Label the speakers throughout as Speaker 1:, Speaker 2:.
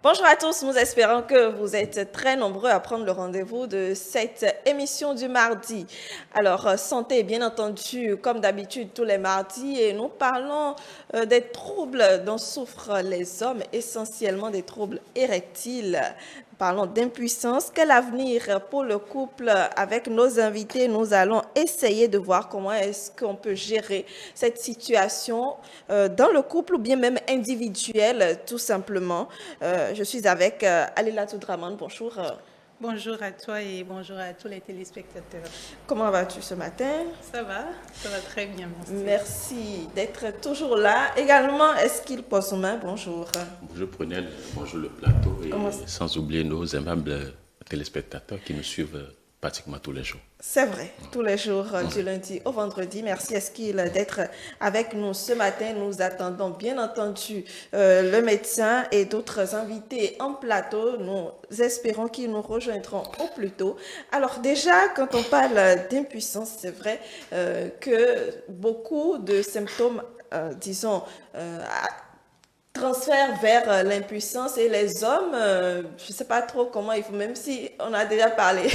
Speaker 1: Bonjour à tous, nous espérons que vous êtes très nombreux à prendre le rendez-vous de cette émission du mardi. Alors, santé, bien entendu, comme d'habitude tous les mardis, et nous parlons des troubles dont souffrent les hommes, essentiellement des troubles érectiles. Parlons d'impuissance. Quel avenir pour le couple? Avec nos invités, nous allons essayer de voir comment est-ce qu'on peut gérer cette situation dans le couple ou bien même individuelle, tout simplement. Je suis avec Alila Toudraman. Bonjour.
Speaker 2: Bonjour à toi et bonjour à tous les téléspectateurs.
Speaker 1: Comment vas-tu ce matin?
Speaker 2: Ça va très bien, merci.
Speaker 1: Merci d'être toujours là. Également, Esquil Possouma, bonjour.
Speaker 3: Bonjour Prunelle, bonjour le plateau et sans oublier nos aimables téléspectateurs qui nous suivent pratiquement tous les jours.
Speaker 1: C'est vrai, tous les jours du lundi au vendredi. Merci Esquil d'être avec nous ce matin. Nous attendons bien entendu le médecin et d'autres invités en plateau. Nous espérons qu'ils nous rejoindront au plus tôt. Alors déjà, quand on parle d'impuissance, c'est vrai que beaucoup de symptômes, transfert vers l'impuissance et les hommes, je ne sais pas trop comment il faut, même si on a déjà parlé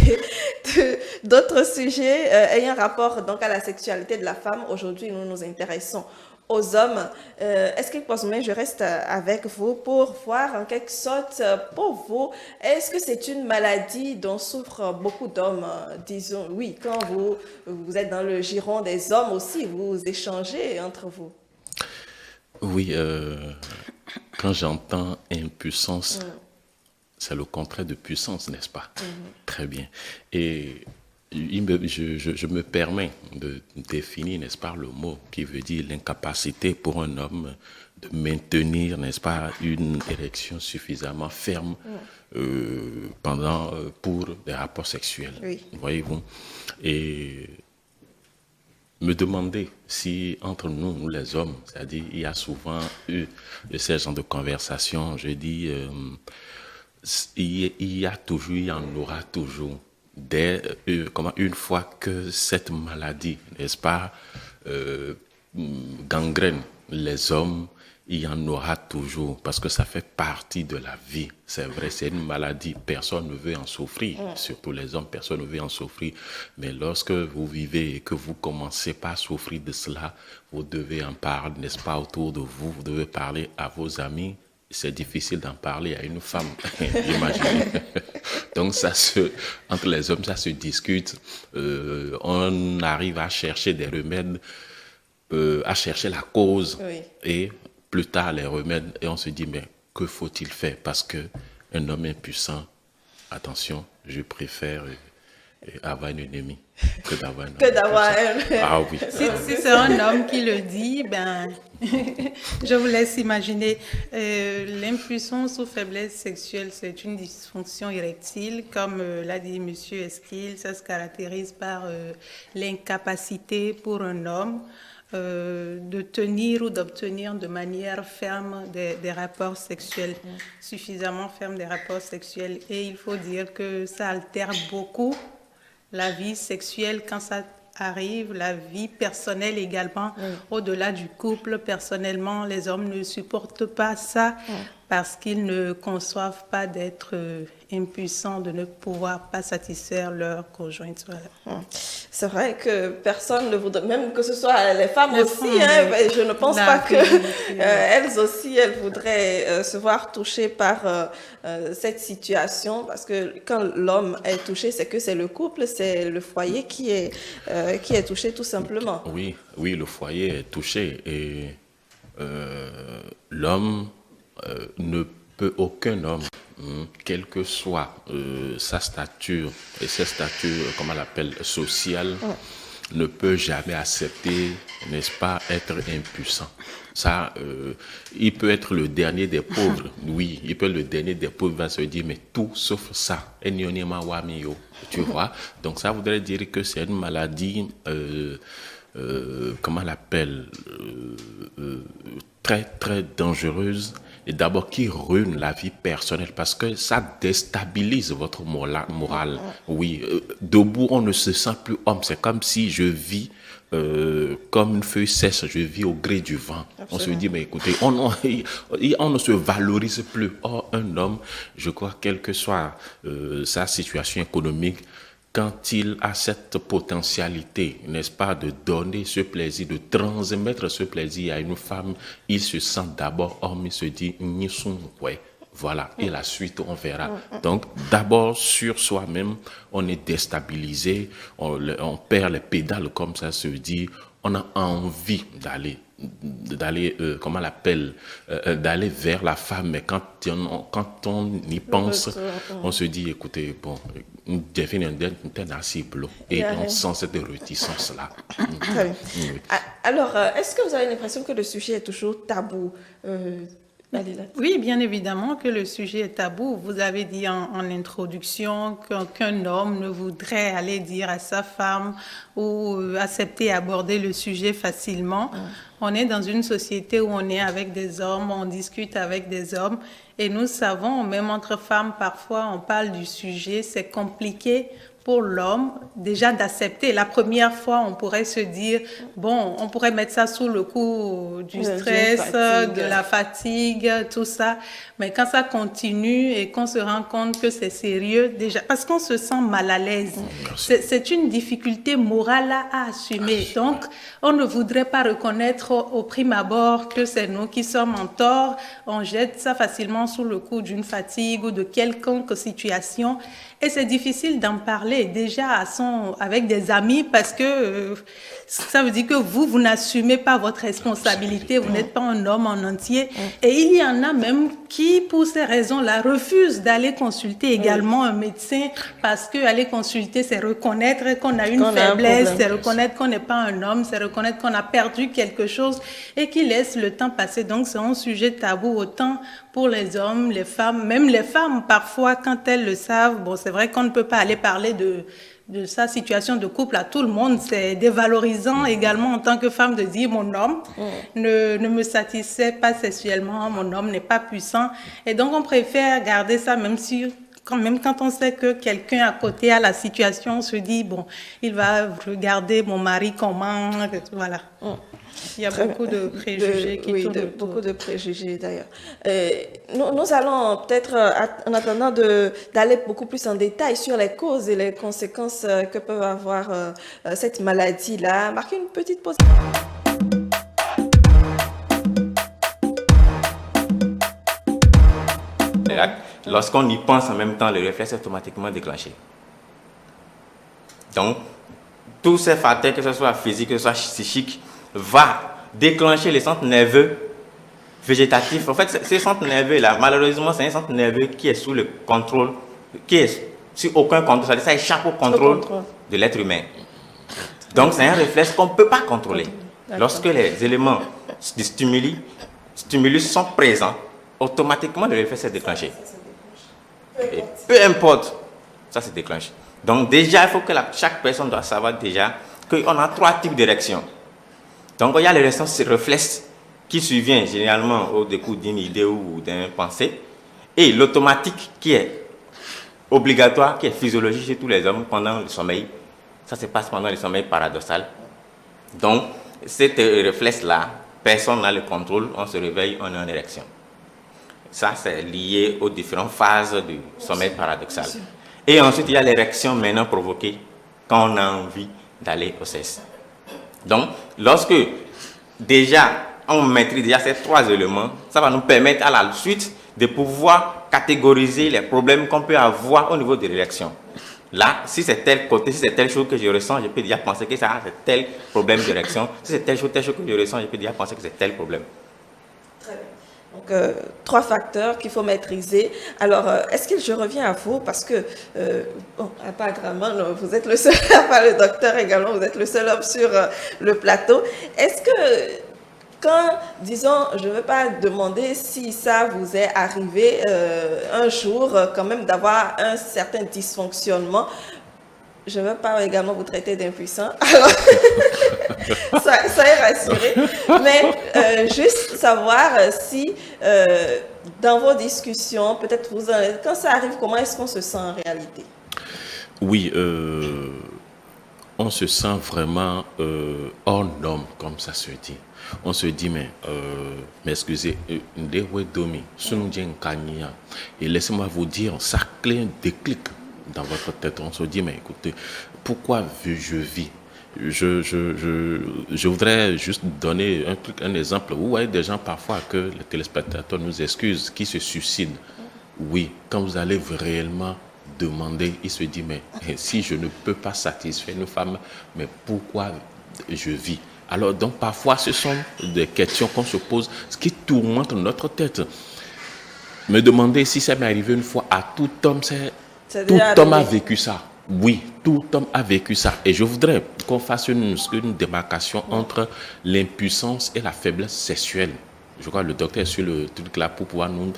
Speaker 1: d'autres sujets ayant rapport donc à la sexualité de la femme. Aujourd'hui, nous nous intéressons aux hommes. Est-ce qu'il pense, mais je reste avec vous pour voir en quelque sorte pour vous, est-ce que c'est une maladie dont souffrent beaucoup d'hommes? Disons, oui, quand vous êtes dans le giron des hommes aussi, vous échangez entre vous.
Speaker 3: Oui, quand j'entends impuissance, c'est le contraire de puissance, n'est-ce pas? Très bien. Et je me permets de définir, n'est-ce pas, le mot qui veut dire l'incapacité pour un homme de maintenir, n'est-ce pas, une érection suffisamment ferme pour des rapports sexuels.
Speaker 1: Oui.
Speaker 3: Voyez-vous? Et me demander si entre nous les hommes, c'est-à-dire il y a souvent eu ces genres de conversations, je dis, il y a toujours, il y en aura toujours, une fois que cette maladie, n'est-ce pas, gangrène les hommes, il y en aura toujours, parce que ça fait partie de la vie. C'est vrai, c'est une maladie, personne ne veut en souffrir, surtout les hommes, personne ne veut en souffrir. Mais lorsque vous vivez et que vous commencez pas à souffrir de cela, vous devez en parler, n'est-ce pas, autour de vous, vous devez parler à vos amis. C'est difficile d'en parler à une femme, imaginez. Donc entre les hommes, ça se discute. On arrive à chercher des remèdes, à chercher la cause.
Speaker 1: Oui.
Speaker 3: Et plus tard, les remèdes, et on se dit, mais que faut-il faire? Parce qu'un homme impuissant, attention, je préfère avoir un ennemi que d'avoir un homme impuissant. Ah oui.
Speaker 2: Si c'est un homme qui le dit, je vous laisse imaginer. L'impuissance ou faiblesse sexuelle, c'est une dysfonction érectile. Comme l'a dit M. Esquil, ça se caractérise par l'incapacité pour un homme de tenir ou d'obtenir de manière ferme des rapports sexuels, suffisamment fermes des rapports sexuels. Et il faut dire que ça altère beaucoup la vie sexuelle quand ça arrive, la vie personnelle également, au-delà du couple. Personnellement, les hommes ne supportent pas ça parce qu'ils ne conçoivent pas d'être impuissants, de ne pouvoir pas satisfaire leur conjointe. Voilà.
Speaker 1: C'est vrai que personne ne voudrait, même que ce soit les femmes aussi, je ne pense pas qu'elles aussi, elles voudraient se voir touchées par cette situation, parce que quand l'homme est touché, c'est que c'est le couple, c'est le foyer qui est touché tout simplement.
Speaker 3: Oui, le foyer est touché et l'homme aucun homme, quelle que soit sa stature et ses statures, comment on l'appelle, sociale, ne peut jamais accepter, n'est-ce pas, être impuissant. Ça, il peut être le dernier des pauvres, oui, il peut être le dernier des pauvres, il va se dire, mais tout sauf ça, tu vois. Donc ça voudrait dire que c'est une maladie, comment on l'appelle, très, très dangereuse, et d'abord qui ruine la vie personnelle parce que ça déstabilise votre morale. Oui, debout, on ne se sent plus homme. C'est comme si je vis comme une feuille sèche, je vis au gré du vent. Absolument. On se dit, mais écoutez, on ne se valorise plus. Or, un homme, je crois, quelle que soit sa situation économique, quand il a cette potentialité, n'est-ce pas, de donner ce plaisir, de transmettre ce plaisir à une femme, il se sent d'abord homme, il se dit, ni son ouais. Voilà, et la suite, on verra. Donc, d'abord, sur soi-même, on est déstabilisé, on perd les pédales, comme ça se dit, on a envie d'aller comment on l'appelle, d'aller vers la femme, mais quand on y pense, on se dit, écoutez, bon, et on sent cette réticence-là.
Speaker 1: Très bien. Oui. Alors, est-ce que vous avez l'impression que le sujet est toujours tabou?
Speaker 2: Oui, bien évidemment que le sujet est tabou. Vous avez dit en introduction qu'un homme ne voudrait aller dire à sa femme ou accepter aborder le sujet facilement. On est dans une société où on est avec des hommes, on discute avec des hommes et nous savons, même entre femmes, parfois on parle du sujet, c'est compliqué pour l'homme déjà d'accepter. La première fois, on pourrait se dire, bon, on pourrait mettre ça sous le coup du stress, de la fatigue, tout ça. Mais quand ça continue et qu'on se rend compte que c'est sérieux, déjà, parce qu'on se sent mal à l'aise. C'est une difficulté morale à assumer. Donc, on ne voudrait pas reconnaître au prime abord que c'est nous qui sommes en tort. On jette ça facilement sous le coup d'une fatigue ou de quelconque situation. Et c'est difficile d'en parler déjà avec des amis parce que ça veut dire que vous n'assumez pas votre responsabilité, vous n'êtes pas un homme en entier. Et il y en a même qui, pour ces raisons-là, refusent d'aller consulter également un médecin parce que aller consulter, c'est reconnaître qu'on a une faiblesse, c'est reconnaître qu'on n'est pas un homme, c'est reconnaître qu'on a perdu quelque chose et qui laisse le temps passer. Donc, c'est un sujet tabou autant pour les hommes, les femmes, même les femmes, parfois, quand elles le savent, bon, c'est vrai qu'on ne peut pas aller parler de sa situation de couple à tout le monde. C'est dévalorisant également en tant que femme de dire mon homme ne me satisfait pas sexuellement, mon homme n'est pas puissant. Et donc, on préfère garder ça même quand on sait que quelqu'un à côté a la situation, on se dit, bon, il va regarder mon mari comment, voilà. Il y a beaucoup de préjugés qui tournent autour.
Speaker 1: Beaucoup de préjugés d'ailleurs. Nous allons peut-être, en attendant d'aller beaucoup plus en détail sur les causes et les conséquences que peut avoir cette maladie-là, marquer une petite pause.
Speaker 4: Lorsqu'on y pense en même temps, le réflexe est automatiquement déclenché. Donc, tous ces facteurs, que ce soit physique, que ce soit psychique, va déclencher les centres nerveux végétatifs. En fait, ces centres nerveux-là, malheureusement, c'est un centre nerveux qui est sous le contrôle, qui est sur aucun contrôle, c'est-à-dire ça échappe au contrôle de l'être humain. Donc, c'est un réflexe qu'on ne peut pas contrôler. Lorsque les éléments de stimulus sont présents, automatiquement, le réflexe est déclenché. Et peu importe, ça se déclenche. Donc, déjà, il faut que chaque personne doit savoir déjà qu'on a 3 types d'érections. Donc, il y a l'érection réflexe qui survient généralement au décours d'une idée ou d'une pensée. Et l'automatique qui est obligatoire, qui est physiologique chez tous les hommes pendant le sommeil. Ça se passe pendant le sommeil paradoxal. Donc, cet réflexe-là, personne n'a le contrôle, on se réveille, on est en érection. Ça, c'est lié aux différentes phases du sommeil paradoxal. Et ensuite, il y a l'érection maintenant provoquée quand on a envie d'aller au sexe. Donc, lorsque déjà on maîtrise déjà ces 3 éléments, ça va nous permettre à la suite de pouvoir catégoriser les problèmes qu'on peut avoir au niveau de l'érection. Là, si c'est tel côté, si c'est telle chose que je ressens, je peux déjà penser que ça c'est tel problème d'érection. Si c'est telle chose que je ressens, je peux déjà penser que c'est tel problème.
Speaker 1: Très bien. Donc, 3 facteurs qu'il faut maîtriser. Alors, est-ce que je reviens à vous parce que, apparemment, vous êtes le seul, enfin le docteur également, vous êtes le seul homme sur le plateau. Est-ce que, quand, disons, je ne veux pas demander si ça vous est arrivé un jour, quand même, d'avoir un certain dysfonctionnement, je ne veux pas également vous traiter d'impuissant, alors soyez rassurés, mais juste savoir si dans vos discussions, peut-être quand ça arrive, comment est-ce qu'on se sent en réalité?
Speaker 3: Oui, on se sent vraiment hors norme, comme ça se dit. On se dit, mais excusez, et laissez-moi vous dire, ça crée un déclic dans votre tête. On se dit, mais écoutez, pourquoi je vis? Je voudrais juste donner un exemple. Vous voyez des gens parfois que les téléspectateurs nous excusent, qui se suicident. Oui, quand vous allez réellement demander, il se dit, mais si je ne peux pas satisfaire une femme, mais pourquoi je vis? Alors donc parfois ce sont des questions qu'on se pose, ce qui tourmente notre tête. Me demander si ça m'est arrivé une fois à tout homme, tout homme a vécu ça. Oui, tout homme a vécu ça. Et je voudrais qu'on fasse une démarcation entre l'impuissance et la faiblesse sexuelle. Je crois que le docteur est sur le truc là pour pouvoir nous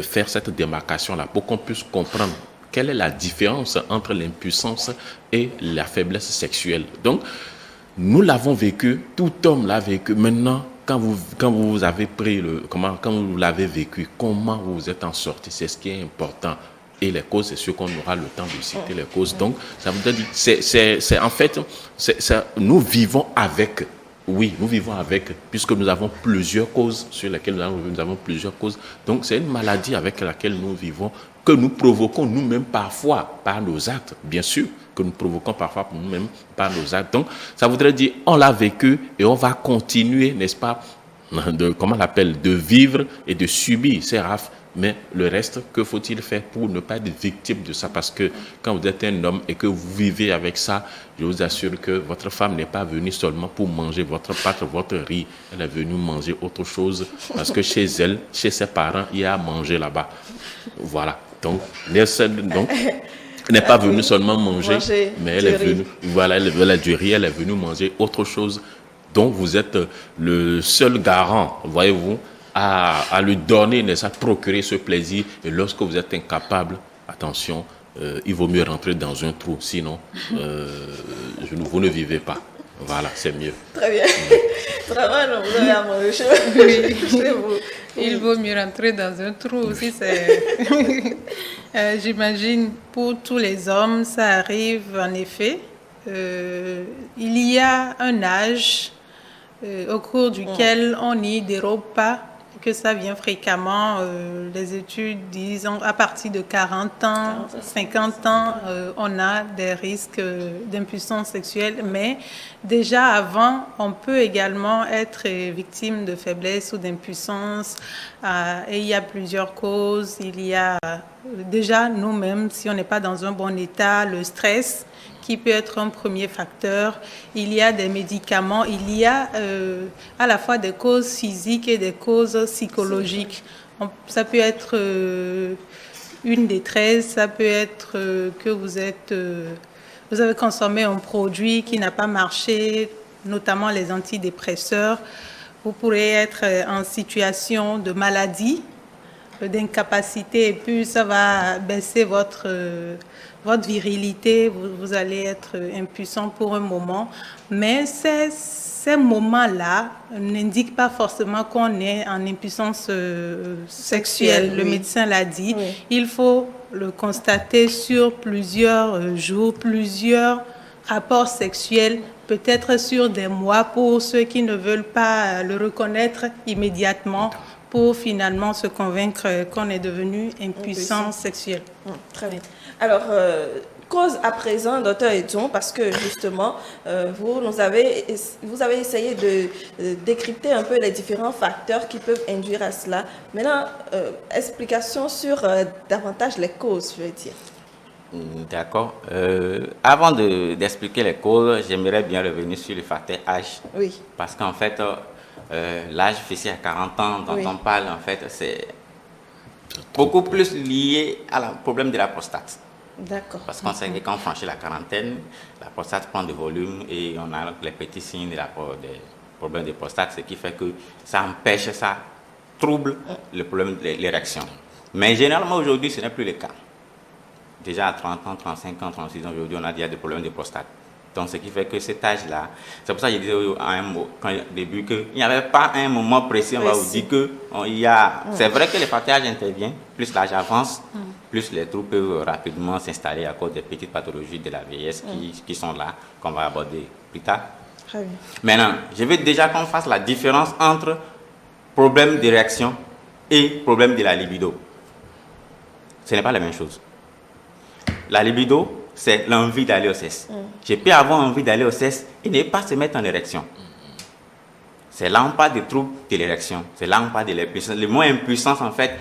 Speaker 3: faire cette démarcation-là, pour qu'on puisse comprendre quelle est la différence entre l'impuissance et la faiblesse sexuelle. Donc, nous l'avons vécu, tout homme l'a vécu. Maintenant, quand vous avez pris quand vous l'avez vécu, comment vous vous êtes en sorti, c'est ce qui est important. Et les causes, c'est sûr qu'on aura le temps de citer les causes. Donc, ça veut dire, c'est en fait, nous vivons avec. Oui, nous vivons avec, puisque nous avons plusieurs causes sur lesquelles nous avons plusieurs causes. Donc, c'est une maladie avec laquelle nous vivons, que nous provoquons nous-mêmes parfois par nos actes, bien sûr, que nous provoquons parfois nous-mêmes par nos actes. Donc, ça voudrait dire, on l'a vécu et on va continuer, n'est-ce pas, de vivre et de subir ces rafles. Mais le reste, que faut-il faire pour ne pas être victime de ça? Parce que quand vous êtes un homme et que vous vivez avec ça, je vous assure que votre femme n'est pas venue seulement pour manger votre pâte, votre riz. Elle est venue manger autre chose parce que chez elle, chez ses parents, il y a à manger là-bas. Voilà. Donc, elle n'est pas venue seulement manger, mais elle est venue, voilà, elle a du riz, elle est venue manger autre chose. Donc, vous êtes le seul garant, voyez-vous, à lui donner, à procurer ce plaisir. Et lorsque vous êtes incapable, attention, il vaut mieux rentrer dans un trou, sinon vous ne vivez pas. Voilà, c'est mieux.
Speaker 1: Très bien. Très bien, vous avez à manger chez vous.
Speaker 2: Il vaut mieux rentrer dans un trou aussi. J'imagine pour tous les hommes, ça arrive en effet. Il y a un âge au cours duquel on n'y dérobe pas, que ça vient fréquemment. Les études disent à partir de 40 ans, 50 ans, on a des risques d'impuissance sexuelle. Mais déjà avant, on peut également être victime de faiblesse ou d'impuissance. Et il y a plusieurs causes. Il y a déjà nous-mêmes, si on n'est pas dans un bon état, le stress qui peut être un premier facteur. Il y a des médicaments, il y a à la fois des causes physiques et des causes psychologiques. Ça peut être une détresse, ça peut être que vous avez consommé un produit qui n'a pas marché, notamment les antidépresseurs. Vous pourrez être en situation de maladie, d'incapacité, et puis ça va baisser votre virilité, vous allez être impuissant pour un moment. Mais ces moments-là n'indiquent pas forcément qu'on est en impuissance sexuelle. Le médecin l'a dit. Oui. Il faut le constater sur plusieurs jours, plusieurs rapports sexuels, peut-être sur des mois pour ceux qui ne veulent pas le reconnaître immédiatement, pour finalement se convaincre qu'on est devenu impuissant sexuel.
Speaker 1: Très bien. Alors, cause à présent, docteur Edson, parce que justement, vous avez essayé de décrypter un peu les différents facteurs qui peuvent induire à cela. Maintenant, explication sur davantage les causes, je veux dire.
Speaker 4: D'accord. Avant d'expliquer les causes, j'aimerais bien revenir sur le facteur âge.
Speaker 1: Oui.
Speaker 4: Parce qu'en fait, l'âge fixé à 40 ans dont on parle, en fait, c'est beaucoup plus lié au problème de la prostate.
Speaker 1: D'accord.
Speaker 4: Parce qu'on sait que quand on franchit la quarantaine, la prostate prend de volume et on a les petits signes des problèmes de prostate, ce qui fait que ça empêche, ça trouble le problème de l'érection. Mais généralement aujourd'hui, ce n'est plus le cas. Déjà à 30 ans, 35 ans, 36 ans, aujourd'hui, on a déjà des problèmes de prostate. Donc, ce qui fait que cet âge-là, c'est pour ça que je disais au début qu'il n'y avait pas un moment précis, on va vous dire que c'est vrai que le facteur âge intervient, plus l'âge avance, plus les troubles peuvent rapidement s'installer à cause des petites pathologies de la vieillesse qui sont là, qu'on va aborder plus tard.
Speaker 1: Très bien.
Speaker 4: Maintenant, je veux déjà qu'on fasse la différence entre problème d'érection et problème de la libido. Ce n'est pas la même chose. La libido, c'est l'envie d'aller au sexe. Je peux avoir envie d'aller au sexe et ne pas se mettre en érection. C'est là on parle des troubles de l'érection. C'est là on parle de l'impuissance. Le mot impuissance, en fait,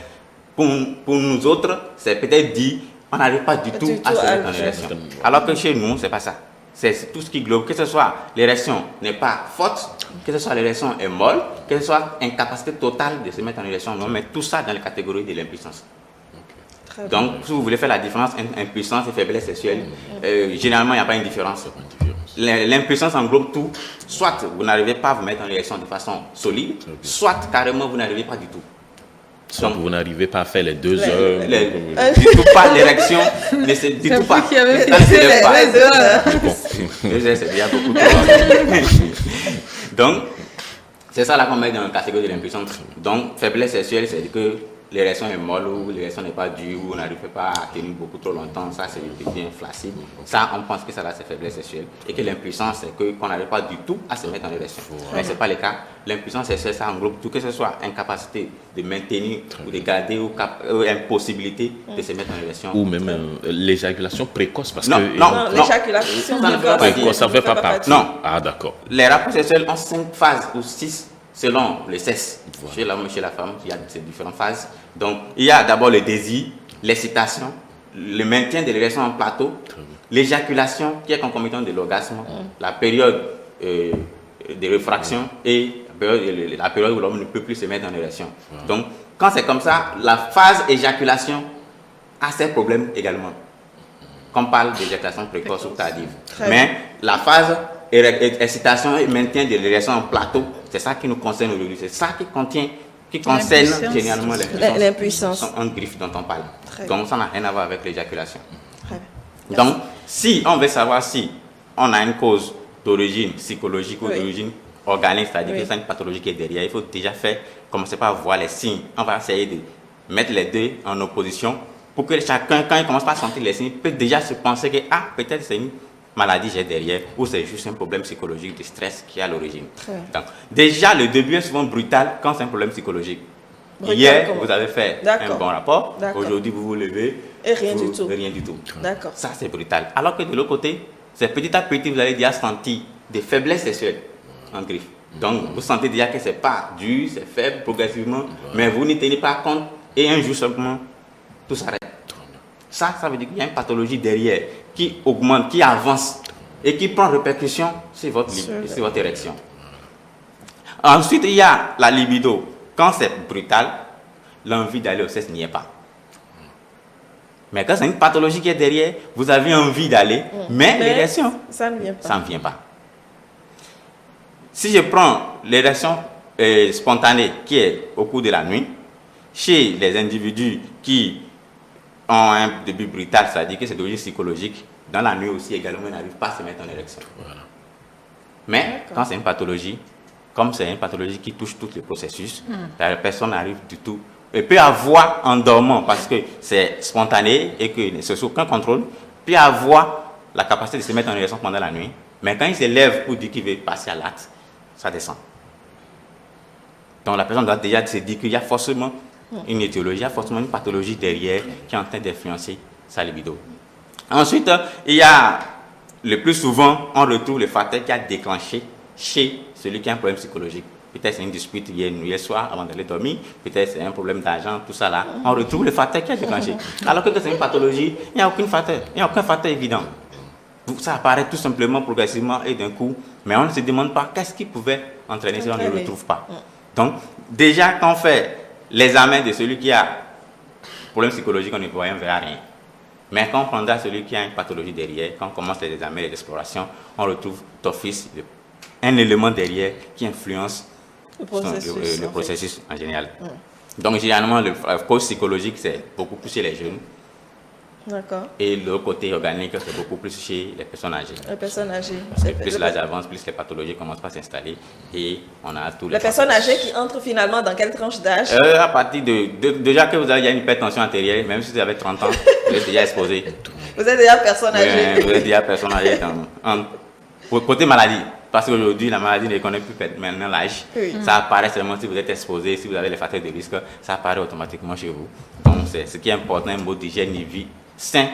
Speaker 4: pour nous autres, c'est peut-être dit, on n'arrive pas du tout à se mettre en érection. Alors que chez nous, c'est pas ça. C'est tout ce qui globe, que ce soit l'érection n'est pas forte, que ce soit l'érection est molle, que ce soit incapacité totale de se mettre en érection. On met tout ça dans la catégorie de l'impuissance. Donc, si vous voulez faire la différence entre impuissance et faiblesse sexuelle, généralement, il n'y a pas une différence. L'impuissance englobe tout. Soit vous n'arrivez pas à vous mettre en érection de façon solide, soit carrément vous n'arrivez pas du tout.
Speaker 3: Donc, vous n'arrivez pas à faire les 2 heures.
Speaker 4: Du tout pas l'érection, mais c'est du tout pas.
Speaker 2: Qui avait
Speaker 4: Ça ne se lève pas.
Speaker 2: 2 heures.
Speaker 4: 2 heures, c'est déjà beaucoup trop. Donc, c'est ça là qu'on met dans la catégorie de l'impuissance. Donc, faiblesse sexuelle, c'est que l'érection est molle ou l'érection n'est pas dure ou on n'arrive pas à tenir beaucoup trop longtemps. Ça, c'est bien flaccide. Ça, on pense que ça là, c'est faiblesse sexuelle. Et que l'impuissance, c'est qu'on n'arrive pas du tout à se mettre en érection. Mais ce n'est pas le cas. L'impuissance sexuelle, ça englobe tout, que ce soit incapacité de maintenir ou de garder ou impossibilité de se mettre en érection.
Speaker 3: Ou même l'éjaculation précoce. Parce
Speaker 4: Non,
Speaker 3: que,
Speaker 4: non,
Speaker 1: l'éjaculation
Speaker 3: précoce, ça ne fait pas partie.
Speaker 4: Non.
Speaker 3: Ah, d'accord.
Speaker 4: Les rapports sexuels ont 5 phases ou 6 selon le sexe. Voilà. Chez l'homme et chez la femme, il y a ces différentes phases. Donc, il y a d'abord le désir, l'excitation, le maintien de l'érection en plateau, l'éjaculation qui est concomitante de l'orgasme, la période de réfraction et la période où l'homme ne peut plus se mettre en érection. Voilà. Donc, quand c'est comme ça, la phase éjaculation a ses problèmes également. Qu'on parle d'éjaculation précoce ou tardive. Mais la phase excitation et maintien de l'érection en plateau, c'est ça qui nous concerne aujourd'hui. C'est ça qui concerne généralement l'impuissance. Un griffe dont on parle. Donc ça n'a rien à voir avec l'éjaculation. Donc, si on veut savoir si on a une cause d'origine psychologique ou d'origine organique, c'est-à-dire que c'est une pathologie qui est derrière, il faut déjà commencer par voir les signes. On va essayer de mettre les deux en opposition pour que chacun, quand il commence par sentir les signes, peut déjà se penser que peut-être c'est une maladie j'ai derrière ou c'est juste un problème psychologique de stress qui est à l'origine. Donc, déjà, le début est souvent brutal quand c'est un problème psychologique. Hier, vous avez fait un bon rapport. Aujourd'hui, vous vous levez
Speaker 1: et rien du tout.
Speaker 4: Rien du tout.
Speaker 1: D'accord.
Speaker 4: Ça, c'est brutal. Alors que de l'autre côté, c'est petit à petit, vous allez déjà sentir des faiblesses sexuelles en griffe. Donc, vous sentez déjà que ce n'est pas dur, c'est faible progressivement, mais vous n'y tenez pas compte et un jour simplement, tout s'arrête. Ça veut dire qu'il y a une pathologie derrière qui augmente, qui avance et qui prend répercussion sur votre érection. Ensuite, il y a la libido. Quand c'est brutal, l'envie d'aller au sexe n'y est pas. Mais quand c'est une pathologie qui est derrière, vous avez envie d'aller, mais l'érection,
Speaker 1: ça ne vient pas.
Speaker 4: Ça ne vient pas. Si je prends l'érection spontanée qui est au cours de la nuit, chez les individus qui ont un début brutal, c'est-à-dire que c'est d'origine psychologique, dans la nuit aussi également, ils n'arrivent pas à se mettre en érection. Voilà. Mais quand c'est une pathologie, comme c'est une pathologie qui touche tous les processus, la personne n'arrive du tout. Elle peut avoir en dormant, parce que c'est spontané et que c'est sous aucun contrôle, peut avoir la capacité de se mettre en érection pendant la nuit, mais quand il se lève pour dire qu'il veut passer à l'acte, ça descend. Donc la personne doit déjà se dire qu'il y a forcément une étiologie, il y a forcément une pathologie derrière qui est en train d'influencer sa libido. Ensuite, il y a, le plus souvent, on retrouve le facteur qui a déclenché chez celui qui a un problème psychologique. Peut-être c'est une dispute hier soir avant d'aller dormir, peut-être c'est un problème d'argent, tout ça là. On retrouve le facteur qui a déclenché. Alors que c'est une pathologie, il n'y a aucun facteur évident. Ça apparaît tout simplement progressivement et d'un coup, mais on ne se demande pas qu'est-ce qui pouvait entraîner si on ne le retrouve pas. Donc, déjà, quand on fait l'examen de celui qui a problème psychologique, on ne verra rien. Mais quand on prendra celui qui a une pathologie derrière, quand on commence les examens et les explorations, on retrouve d'office un élément derrière qui influence le processus en général. Donc, généralement, la cause psychologique, c'est beaucoup plus chez les jeunes.
Speaker 1: D'accord.
Speaker 4: Et le côté organique, c'est beaucoup plus chez les personnes âgées.
Speaker 1: Les personnes âgées.
Speaker 4: Parce que plus l'âge avance, plus les pathologies commencent à s'installer et on a tous les...
Speaker 1: Les personnes âgées qui entrent finalement dans quelle tranche d'âge?
Speaker 4: À partir déjà que vous avez une hypertension artérielle, même si vous avez 30 ans, vous êtes déjà exposé.
Speaker 1: Vous êtes déjà personne âgée.
Speaker 4: Vous êtes déjà personne âgée côté maladie. Parce qu'aujourd'hui, la maladie ne connaît plus maintenant l'âge.
Speaker 1: Oui.
Speaker 4: Ça apparaît seulement si vous êtes exposé, si vous avez les facteurs de risque, ça apparaît automatiquement chez vous. Donc, c'est ce qui est important, un mode d'hygiène de vie sain,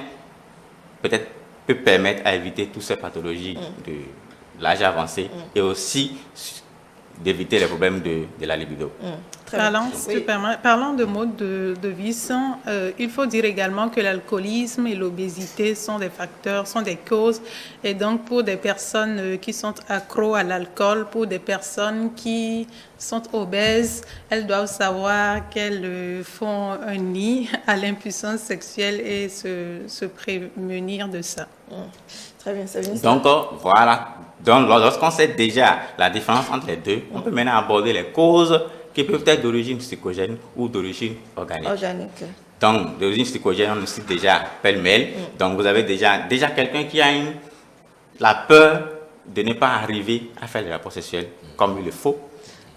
Speaker 4: peut-être peut permettre à éviter toutes ces pathologies de l'âge avancé et aussi d'éviter les problèmes de la libido.
Speaker 1: Très bien.
Speaker 2: Parlant de mode de vie sain, il faut dire également que l'alcoolisme et l'obésité sont des facteurs, sont des causes. Et donc, pour des personnes qui sont accros à l'alcool, pour des personnes qui sont obèses, elles doivent savoir qu'elles font un nid à l'impuissance sexuelle et se prémunir de ça.
Speaker 1: Très bien, c'est bien.
Speaker 4: Donc, voilà. Donc, lorsqu'on sait déjà la différence entre les deux, on peut maintenant aborder les causes qui peuvent être d'origine psychogène ou d'origine organique. Donc, d'origine psychogène, on le cite déjà pêle-mêle. Donc, vous avez déjà quelqu'un qui a la peur de ne pas arriver à faire le rapport sexuel comme il le faut.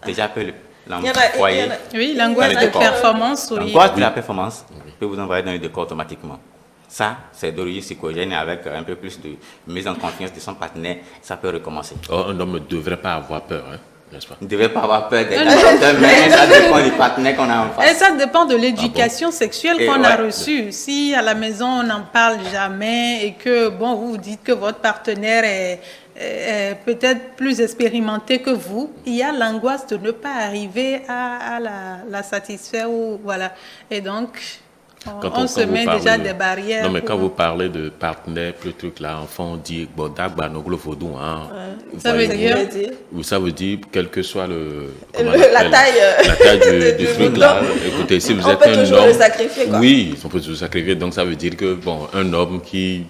Speaker 4: Déjà peut l'envoyer.
Speaker 2: Oui, l'angoisse de performance. Oui.
Speaker 4: L'angoisse de la performance peut vous envoyer dans le décor automatiquement. Ça, c'est d'origine psychogène et avec un peu plus de mise en confiance de son partenaire, ça peut recommencer.
Speaker 3: Un homme ne devrait pas avoir peur, hein, n'est-ce pas?
Speaker 4: Il ne devrait pas avoir peur des acteurs, mais ça dépend du partenaire qu'on a en face.
Speaker 2: Et ça dépend de l'éducation sexuelle qu'on a reçue. Si à la maison, on n'en parle jamais et que, bon, vous dites que votre partenaire est peut-être plus expérimenté que vous, il y a l'angoisse de ne pas arriver à la satisfaire. Voilà. Et donc... on se met déjà des barrières.
Speaker 3: Non, mais quand vous parlez de partenaire, le truc là, enfant, on dit
Speaker 2: ça veut dire
Speaker 3: ça veut dire, quel que soit
Speaker 1: la taille
Speaker 3: du truc là. Écoutez, si vous êtes un homme. On peut toujours
Speaker 1: le sacrifier, quoi.
Speaker 3: Oui, on peut toujours le sacrifier. Donc ça veut dire que, bon, un homme qui,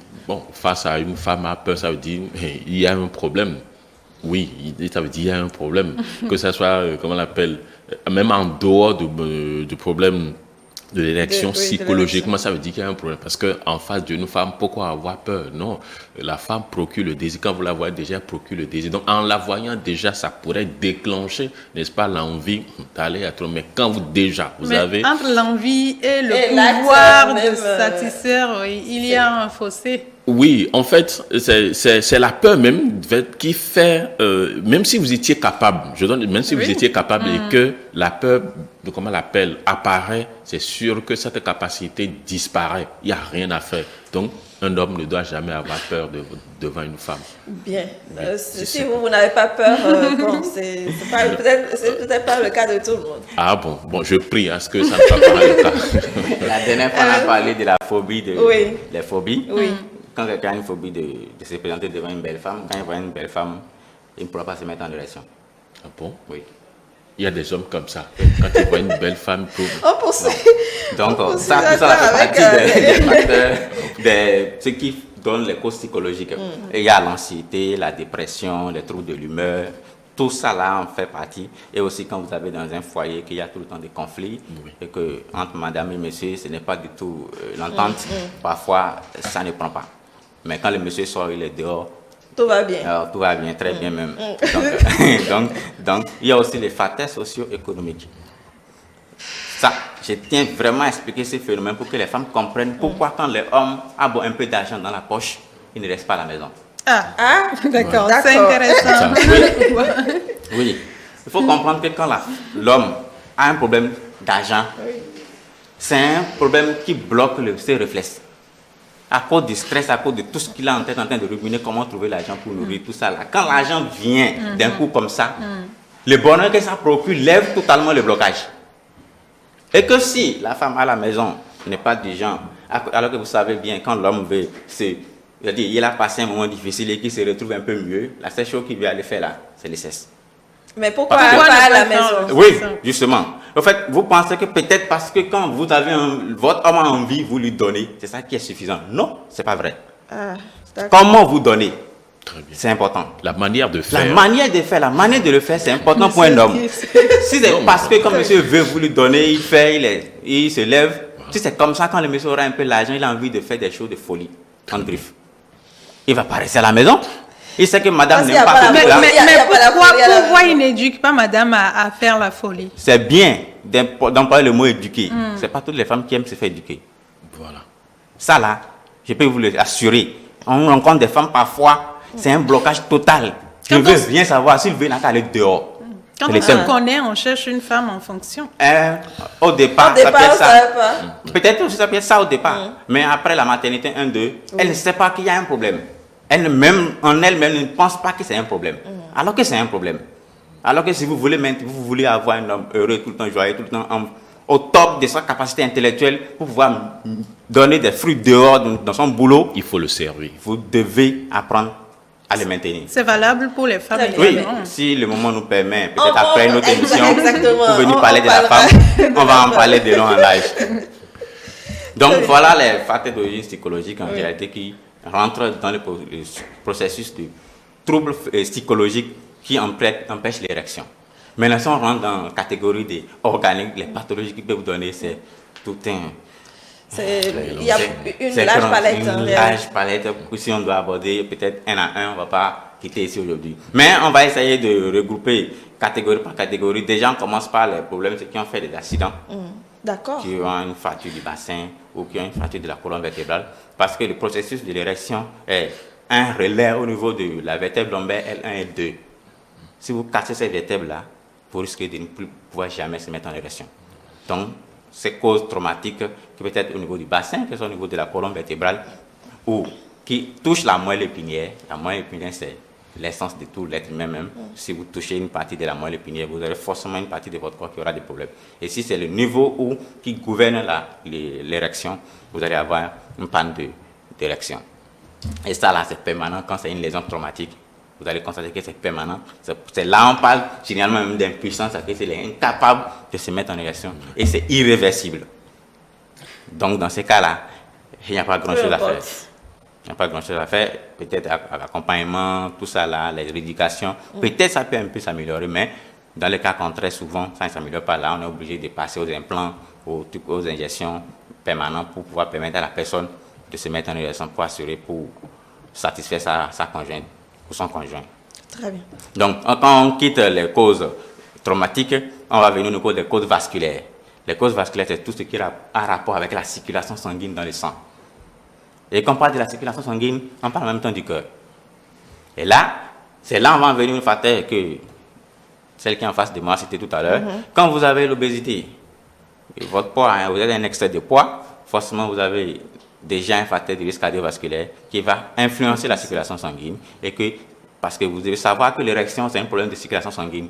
Speaker 3: face à une femme a peur, ça veut dire il y a un problème. Oui, ça veut dire il y a un problème. Que ça soit, comment on l'appelle, même en dehors du problème de l'érection psychologiquement, ça veut dire qu'il y a un problème. Parce qu'en face d'une femme, pourquoi avoir peur? Non, la femme procure le désir. Quand vous la voyez déjà, elle procure le désir. Donc, en la voyant déjà, ça pourrait déclencher, n'est-ce pas, l'envie d'aller à trop. Mais quand vous avez...
Speaker 2: Entre l'envie et le pouvoir de satisfaire, il y a un fossé.
Speaker 3: Oui, en fait, c'est la peur même qui fait, même si vous étiez capable, même si vous étiez capable et que la peur, comment on l'appelle, apparaît, c'est sûr que cette capacité disparaît. Il n'y a rien à faire. Donc, un homme ne doit jamais avoir peur devant une femme. Bien.
Speaker 1: Si vous n'avez pas peur, c'est peut-être pas le cas de tout le monde.
Speaker 3: Ah bon, je prie à ce que ça ne soit pas le cas.
Speaker 4: La dernière fois, on a parlé de la phobie, les phobies.
Speaker 1: Oui.
Speaker 4: Quand quelqu'un a une phobie de se présenter devant une belle femme, quand il voit une belle femme, il ne pourra pas se mettre en érection.
Speaker 3: Ah bon?
Speaker 4: Oui.
Speaker 3: Il y a des hommes comme ça. Quand ils voient une belle femme,
Speaker 4: Donc, ça fait partie des facteurs, ce qui donne les causes psychologiques. Et il y a l'anxiété, la dépression, les troubles de l'humeur. Tout ça là en fait partie. Et aussi quand vous avez dans un foyer qu'il y a tout le temps des conflits et que entre madame et monsieur, ce n'est pas du tout l'entente. Parfois, ça ne prend pas. Mais quand le monsieur sort, il est dehors.
Speaker 1: Tout va bien.
Speaker 4: Alors, tout va bien, très bien même. Donc, il y a aussi les facteurs socio-économiques. Ça, je tiens vraiment à expliquer ces phénomènes pour que les femmes comprennent pourquoi quand les hommes ont un peu d'argent dans la poche, ils ne restent pas à la maison.
Speaker 2: D'accord, c'est intéressant.
Speaker 4: Oui, il faut comprendre que quand l'homme a un problème d'argent, c'est un problème qui bloque ses réflexes. À cause du stress, à cause de tout ce qu'il a en tête en train de ruminer, comment trouver l'argent pour nourrir tout ça. Là. Quand l'argent vient d'un coup comme ça, le bonheur que ça procure lève totalement le blocage. Et que si la femme à la maison n'est pas du genre, alors que vous savez bien, quand l'homme veut, il a passé un moment difficile et qu'il se retrouve un peu mieux, la seule chose qu'il veut aller faire là, c'est le sexe.
Speaker 1: Mais pourquoi pas à la maison?
Speaker 4: Oui, justement. En fait, vous pensez que peut-être parce que quand vous avez votre homme a envie, vous lui donnez, c'est ça qui est suffisant. Non, c'est pas vrai. Comment vous donnez? C'est important.
Speaker 3: La manière de faire.
Speaker 4: La manière de le faire, c'est important pour un homme. Si c'est parce que quand monsieur veut vous lui donner, il se lève, Si c'est comme ça, quand le monsieur aura un peu l'argent, il a envie de faire des choses de folie, en griffe. Il va pas rester à la maison. Il sait que madame n'aime pas tout ça.
Speaker 2: Mais pourquoi il n'éduque pas madame à faire la folie?
Speaker 4: C'est bien d'employer le mot éduquer. C'est pas toutes les femmes qui aiment se faire éduquer.
Speaker 3: Voilà.
Speaker 4: Ça là, je peux vous l'assurer. On rencontre des femmes parfois, c'est un blocage total. Je ne veux rien savoir. S'il veut, il n'a qu'à aller dehors.
Speaker 2: Quand on se connaît, on cherche une femme en fonction.
Speaker 4: Au départ, ça peut être ça. Peut-être aussi ça peut être ça au départ. Mais après la maternité 1-2, elle ne sait pas qu'il y a un problème. Elle-même, en elle-même, ne pense pas que c'est un problème. Alors que c'est un problème. Alors que si vous voulez avoir un homme heureux tout le temps, joyeux, tout le temps, au top de sa capacité intellectuelle, pour pouvoir donner des fruits dehors dans son boulot,
Speaker 3: Il faut le servir.
Speaker 4: vous devez apprendre à le maintenir.
Speaker 2: C'est valable pour les femmes
Speaker 4: Oui,
Speaker 2: également.
Speaker 4: si le moment nous permet, peut-être après notre émission,
Speaker 1: exactement.
Speaker 4: pour venir parler de la femme, on va en parler de long en large. Donc voilà les facteurs d'origine psychologique en réalité qui rentrent dans le processus de troubles psychologiques qui empêchent l'érection. Maintenant, si on rentre dans la catégorie des organiques, les pathologies qui peuvent vous donner, c'est tout un...
Speaker 1: Il y a une large palette.
Speaker 4: Une large palette. Si on doit aborder peut-être un à un, on ne va pas quitter ici aujourd'hui. Mais on va essayer de regrouper catégorie par catégorie. Déjà, on commence par les problèmes, ceux qui ont fait des accidents.
Speaker 1: D'accord.
Speaker 4: Qui ont une fracture du bassin ou qui ont une fracture de la colonne vertébrale. Parce que le processus de l'érection est un relais au niveau de la vertèbre lombaire L1 et L2. Si vous cassez ces vertèbres-là, vous risquez de ne plus pouvoir jamais se mettre en érection. Donc, ces causes traumatiques qui peut être au niveau du bassin, qui sont au niveau de la colonne vertébrale, ou qui touchent la moelle épinière. La moelle épinière, c'est l'essence de tout l'être humain même. Si vous touchez une partie de la moelle épinière, vous aurez forcément une partie de votre corps qui aura des problèmes. Et si c'est le niveau qui gouverne l'érection, vous allez avoir une panne d'érection. Et ça, là, c'est permanent quand c'est une lésion traumatique. Vous allez constater que c'est permanent. C'est là on parle généralement même d'impuissance, c'est qu'il est incapable de se mettre en érection. Et c'est irréversible. Donc, dans ces cas-là, il n'y a pas grand-chose à faire. Il n'y a pas grand-chose à faire. Peut-être à l'accompagnement, tout ça là, les rééducations. Peut-être ça peut un peu s'améliorer, mais dans le cas contraire, souvent, ça ne s'améliore pas. Là, on est obligé de passer aux implants, aux injections permanentes pour pouvoir permettre à la personne de se mettre en érection pour satisfaire sa conjointe ou son conjoint.
Speaker 1: Très bien.
Speaker 4: Donc, quand on quitte les causes traumatiques, on va venir aux causes des causes vasculaires. Les causes vasculaires, c'est tout ce qui a rapport avec la circulation sanguine dans le sang. Et quand on parle de la circulation sanguine, on parle en même temps du cœur. Et là, c'est là on va venir une facteur que celle qui est en face de moi, c'était tout à l'heure. Quand vous avez l'obésité, votre poids, vous avez un excès de poids, forcément vous avez déjà un facteur de risque cardiovasculaire qui va influencer la circulation sanguine parce que vous devez savoir que l'érection, c'est un problème de circulation sanguine.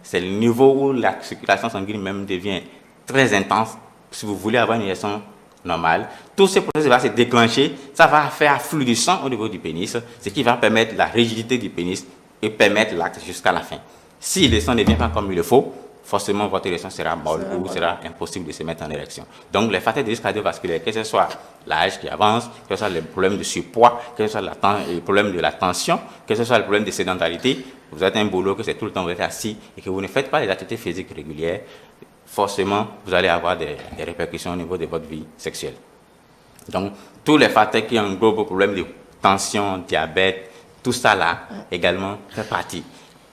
Speaker 4: C'est le niveau où la circulation sanguine même devient très intense. Si vous voulez avoir une érection normale, tout ce processus va se déclencher, ça va faire afflux du sang au niveau du pénis, ce qui va permettre la rigidité du pénis et permettre l'acte jusqu'à la fin. Si le sang ne vient pas comme il le faut, forcément votre érection sera molle ou sera impossible de se mettre en érection. Donc les facteurs de risque cardiovasculaire, que ce soit l'âge qui avance, que ce soit les problèmes de surpoids, que ce soit le problème de la tension, que ce soit le problème de sédentarité, vous êtes un boulot que c'est tout le temps vous êtes assis et que vous ne faites pas des activités physiques régulières, forcément vous allez avoir des répercussions au niveau de votre vie sexuelle. Donc tous les facteurs qui englobent le problème de tension, diabète, tout ça là également fait partie.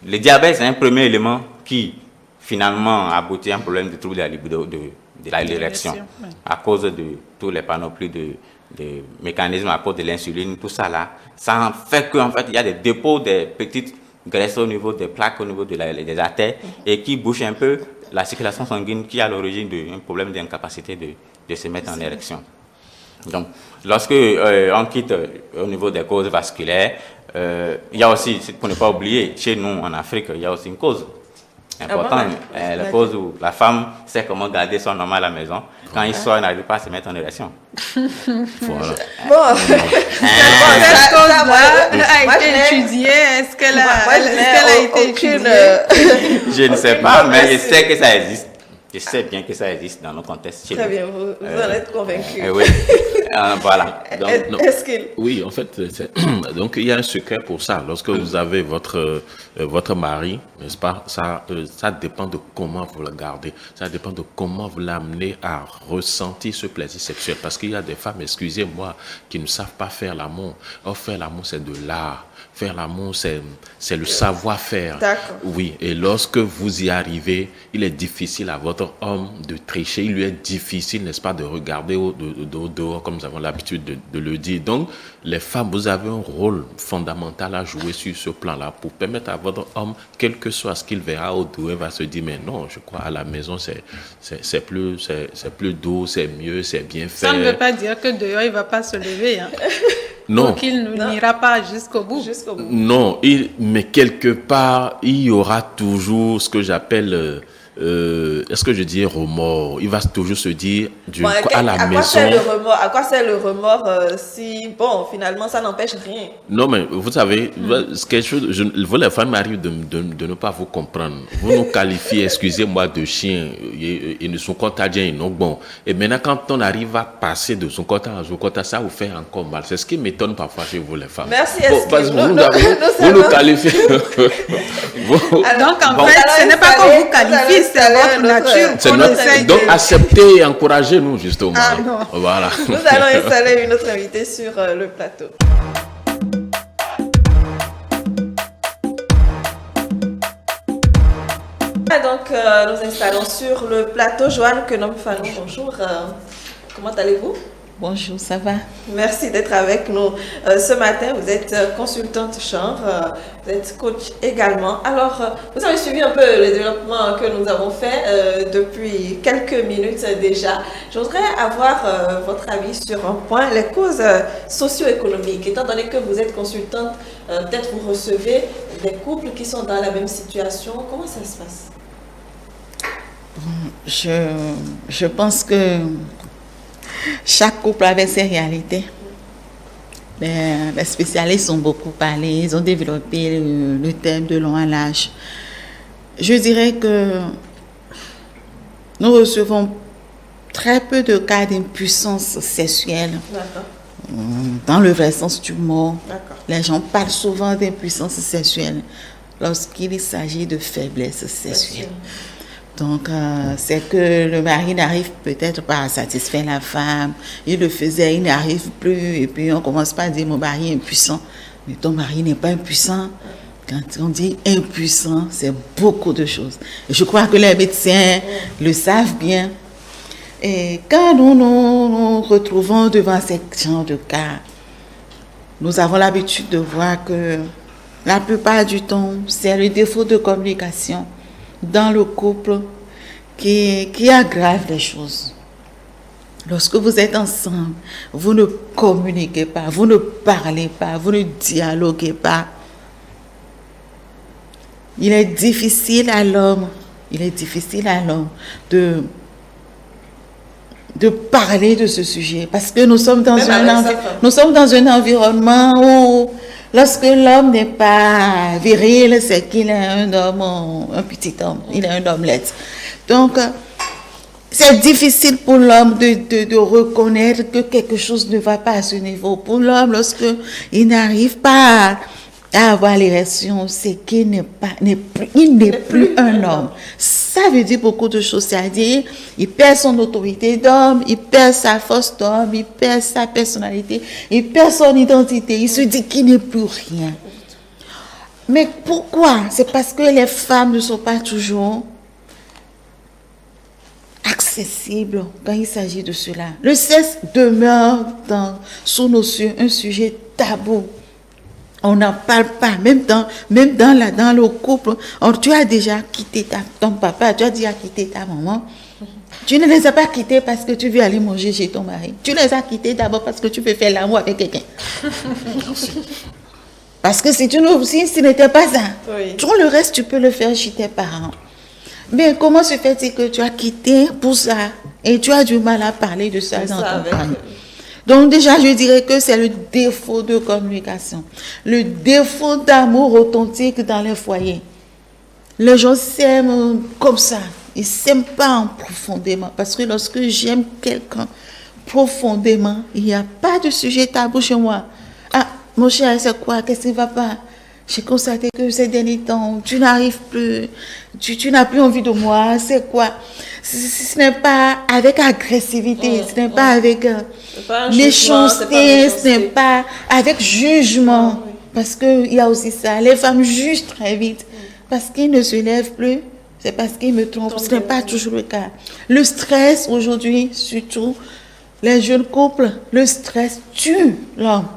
Speaker 4: Le diabète, c'est un premier élément qui finalement aboutit à un problème de trouble de la libido, de l'érection, à cause de tous les panoplies de mécanismes, à cause de l'insuline, tout ça là, ça fait qu'en fait, il y a des dépôts de petites graisses au niveau des plaques, au niveau des artères, et qui bouchent un peu la circulation sanguine qui est à l'origine d'un problème d'incapacité de se mettre en érection. Donc, lorsque on quitte au niveau des causes vasculaires, il y a aussi, pour ne pas oublier, chez nous en Afrique, il y a aussi une cause importante, la cause où la femme sait comment garder son homme à la maison. Quand il sort, il n'arrive pas à se mettre en érection.
Speaker 3: Voilà.
Speaker 1: Bon,
Speaker 2: cette cause-là a été étudiée. Est-ce qu'elle a été étudiée?
Speaker 4: Je ne sais pas, mais je sais que ça existe. Je sais bien que ça existe dans nos contextes.
Speaker 1: Très bien, vous en êtes convaincu.
Speaker 4: Oui, voilà. Donc,
Speaker 1: Est-ce qu'il...
Speaker 3: Oui, en fait, donc il y a un secret pour ça. Lorsque vous avez votre mari, n'est-ce pas, ça dépend de comment vous le gardez. Ça dépend de comment vous l'amenez à ressentir ce plaisir sexuel. Parce qu'il y a des femmes, excusez-moi, qui ne savent pas faire l'amour. Or, faire l'amour, c'est de l'art. Faire l'amour, c'est le savoir-faire.
Speaker 1: D'accord.
Speaker 3: Oui, et lorsque vous y arrivez, il est difficile à votre homme de tricher. Il lui est difficile, n'est-ce pas, de regarder au dehors, comme nous avons l'habitude de le dire. Donc, les femmes, vous avez un rôle fondamental à jouer sur ce plan-là pour permettre à votre homme, quel que soit ce qu'il verra au dehors, il va se dire, mais non, je crois à la maison, c'est plus doux, c'est mieux, c'est bien fait.
Speaker 2: Ça ne veut pas dire que dehors, il ne va pas se lever. Hein.
Speaker 3: Non.
Speaker 2: Donc, il n'ira pas jusqu'au bout.
Speaker 3: Non, mais quelque part, il y aura toujours ce que j'appelle, est-ce que je dis remords? Il va toujours se dire, à la maison.
Speaker 1: À quoi sert le remords si, bon, finalement, ça n'empêche rien?
Speaker 3: Non, mais vous savez, quelque chose, vous les femmes m'arrive de ne pas vous comprendre. Vous nous qualifiez, excusez-moi, de chiens, et de son quota, non bon. Et maintenant, quand on arrive à passer de son quota à son quota, ça vous fait encore mal. C'est ce qui m'étonne parfois chez vous, les femmes.
Speaker 1: Merci,
Speaker 3: parce que vous nous qualifiez.
Speaker 2: Donc, en fait, ce n'est pas qu'on vous qualifie, c'est votre nature.
Speaker 3: Donc, acceptez et encouragez-nous, justement.
Speaker 1: Ah, non.
Speaker 3: Voilà.
Speaker 1: Nous allons installer une autre invitée sur le plateau. Donc, nous installons sur le plateau Joanne Kenom-Fanou. Bonjour, comment allez-vous?
Speaker 5: Bonjour, ça va?
Speaker 1: Merci d'être avec nous ce matin. Vous êtes consultante genre, vous êtes coach également. Alors, vous avez suivi un peu le développement que nous avons fait depuis quelques minutes déjà. Je voudrais avoir votre avis sur un point, les causes socio-économiques. Étant donné que vous êtes consultante, peut-être vous recevez des couples qui sont dans la même situation. Comment ça se passe?
Speaker 5: Je pense que chaque couple avait ses réalités. Les spécialistes ont beaucoup parlé, ils ont développé le thème de long à large. Je dirais que nous recevons très peu de cas d'impuissance sexuelle. Dans le vrai sens du mot. Les gens parlent souvent d'impuissance sexuelle lorsqu'il s'agit de faiblesse sexuelle. Donc, c'est que le mari n'arrive peut-être pas à satisfaire la femme. Il le faisait, il n'arrive plus. Et puis, on commence pas à dire, mon mari est impuissant. Mais ton mari n'est pas impuissant. Quand on dit impuissant, c'est beaucoup de choses. Et je crois que les médecins le savent bien. Et quand nous nous retrouvons devant ce genre de cas, nous avons l'habitude de voir que la plupart du temps, c'est le défaut de communication dans le couple qui aggrave les choses. Lorsque vous êtes ensemble, vous ne communiquez pas, vous ne parlez pas, vous ne dialoguez pas. Il est difficile à l'homme de parler de ce sujet parce que nous sommes dans un environnement où lorsque l'homme n'est pas viril, c'est qu'il est un homme, un petit homme, il est un homelette. Donc, c'est difficile pour l'homme de reconnaître que quelque chose ne va pas à ce niveau. Pour l'homme, lorsqu'il n'arrive pas à avoir l'érection, c'est qu'il n'est plus un homme. Ça veut dire beaucoup de choses. C'est-à-dire, il perd son autorité d'homme, il perd sa force d'homme, il perd sa personnalité, il perd son identité. Il se dit qu'il n'est plus rien. Mais pourquoi? C'est parce que les femmes ne sont pas toujours accessibles quand il s'agit de cela. Le sexe demeure sous nos yeux un sujet tabou. On n'en parle pas, même dans le couple. Tu as déjà quitté ton papa, tu as déjà quitté ta maman. Tu ne les as pas quittés parce que tu veux aller manger chez ton mari. Tu les as quittés d'abord parce que tu veux faire l'amour avec quelqu'un. Parce que si ce n'était pas ça, tout le reste, tu peux le faire chez tes parents. Mais comment se fait-il que tu as quitté pour ça et tu as du mal à parler de ça dans ton famille? Donc déjà, je dirais que c'est le défaut de communication, le défaut d'amour authentique dans les foyers. Les gens s'aiment comme ça. ils ne s'aiment pas en profondément. Parce que lorsque j'aime quelqu'un profondément, il n'y a pas de sujet tabou chez moi. Ah, mon cher, c'est quoi? Qu'est-ce qui ne va pas? J'ai constaté que ces derniers temps, tu n'arrives plus, tu n'as plus envie de moi, c'est quoi? Ce n'est pas avec agressivité, ce n'est pas avec méchanceté, ce n'est pas avec jugement. Parce qu'il y a aussi ça, les femmes jugent très vite. Parce qu'ils ne se lèvent plus, c'est parce qu'ils me trompent. Ce n'est pas toujours le cas. Le stress, aujourd'hui, surtout, les jeunes couples, le stress tue l'homme.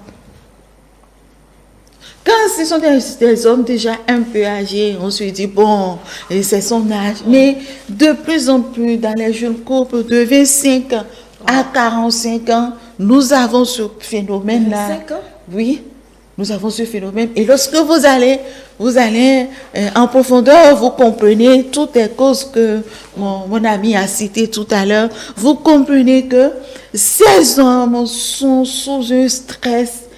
Speaker 5: Quand ce sont des hommes déjà un peu âgés, on se dit, bon, c'est son âge. Mais de plus en plus, dans les jeunes couples de 25 ans à 45 ans, nous avons ce phénomène-là.
Speaker 1: 25 ans?
Speaker 5: Oui, nous avons ce phénomène. Et lorsque vous allez en profondeur, vous comprenez toutes les causes que mon ami a citées tout à l'heure. Vous comprenez que ces hommes sont sous un stress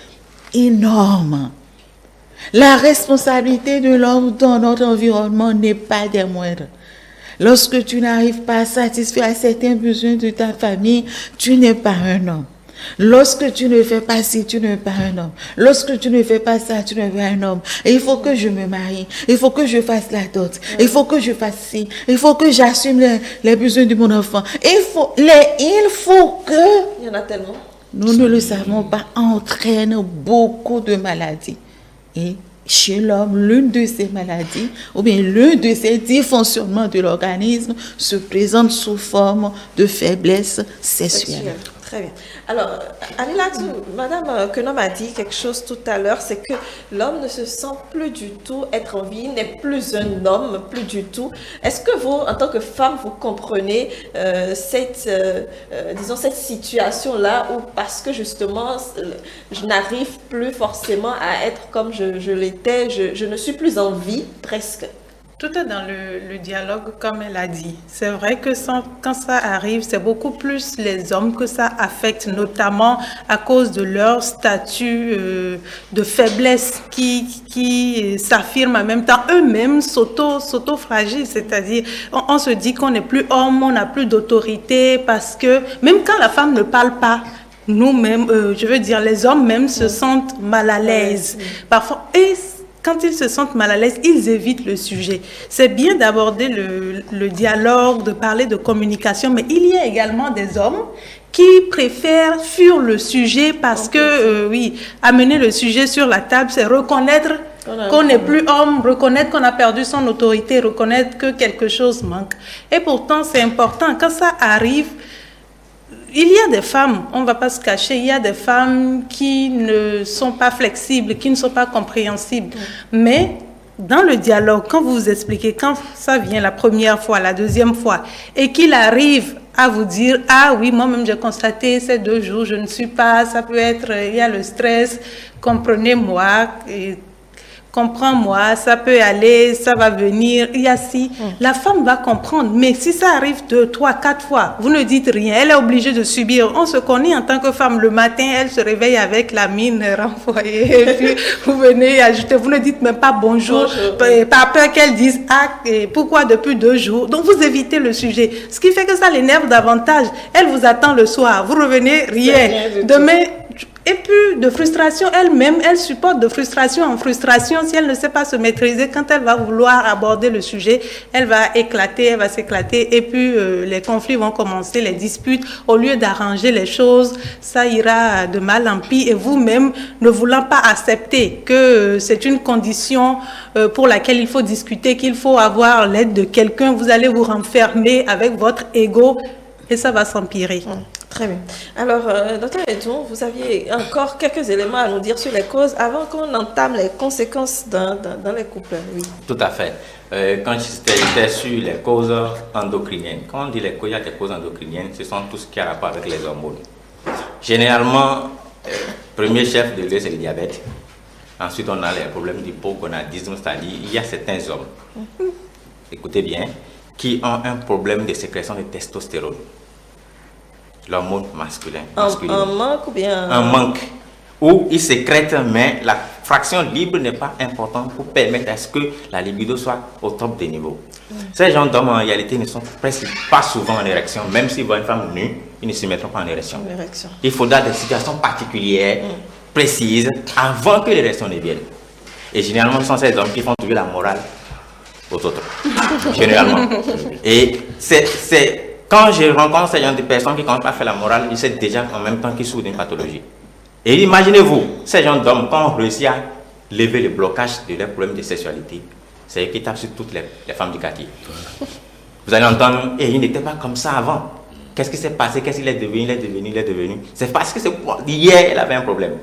Speaker 5: énorme. La responsabilité de l'homme dans notre environnement n'est pas des moindres. Lorsque tu n'arrives pas à satisfaire certains besoins de ta famille, tu n'es pas un homme. Lorsque tu ne fais pas ci, tu n'es pas un homme. Lorsque tu ne fais pas ça, tu n'es pas un homme. Et il faut que je me marie. Il faut que je fasse la dot. Il faut que je fasse ci. Il faut que j'assume les besoins de mon enfant. Il faut que...
Speaker 1: Il y en a tellement.
Speaker 5: Nous ne le savons pas, entraîne beaucoup de maladies. Et chez l'homme, l'une de ces maladies, ou bien l'un de ces dysfonctionnements de l'organisme se présente sous forme de faiblesse sexuelle.
Speaker 1: Très bien. Alors, Anilatou, Madame Kenom a dit quelque chose tout à l'heure, c'est que l'homme ne se sent plus du tout être en vie, n'est plus un homme, plus du tout. Est-ce que vous, en tant que femme, vous comprenez cette situation-là, ou parce que justement, je n'arrive plus forcément à être comme je l'étais, je ne suis plus en vie, presque?
Speaker 2: Tout est dans le dialogue, comme elle a dit. C'est vrai que quand ça arrive, c'est beaucoup plus les hommes que ça affecte, notamment à cause de leur statut de faiblesse qui s'affirment en même temps. Eux-mêmes s'auto-fragiles, c'est-à-dire on se dit qu'on n'est plus homme, on n'a plus d'autorité, parce que même quand la femme ne parle pas, nous-mêmes, je veux dire, les hommes même se sentent mal à l'aise. Parfois, et quand ils se sentent mal à l'aise, ils évitent le sujet. C'est bien d'aborder le dialogue, de parler de communication, mais il y a également des hommes qui préfèrent fuir le sujet parce que, oui, amener le sujet sur la table, c'est reconnaître qu'on n'est plus homme, reconnaître qu'on a perdu son autorité, reconnaître que quelque chose manque. Et pourtant, c'est important. Quand ça arrive, il y a des femmes, on ne va pas se cacher, il y a des femmes qui ne sont pas flexibles, qui ne sont pas compréhensibles. Mais dans le dialogue, quand vous vous expliquez, quand ça vient la première fois, la deuxième fois, et qu'il arrive à vous dire, ah oui, moi-même j'ai constaté ces 2 jours, je ne suis pas, ça peut être, il y a le stress, comprenez-moi, comprends-moi, ça peut aller, ça va venir, il y a si. La femme va comprendre, mais si ça arrive 2, 3, 4 fois, vous ne dites rien, elle est obligée de subir. On se connaît en tant que femme, le matin, elle se réveille avec la mine renvoyée, et puis vous venez ajouter, vous ne dites même pas bonjour, par peur qu'elle dise, ah, pourquoi depuis 2 jours? Donc vous évitez le sujet, ce qui fait que ça l'énerve davantage. Elle vous attend le soir, vous revenez, rien. Demain, et puis de frustration, elle-même, elle supporte de frustration en frustration. Si elle ne sait pas se maîtriser, quand elle va vouloir aborder le sujet, elle va éclater, elle va s'éclater. Et puis les conflits vont commencer, les disputes. Au lieu d'arranger les choses, ça ira de mal en pis. Et vous-même, ne voulant pas accepter que c'est une condition pour laquelle il faut discuter, qu'il faut avoir l'aide de quelqu'un, vous allez vous renfermer avec votre ego et ça va s'empirer.
Speaker 1: Très bien. Alors, Dr Edouard, vous aviez encore quelques éléments à nous dire sur les causes avant qu'on entame les conséquences dans les couples. Oui.
Speaker 4: Tout à fait. Quand j'étais sur les causes endocriniennes, quand on dit il y a des causes endocriniennes, ce sont tout ce qui a rapport avec les hormones. Généralement, premier chef de l'œuvre, c'est le diabète. Ensuite, on a les problèmes d'hypogonadisme, c'est-à-dire il y a certains hommes, écoutez bien, qui ont un problème de sécrétion de testostérone. L'hormone masculin.
Speaker 1: Un manque ou bien...
Speaker 4: Un manque. Où il sécrète, mais la fraction libre n'est pas importante pour permettre à ce que la libido soit au top des niveaux. Ces gens d'hommes, en réalité, ne sont presque pas souvent en érection. Même s'ils voient une femme nue, ils ne se mettront pas en érection. Il faudra des situations particulières, précises, avant que l'érection ne vienne. Et généralement, ce sont ces hommes qui font trouver la morale aux autres. Généralement. Et c'est quand je rencontre ces gens de personnes qui ne commencent pas à faire la morale, ils savent déjà en même temps qu'ils souffrent d'une pathologie. Et imaginez-vous, ces gens d'hommes, quand on réussit à lever le blocage de leurs problèmes de sexualité, c'est eux qui tapent sur toutes les femmes du quartier. Vous allez entendre, et il n'était pas comme ça avant. Qu'est-ce qui s'est passé? Qu'est-ce qu'il est devenu? Il est devenu. C'est parce que hier, il avait un problème.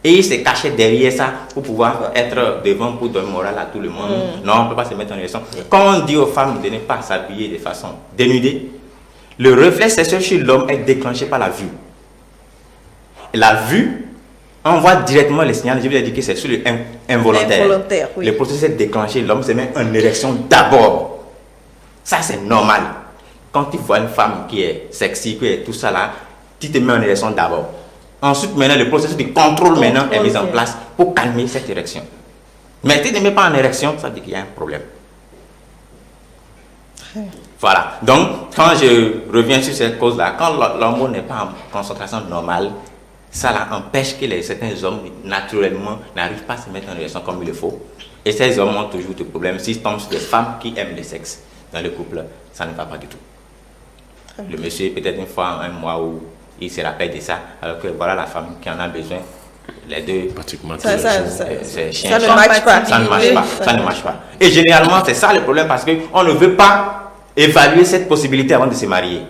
Speaker 4: Et il s'est caché derrière ça pour pouvoir être devant, pour donner morale à tout le monde. Non, on ne peut pas se mettre en érection. Quand on dit aux femmes de ne pas s'habiller de façon dénudée, le réflexe sexuel chez l'homme est déclenché par la vue. Et la vue envoie directement les signaux. Je vous ai dit que c'est sur le involontaire. Le processus est déclenché, l'homme se met en érection d'abord. Ça, c'est normal. Quand tu vois une femme qui est sexy, qui est tout ça là, tu te mets en érection d'abord. Ensuite, maintenant, le processus de contrôle maintenant est mis en place pour calmer cette érection. Mais si tu ne mets pas en érection, ça veut dire qu'il y a un problème. Voilà. Donc, quand je reviens sur cette cause-là, quand l'hormone n'est pas en concentration normale, ça là, empêche que certains hommes, naturellement, n'arrivent pas à se mettre en érection comme il le faut. Et ces hommes ont toujours des problèmes. S'ils tombent sur des femmes qui aiment le sexe dans le couple, ça ne va pas du tout. Le monsieur, peut-être une fois, un mois où il se rappelle de ça, alors que voilà la femme qui en a besoin. Les deux, pratiquement, ça ne marche pas. Ça ne marche pas. Et généralement, c'est ça le problème parce qu'on ne veut pas évaluer cette possibilité avant de se marier.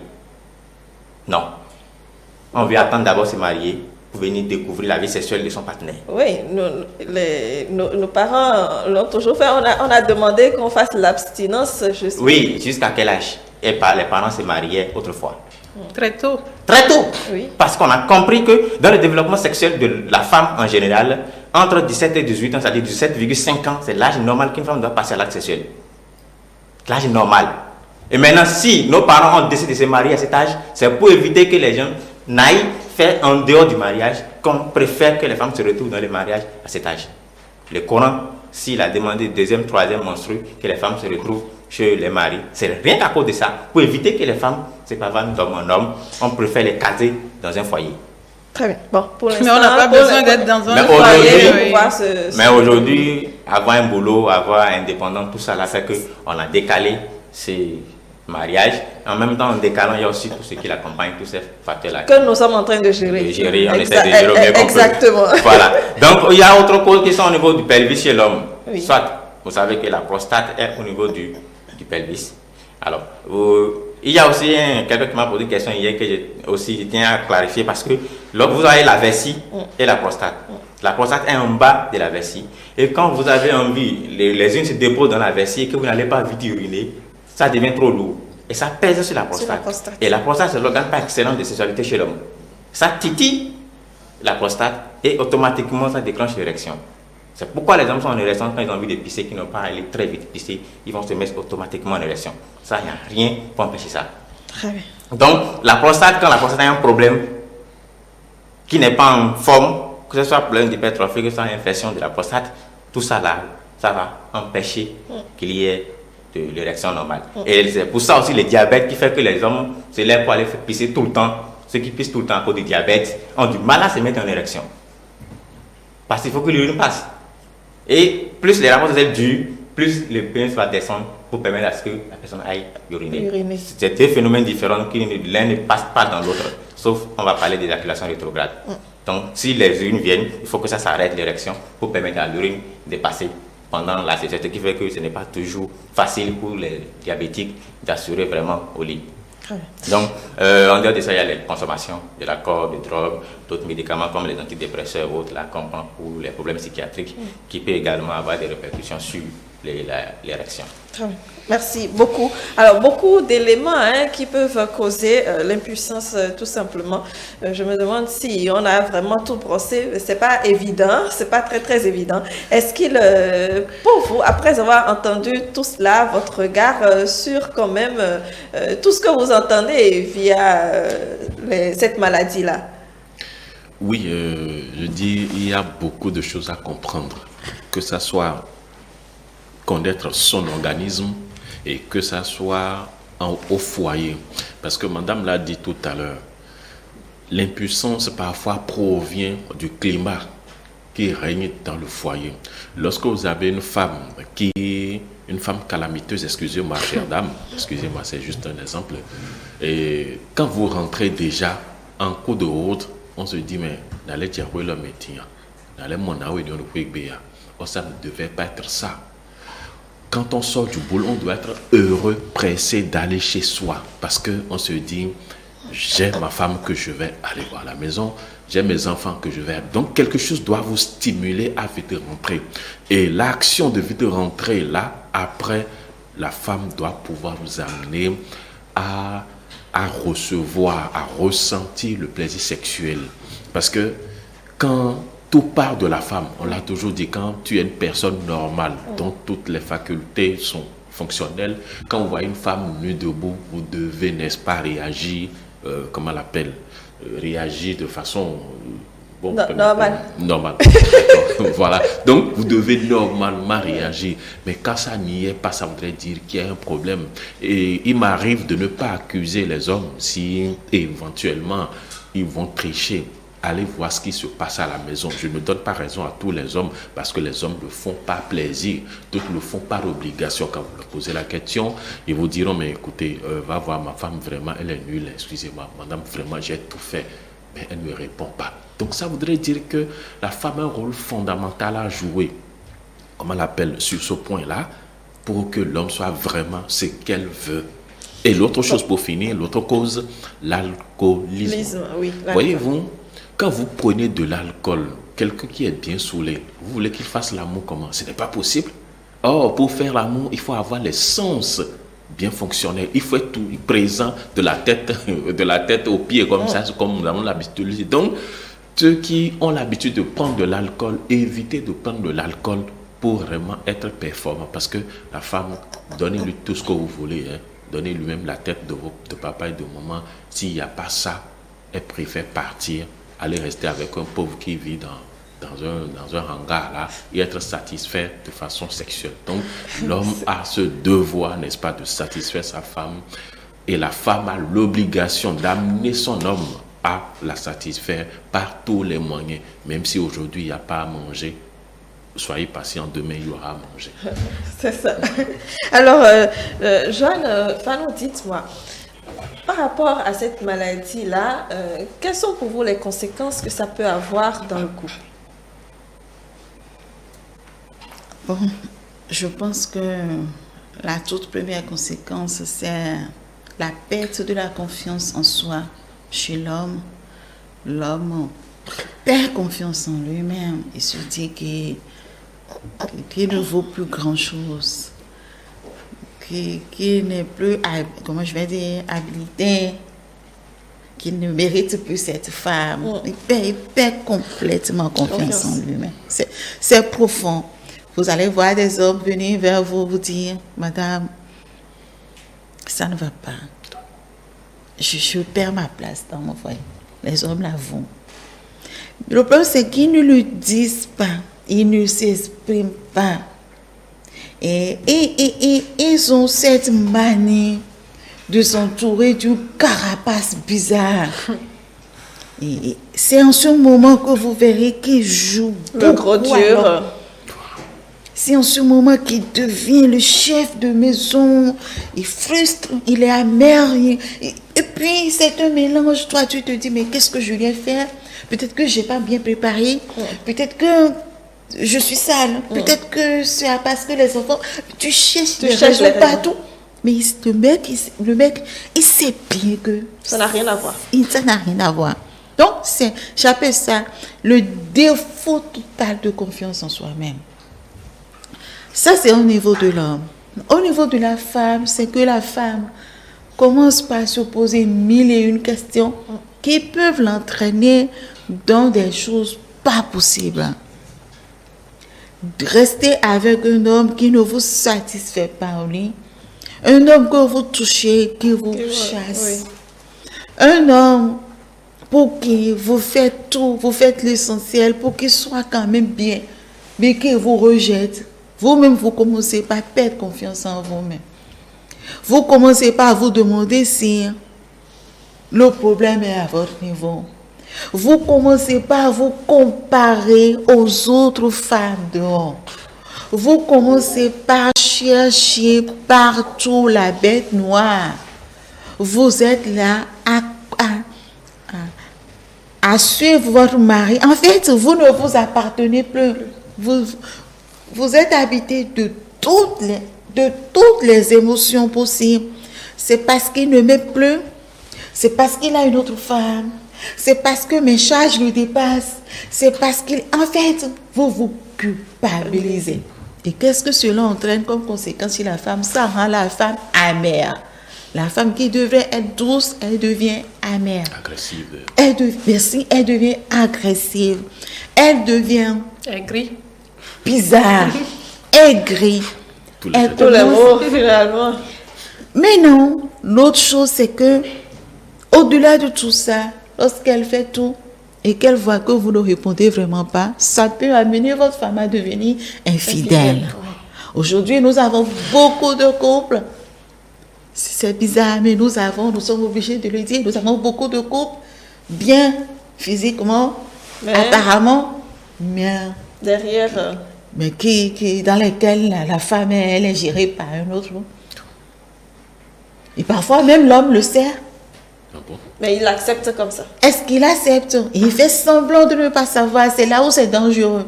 Speaker 4: Non. On veut attendre d'abord de se marier pour venir découvrir la vie sexuelle de son partenaire.
Speaker 1: Oui, nos parents l'ont toujours fait. On a demandé qu'on fasse l'abstinence.
Speaker 4: Oui, jusqu'à quel âge? Et les parents se mariaient autrefois.
Speaker 2: Très tôt.
Speaker 4: Très tôt.
Speaker 1: Oui.
Speaker 4: Parce qu'on a compris que dans le développement sexuel de la femme en général, entre 17 et 18 ans, c'est-à-dire 17,5 ans, c'est l'âge normal qu'une femme doit passer à l'acte sexuel. L'âge normal. Et maintenant, si nos parents ont décidé de se marier à cet âge, c'est pour éviter que les gens n'aillent faire en dehors du mariage, qu'on préfère que les femmes se retrouvent dans le mariage à cet âge. Le Coran, s'il a demandé deuxième, troisième menstru, que les femmes se retrouvent chez les maris, c'est rien qu'à cause de ça. Pour éviter que les femmes se pavanent d'homme en homme, on préfère les caser dans un foyer.
Speaker 1: Très bien. Bon, pour l'instant,
Speaker 2: mais on n'a pas besoin d'être dans un foyer.
Speaker 4: Mais aujourd'hui, avoir un boulot, avoir indépendant, tout ça, là, fait qu'on a décalé ces mariages. En même temps, en décalant, il y a aussi tout ce qui l'accompagne, tous ces facteurs-là.
Speaker 1: Que nous sommes en train de gérer.
Speaker 4: On essaie de gérer au mieux qu'on peut.
Speaker 1: Exactement. Voilà.
Speaker 4: Donc, il y a autre cause qui sont au niveau du pelvis chez l'homme. Oui. Soit, vous savez que la prostate est au niveau du pelvis. Alors, il y a aussi quelqu'un qui m'a posé une question hier que je tiens à clarifier parce que vous avez la vessie et la prostate. La prostate est en bas de la vessie. Et quand vous avez envie, les urines se déposent dans la vessie et que vous n'allez pas vite uriner, ça devient trop lourd. Et ça pèse sur la prostate. Et la prostate, c'est l'organe par excellence de sexualité chez l'homme. Ça titille la prostate et automatiquement, ça déclenche l'érection. C'est pourquoi les hommes sont en érection quand ils ont envie de pisser, qu'ils n'ont pas à aller très vite pisser, ils vont se mettre automatiquement en érection. Ça, il n'y a rien pour empêcher ça.
Speaker 1: Très bien.
Speaker 4: Donc, la prostate, quand la prostate a un problème qui n'est pas en forme, que ce soit un problème d'hypertrophie, que ce soit une infection de la prostate, tout ça là, ça va empêcher qu'il y ait de l'érection normale. Et c'est pour ça aussi le diabète qui fait que les hommes se lèvent pour aller pisser tout le temps. Ceux qui pissent tout le temps à cause du diabète ont du mal à se mettre en érection. Parce qu'il faut que l'urine passe. Et plus les rapports sexuels durent, plus le pénis va descendre pour permettre à ce que la personne aille uriner. C'est deux phénomènes différents qui l'un ne passe pas dans l'autre. Sauf, on va parler d'éjaculation rétrograde. Donc, si les urines viennent, il faut que ça s'arrête l'érection pour permettre à l'urine de passer pendant la sexualité, qui fait que ce n'est pas toujours facile pour les diabétiques d'assurer vraiment au lit. Donc, en dehors de ça, il y a les consommations de l'alcool, de drogue, d'autres médicaments comme les antidépresseurs ou autres, la comprend pour les problèmes psychiatriques, qui peut également avoir des répercussions sur l'érection.
Speaker 1: Merci beaucoup. Alors, beaucoup d'éléments qui peuvent causer l'impuissance, tout simplement. Je me demande si on a vraiment tout brossé. C'est pas évident, c'est pas très évident. Est-ce qu'il, pour vous, après avoir entendu tout cela, votre regard sur quand même tout ce que vous entendez via cette maladie-là?
Speaker 3: Oui, je dis, il y a beaucoup de choses à comprendre. Que ça soit connaître son organisme et que ça soit au foyer. Parce que madame l'a dit tout à l'heure, l'impuissance parfois provient du climat qui règne dans le foyer. Lorsque vous avez une femme calamiteuse, excusez-moi, chère dame, excusez-moi, c'est juste un exemple, et quand vous rentrez déjà en cours de route, on se dit, mais d'aller dire où le métier, d'aller mon aoué de ça ne devait pas être ça. Quand on sort du boulot, on doit être heureux, pressé d'aller chez soi, parce qu'on se dit, j'ai ma femme que je vais aller voir à la maison, j'ai mes enfants que je vais... Donc, quelque chose doit vous stimuler à vite rentrer. Et l'action de vite rentrer, là, après, la femme doit pouvoir vous amener à recevoir, à ressentir le plaisir sexuel. Parce que quand tout part de la femme, on l'a toujours dit, quand tu es une personne normale, dont toutes les facultés sont fonctionnelles, quand vous voyez une femme nue debout, vous devez, n'est-ce pas, réagir, comment on l'appelle, réagir de façon
Speaker 1: normale.
Speaker 3: Voilà. Donc, vous devez normalement réagir. Mais quand ça n'y est pas, ça voudrait dire qu'il y a un problème. Et il m'arrive de ne pas accuser les hommes si éventuellement ils vont tricher. Allez voir ce qui se passe à la maison. Je ne donne pas raison à tous les hommes parce que les hommes ne le font pas plaisir. D'autres le font par obligation. Quand vous leur posez la question, ils vous diront, mais écoutez, va voir ma femme, vraiment, elle est nulle. Excusez-moi, madame, vraiment, j'ai tout fait. Mais elle ne répond pas. Donc ça voudrait dire que la femme a un rôle fondamental à jouer, comme on l'appelle, sur ce point-là, pour que l'homme soit vraiment ce qu'elle veut. Et l'autre chose pour finir, l'autre cause, l'alcoolisme.
Speaker 1: Oui,
Speaker 3: voyez-vous, quand vous prenez de l'alcool, quelqu'un qui est bien saoulé, vous voulez qu'il fasse l'amour comment? Ce n'est pas possible. Or, pour faire l'amour, il faut avoir les sens bien fonctionnels. Il faut être tout présent de la tête aux pieds, comme ça, comme nous avons l'habitude de le dire. Donc, ceux qui ont l'habitude de prendre de l'alcool, évitez de prendre de l'alcool pour vraiment être performant. Parce que la femme, donnez-lui tout ce que vous voulez. Donnez-lui même la tête de papa et de maman. S'il n'y a pas ça, elle préfère partir, aller rester avec un pauvre qui vit dans un hangar là, et être satisfait de façon sexuelle. Donc, l'homme a ce devoir, n'est-ce pas, de satisfaire sa femme. Et la femme a l'obligation d'amener son homme à la satisfaire par tous les moyens. Même si aujourd'hui, il n'y a pas à manger, soyez patient, demain, il y aura à manger.
Speaker 1: C'est ça. Alors, Joanne, Fanon, dites-moi, par rapport à cette maladie-là, quelles sont pour vous les conséquences que ça peut avoir dans le couple?
Speaker 5: Bon, je pense que la toute première conséquence, c'est la perte de la confiance en soi chez l'homme. L'homme perd confiance en lui-même et se dit qu'il ne vaut plus grand-chose, qu'il n'est plus, comment je vais dire, habilité, qu'il ne mérite plus cette femme. Il perd complètement confiance en lui-même. C'est profond. Vous allez voir des hommes venir vers vous, vous dire, madame, ça ne va pas. Je perds ma place dans mon foyer. Les hommes l'avouent. Le problème, c'est qu'ils ne le disent pas. Ils ne s'expriment pas. Et ils ont cette manie de s'entourer d'une carapace bizarre. Et c'est en ce moment que vous verrez qu'ils jouent
Speaker 1: le gros dur.
Speaker 5: C'est en ce moment qu'il devient le chef de maison. Il frustre, il est amer. Et puis, c'est un mélange. Toi, tu te dis, mais qu'est-ce que je viens faire? Peut-être que je n'ai pas bien préparé. Peut-être que je suis sale. Peut-être que c'est parce que les enfants... Tu cherches les raisons partout. Mais le mec, il sait bien que...
Speaker 1: Ça n'a rien à voir.
Speaker 5: Ça n'a rien à voir. Donc, j'appelle ça le défaut total de confiance en soi-même. Ça, c'est au niveau de l'homme. Au niveau de la femme, c'est que la femme commence par se poser 1001 questions qui peuvent l'entraîner dans des choses pas possibles. Rester avec un homme qui ne vous satisfait pas en lui, un homme que vous touchez, qui vous chasse, un homme pour qui vous faites tout, vous faites l'essentiel pour qu'il soit quand même bien, mais qu'il vous rejette. Vous-même, vous commencez par perdre confiance en vous-même. Vous commencez par vous demander si le problème est à votre niveau. Vous commencez par vous comparer aux autres femmes dehors. Vous commencez par chercher partout la bête noire. Vous êtes là à suivre votre mari. En fait, vous ne vous appartenez plus. Vous êtes habité de toutes les émotions possibles. C'est parce qu'il ne m'aime plus. C'est parce qu'il a une autre femme. C'est parce que mes charges le dépassent. C'est parce qu'il... En fait, vous vous culpabilisez. Et qu'est-ce que cela entraîne comme conséquence chez la femme? Ça rend la femme amère. La femme qui devrait être douce, elle devient amère.
Speaker 3: Agressive.
Speaker 5: Elle devient agressive. Elle devient...
Speaker 2: Aigrie.
Speaker 5: Bizarre. Aigrie.
Speaker 3: Tous les
Speaker 1: Tous les mots, finalement.
Speaker 5: Mais non, l'autre chose, c'est que, au-delà de tout ça, lorsqu'elle fait tout et qu'elle voit que vous ne répondez vraiment pas, ça peut amener votre femme à devenir infidèle. Aujourd'hui, nous avons beaucoup de couples. C'est bizarre, mais nous sommes obligés de le dire, nous avons beaucoup de couples bien physiquement, apparemment, mais
Speaker 1: derrière...
Speaker 5: mais dans lesquels la femme, elle est gérée par un autre. Et parfois, même l'homme le sait.
Speaker 3: Ah bon?
Speaker 1: Mais il l'accepte comme ça.
Speaker 5: Est-ce qu'il accepte? Il fait semblant de ne pas savoir. C'est là où c'est dangereux.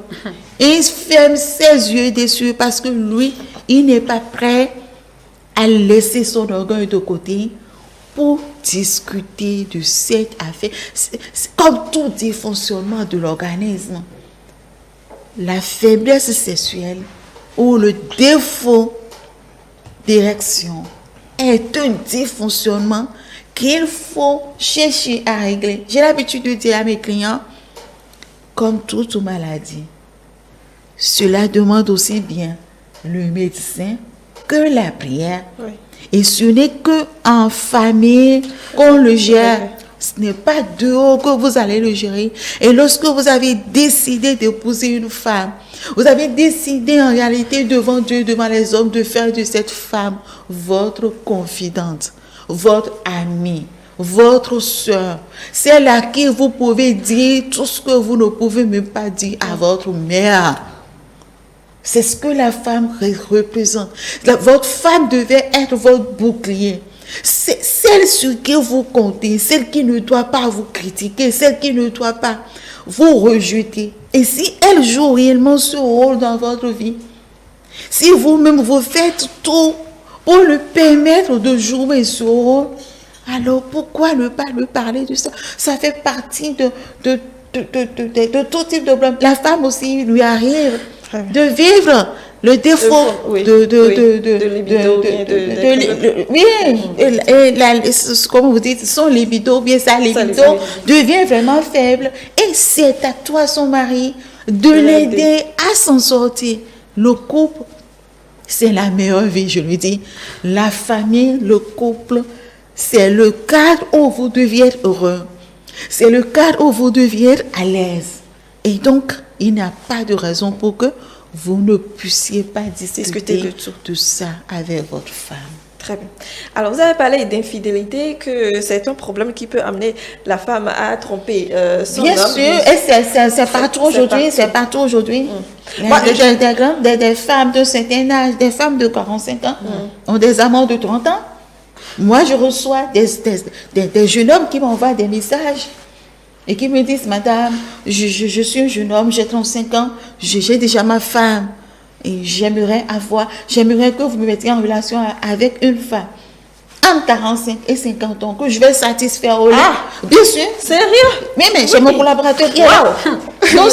Speaker 5: Et il ferme ses yeux dessus parce que lui, il n'est pas prêt à laisser son orgueil de côté pour discuter de cette affaire. C'est comme tout dysfonctionnement de l'organisme. La faiblesse sexuelle ou le défaut d'érection est un dysfonctionnement qu'il faut chercher à régler. J'ai l'habitude de dire à mes clients, comme toute maladie, cela demande aussi bien le médecin que la prière.
Speaker 1: Oui.
Speaker 5: Et ce n'est qu'en famille qu'on le gère. Ce n'est pas dehors que vous allez le gérer. Et lorsque vous avez décidé d'épouser une femme, vous avez décidé en réalité devant Dieu, devant les hommes, de faire de cette femme votre confidente, votre amie, votre soeur, celle à qui vous pouvez dire tout ce que vous ne pouvez même pas dire à votre mère. C'est ce que la femme représente. Votre femme devait être votre bouclier. C'est celle sur qui vous comptez, celle qui ne doit pas vous critiquer, celle qui ne doit pas vous rejeter. Et si elle joue réellement ce rôle dans votre vie, si vous-même vous faites tout pour lui permettre de jouer ce rôle, alors pourquoi ne pas lui parler de ça? Ça fait partie de tout type de problème. La femme aussi lui arrive de vivre le défaut de libido, comme vous dites, son libido, bien sa libido devient vraiment faible. Et c'est à toi, son mari, de l'aider à s'en sortir. Le couple, c'est la meilleure vie, je lui dis. La famille, le couple, c'est le cadre où vous deviez être heureux. C'est le cadre où vous deviez être à l'aise. Et donc, il n'y a pas de raison pour que vous ne puissiez pas discuter de ça avec votre femme.
Speaker 1: Très bien. Alors, vous avez parlé d'infidélité, que c'est un problème qui peut amener la femme à tromper son homme.
Speaker 5: Bien sûr, et c'est partout aujourd'hui. C'est partout aujourd'hui. Des femmes de certain âge, des femmes de 45 ans, ont des amants de 30 ans. Moi, je reçois des jeunes hommes qui m'envoient des messages et qui me disent, madame, je suis un jeune homme, j'ai 35 ans, j'ai déjà ma femme. Et j'aimerais que vous me mettiez en relation avec une femme entre 45 et 50 ans, que je vais satisfaire au lit. Ah, bien sûr.
Speaker 1: Sérieux?
Speaker 5: Mais j'ai mon collaborateur qui est là. Donc,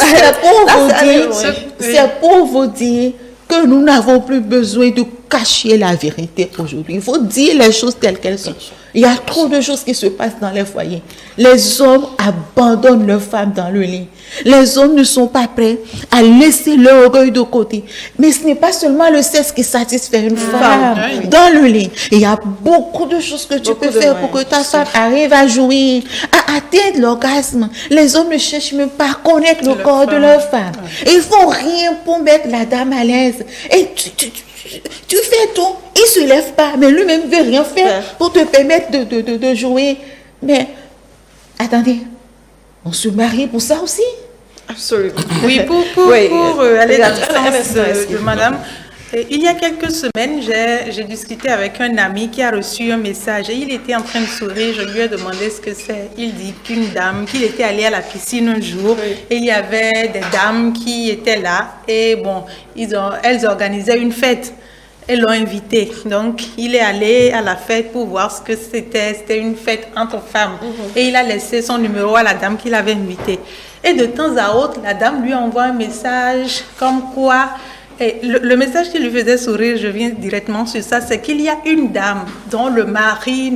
Speaker 5: c'est pour vous dire que nous n'avons plus besoin de cacher la vérité aujourd'hui. Il faut dire les choses telles qu'elles sont. Il y a trop de choses qui se passent dans les foyers. Les hommes abandonnent leurs femmes dans le lit. Les hommes ne sont pas prêts à laisser leur orgueil de côté. Mais ce n'est pas seulement le sexe qui satisfait une femme dans le lit. Il y a beaucoup de choses que tu peux faire pour que ta femme arrive à jouir, à atteindre l'orgasme. Les hommes ne cherchent même pas à connaître le corps de leur femme. Ils font rien pour mettre la dame à l'aise. Et tu fais tout, il ne se lève pas, mais lui-même ne veut rien faire pour te permettre de jouer. Mais, attendez, on se marie pour ça aussi?
Speaker 1: Absolument.
Speaker 2: Oui, pour aller dans le sens de madame, il y a quelques semaines, j'ai discuté avec un ami qui a reçu un message et il était en train de sourire. Je lui ai demandé ce que c'est. Il dit qu'il était allé à la piscine un jour et il y avait des dames qui étaient là et bon, elles organisaient une fête. Elles l'ont invité. Donc, il est allé à la fête pour voir ce que c'était. C'était une fête entre femmes. Et il a laissé son numéro à la dame qu'il avait invitée. Et de temps à autre, la dame lui envoie un message comme quoi... Et le message qui lui faisait sourire, je viens directement sur ça, c'est qu'il y a une dame dont le mari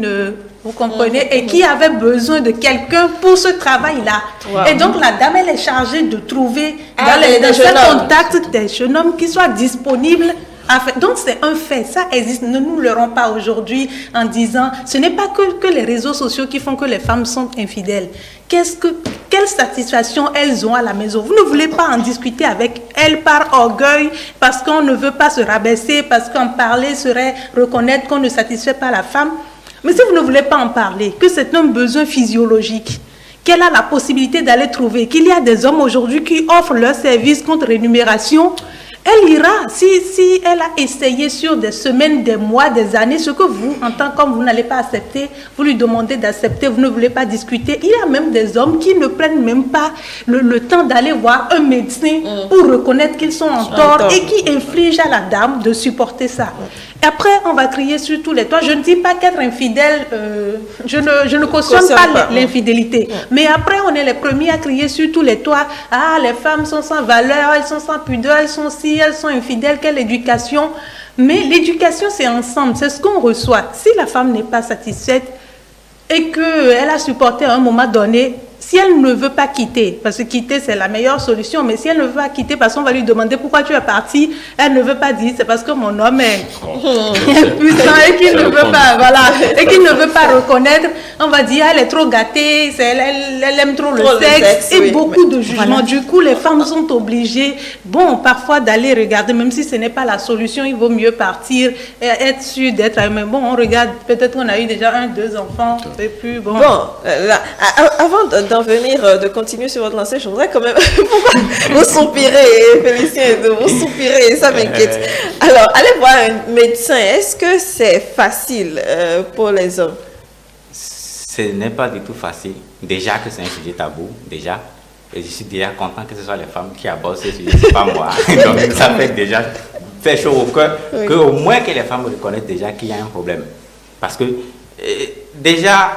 Speaker 2: vous comprenez, et qui avait besoin de quelqu'un pour ce travail-là. Et donc la dame, elle est chargée de trouver dans ses contacts des jeunes hommes qui soient disponibles. Donc c'est un fait, ça existe. Ne nous leurrons pas aujourd'hui en disant, ce n'est pas que les réseaux sociaux qui font que les femmes sont infidèles. Quelle satisfaction elles ont à la maison? Vous ne voulez pas en discuter avec elles par orgueil, parce qu'on ne veut pas se rabaisser, parce qu'en parler serait reconnaître qu'on ne satisfait pas la femme. Mais si vous ne voulez pas en parler, que c'est un besoin physiologique, qu'elle a la possibilité d'aller trouver, qu'il y a des hommes aujourd'hui qui offrent leurs services contre rémunération, elle ira, si elle a essayé sur des semaines, des mois, des années, ce que vous, en tant qu'homme, vous n'allez pas accepter, vous lui demandez d'accepter, vous ne voulez pas discuter. Il y a même des hommes qui ne prennent même pas le temps d'aller voir un médecin pour reconnaître qu'ils sont en tort et qui infligent à la dame de supporter ça. Et après, on va crier sur tous les toits. Je ne dis pas qu'être infidèle, je ne cautionne pas l'infidélité. Mais après, on est les premiers à crier sur tous les toits. Ah, les femmes sont sans valeur, elles sont sans pudeur, elles sont si, elles sont infidèles, quelle éducation. Mais l'éducation, c'est ensemble, c'est ce qu'on reçoit. Si la femme n'est pas satisfaite et qu'elle a supporté à un moment donné, si elle ne veut pas quitter, parce que quitter c'est la meilleure solution, mais si elle ne veut pas quitter parce qu'on va lui demander pourquoi tu es partie, elle ne veut pas dire c'est parce que mon homme est puissant et qu'il ne veut pas, voilà, et qu'il ne veut pas reconnaître, on va dire elle est trop gâtée, elle aime trop le sexe et beaucoup de jugements. Voilà. Du coup, les femmes sont obligées, parfois d'aller regarder, même si ce n'est pas la solution, il vaut mieux partir et être sûr d'être, mais bon, on regarde, peut-être qu'on a eu déjà 1, 2 enfants, et puis bon.
Speaker 1: Avant d'en venir, de continuer sur votre lancée, je voudrais quand même... Pourquoi vous soupirez, Félicien, vous soupirez, ça m'inquiète. Alors, allez voir un médecin. Est-ce que c'est facile pour les hommes?
Speaker 4: Ce n'est pas du tout facile. Déjà que c'est un sujet tabou, déjà. Et je suis déjà content que ce soit les femmes qui abordent ce sujet, c'est pas moi. Donc ça fait déjà chaud au cœur, qu'au moins que les femmes reconnaissent déjà qu'il y a un problème. Parce que déjà...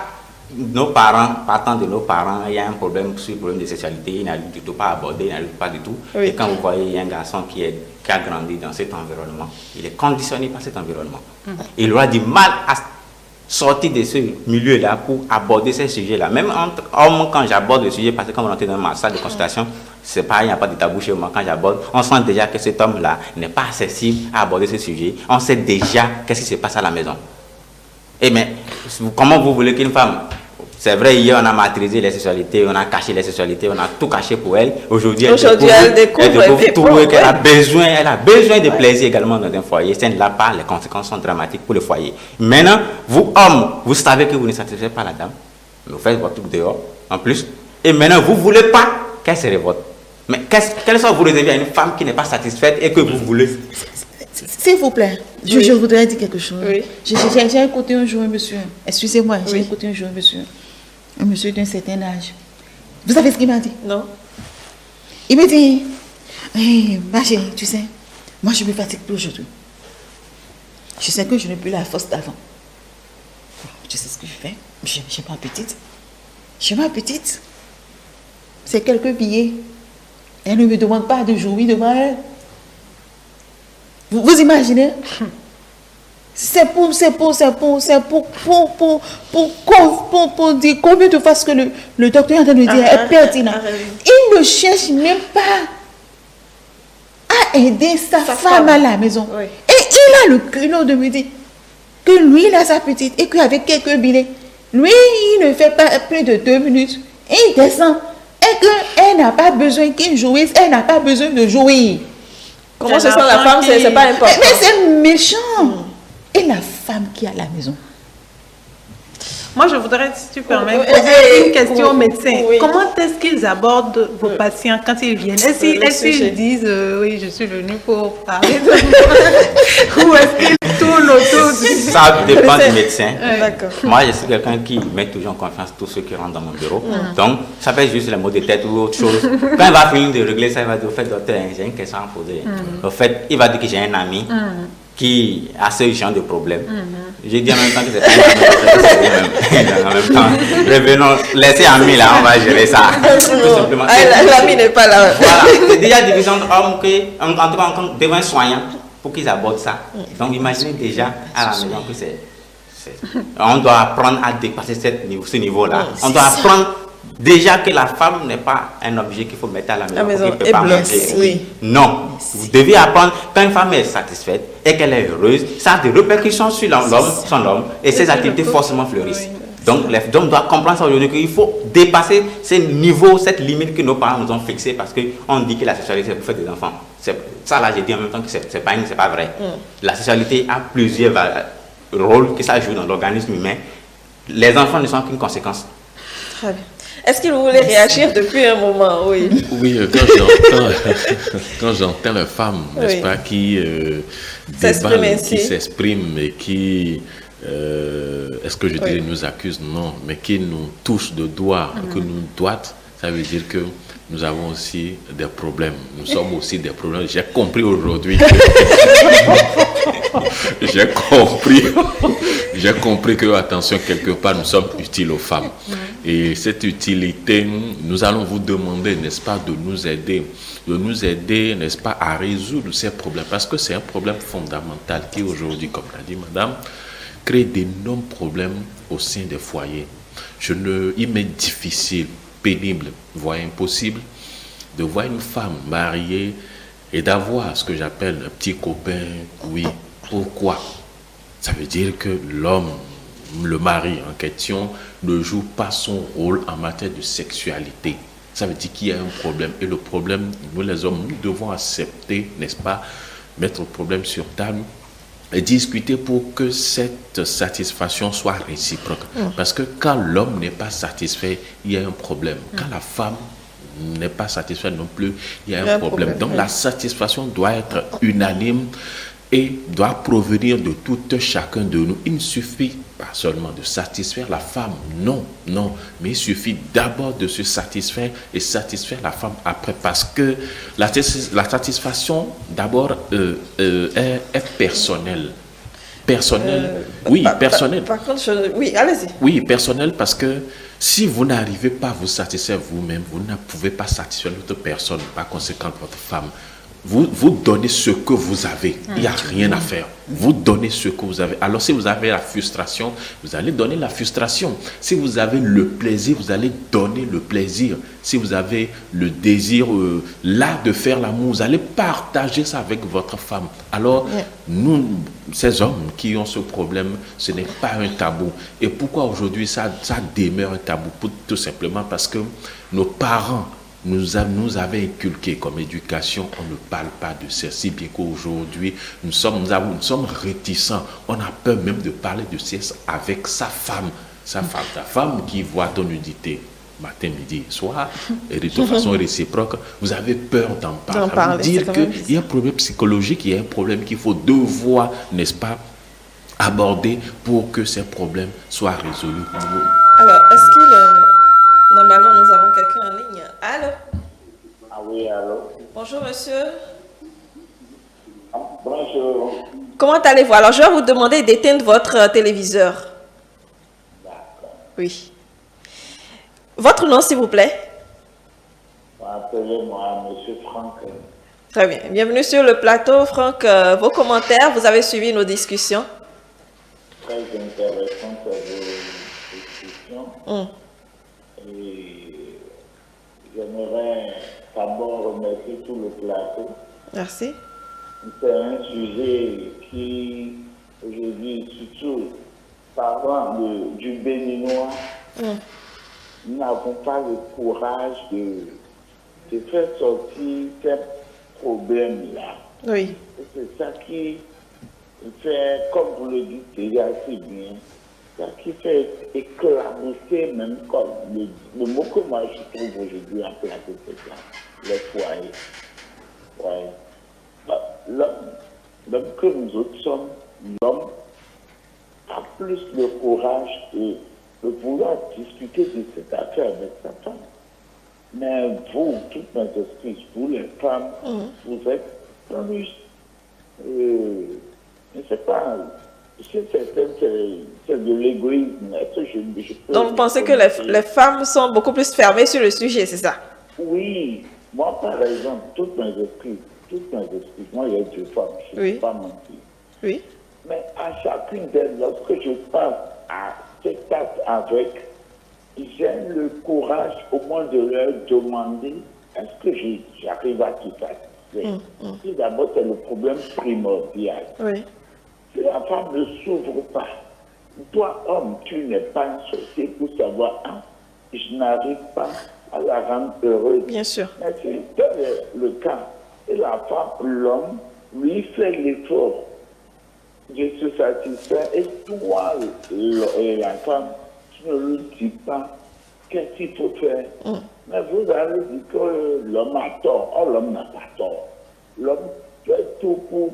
Speaker 4: Nos parents, partant de nos parents, il y a un problème sur le problème de sexualité, ils n'arrivent du tout pas à aborder, ils n'arrivent pas du tout. Et quand vous voyez un garçon qui a grandi dans cet environnement, il est conditionné par cet environnement. Il aura du mal à sortir de ce milieu-là pour aborder ces sujets-là. Même entre hommes, quand j'aborde le sujet, parce que quand on entre dans ma salle de consultation, c'est pareil, il n'y a pas de tabou chez moi. Quand j'aborde, on sent déjà que cet homme-là n'est pas accessible à aborder ce sujet. On sait déjà qu'est-ce qui se passe à la maison. Et mais, comment vous voulez qu'une femme... C'est vrai, hier on a maîtrisé les sexualités, on a caché les sexualités, on a tout caché pour elle. Aujourd'hui, elle découvre tout qu'elle a besoin, de plaisir également dans un foyer. C'est là pas, les conséquences sont dramatiques pour le foyer. Maintenant, vous hommes, vous savez que vous ne satisfaites pas la dame, mais vous faites votre truc dehors, en plus. Et maintenant, vous ne voulez pas qu'elle se révolte. Mais quelles sont vos réserves à une femme qui n'est pas satisfaite et que vous voulez?
Speaker 5: S'il vous plaît, je voudrais dire quelque chose. J'ai écouté un jour un monsieur, excusez-moi, j'ai écouté un jour un monsieur d'un certain âge. Vous savez ce qu'il m'a dit?
Speaker 1: Non.
Speaker 5: Il me dit, hey, ma chérie, tu sais, moi je me fatigue plus aujourd'hui. Je sais que je n'ai plus la force d'avant. Tu sais ce que je fais? J'ai ma petite. J'ai ma petite. C'est quelques billets. Elle ne me demande pas de jouir devant elle. Vous imaginez? C'est pour dire combien de fois ce que le docteur est en train de dire est pertinent. Il ne cherche même pas à aider sa femme à la maison.
Speaker 1: Oui.
Speaker 5: Et il a le culot de me dire que lui, il a sa petite et qu'avec quelques billets, lui, il ne fait pas plus de 2 minutes. Et il descend. Et qu'elle n'a pas besoin qu'il jouisse, elle n'a pas besoin de jouir.
Speaker 1: Comment se sent la femme, c'est pas important.
Speaker 5: Mais c'est méchant. Et la femme qui est à la maison.
Speaker 2: Moi, je voudrais, si tu permets, poser une question aux médecins.
Speaker 1: Oui.
Speaker 2: Comment est-ce qu'ils abordent vos patients quand ils viennent? Est-ce qu'ils disent, oui, je suis venu pour parler de moi? Ou est-ce qu'ils tournent autour du...
Speaker 4: Ça dépend du médecin.
Speaker 1: D'accord.
Speaker 4: Moi, je suis quelqu'un qui met toujours en confiance tous ceux qui rentrent dans mon bureau. Donc, ça peut être juste les mots de tête ou autre chose. Quand il va finir de régler ça, il va dire, au fait, docteur, j'ai une question à poser. Au fait, il va dire que j'ai un ami qui a ce genre de problème. J'ai dit en même temps que c'est pas un en même temps, revenons, laissez ami là, on va gérer ça. Tout simplement.
Speaker 1: L'ami n'est pas là.
Speaker 4: Voilà, c'est déjà division d'hommes en tout cas, devant un soignant pour qu'ils abordent ça. Donc imaginez déjà à la maison que on doit apprendre à dépasser ce niveau-là. On doit apprendre déjà que la femme n'est pas un objet qu'il faut mettre à la maison. Pour qu'il peut pas manger.
Speaker 1: Oui.
Speaker 4: Non, vous devez apprendre quand une femme est satisfaite et qu'elle est heureuse, ça a des répercussions sur son homme et ses activités forcément fleurissent. Donc les hommes doivent comprendre ça aujourd'hui qu'il faut dépasser ces niveaux, cette limite que nos parents nous ont fixée parce qu'on dit que la sexualité c'est pour faire des enfants. Ça là j'ai dit en même temps que c'est pas vrai. La sexualité a plusieurs rôles que ça joue dans l'organisme humain. Les enfants ne sont qu'une conséquence.
Speaker 1: Très bien. Est-ce qu'il voulait réagir depuis un moment? Oui.
Speaker 3: Oui, quand j'entends les femmes, n'est-ce pas, qui déballent, qui s'expriment et qui, est-ce que je dirais, nous accusent? Non, mais qui nous touchent de doigts, que nous doigtent, ça veut dire que nous avons aussi des problèmes. Nous sommes aussi des problèmes. J'ai compris aujourd'hui. J'ai compris que, attention, quelque part, nous sommes utiles aux femmes. Et cette utilité, nous allons vous demander, n'est-ce pas, de nous aider, n'est-ce pas, à résoudre ces problèmes. Parce que c'est un problème fondamental qui, aujourd'hui, comme l'a dit madame, crée d'énormes problèmes au sein des foyers. Il m'est difficile, pénible, voire impossible, de voir une femme mariée et d'avoir ce que j'appelle un petit copain. Oui, pourquoi? Ça veut dire que l'homme, le mari en question, ne joue pas son rôle en matière de sexualité. Ça veut dire qu'il y a un problème. Et le problème, nous les hommes, nous devons accepter, n'est-ce pas, mettre le problème sur table et discuter pour que cette satisfaction soit réciproque. Parce que quand l'homme n'est pas satisfait, il y a un problème. Quand la femme n'est pas satisfaite non plus, il y a un problème. Donc la satisfaction doit être unanime et doit provenir de tout chacun de nous. Il ne suffit pas seulement de satisfaire la femme, non, mais il suffit d'abord de se satisfaire et satisfaire la femme après, parce que la satisfaction d'abord est personnelle. Oui, personnelle.
Speaker 1: Par contre, oui, allez-y.
Speaker 3: Oui, personnelle, parce que si vous n'arrivez pas à vous satisfaire vous-même, vous ne pouvez pas satisfaire l'autre personne, par conséquent votre femme. Vous donnez ce que vous avez. Il n'y a rien à faire. Vous donnez ce que vous avez. Alors, si vous avez la frustration, vous allez donner la frustration. Si vous avez le plaisir, vous allez donner le plaisir. Si vous avez le désir, là, de faire l'amour, vous allez partager ça avec votre femme. Alors, nous, ces hommes qui ont ce problème, ce n'est pas un tabou. Et pourquoi aujourd'hui ça demeure un tabou? Tout simplement parce que nos parents nous avait inculqué comme éducation, on ne parle pas de sexe, si bien qu'aujourd'hui, nous sommes réticents, on a peur même de parler de sexe avec sa femme, ta femme qui voit ton nudité matin, midi, soir, et de toute façon réciproque, vous avez peur d'en parler. Ça veut dire qu'il y a un problème psychologique, il y a un problème qu'il faut devoir, n'est-ce pas, aborder pour que ces problèmes soient résolus.
Speaker 1: Alors, est-ce qu'il... Normalement, nous avons quelqu'un en ligne. Allô?
Speaker 6: Ah oui, allô?
Speaker 1: Bonjour, monsieur.
Speaker 6: Bonjour.
Speaker 1: Comment allez-vous? Alors, je vais vous demander d'éteindre votre téléviseur.
Speaker 6: D'accord.
Speaker 1: Oui. Votre nom, s'il vous plaît?
Speaker 6: Appelez-moi monsieur Franck.
Speaker 1: Très bien. Bienvenue sur le plateau, Franck. Vos commentaires, vous avez suivi nos discussions?
Speaker 6: très intéressantes vos discussions. Et j'aimerais d'abord remercier tout le plateau.
Speaker 1: Merci.
Speaker 6: C'est un sujet qui, aujourd'hui, surtout parlant du béninois, nous n'avons pas le courage de faire sortir ces problèmes-là.
Speaker 1: Oui.
Speaker 6: Et c'est ça qui fait, comme vous le dites déjà si bien, ça qui fait éclabousser même comme le mot que moi je trouve aujourd'hui en plateau, c'est ça, les foyers. Ouais. L'homme que nous autres sommes, l'homme a plus le courage de vouloir discuter de cette affaire avec sa femme. Mais vous, toutes mes excuses, vous les femmes, vous êtes plus, je ne sais pas, c'est de l'égoïsme.
Speaker 1: Donc vous pensez que les femmes sont beaucoup plus fermées sur le sujet, c'est ça?
Speaker 6: Oui, moi par exemple, toutes mes excuses, moi il y a deux femmes, je ne
Speaker 1: Oui.
Speaker 6: peux pas mentir.
Speaker 1: Oui.
Speaker 6: Mais à chacune d'elles, lorsque je passe à cette table avec, j'ai le courage au moins de leur demander est-ce que j'arrive à tout satisfaire. Si d'abord c'est le problème primordial.
Speaker 1: Oui.
Speaker 6: Si la femme ne s'ouvre pas, toi homme, tu n'es pas un sorcier pour savoir, je n'arrive pas à la rendre heureuse.
Speaker 1: Bien sûr.
Speaker 6: Mais si tel est le cas, et la femme, l'homme, lui fait l'effort de se satisfaire, et toi, la femme, tu ne lui dis pas qu'est-ce qu'il faut faire. Mais vous allez dire que l'homme a tort. Oh, l'homme n'a pas tort. L'homme fait tout pour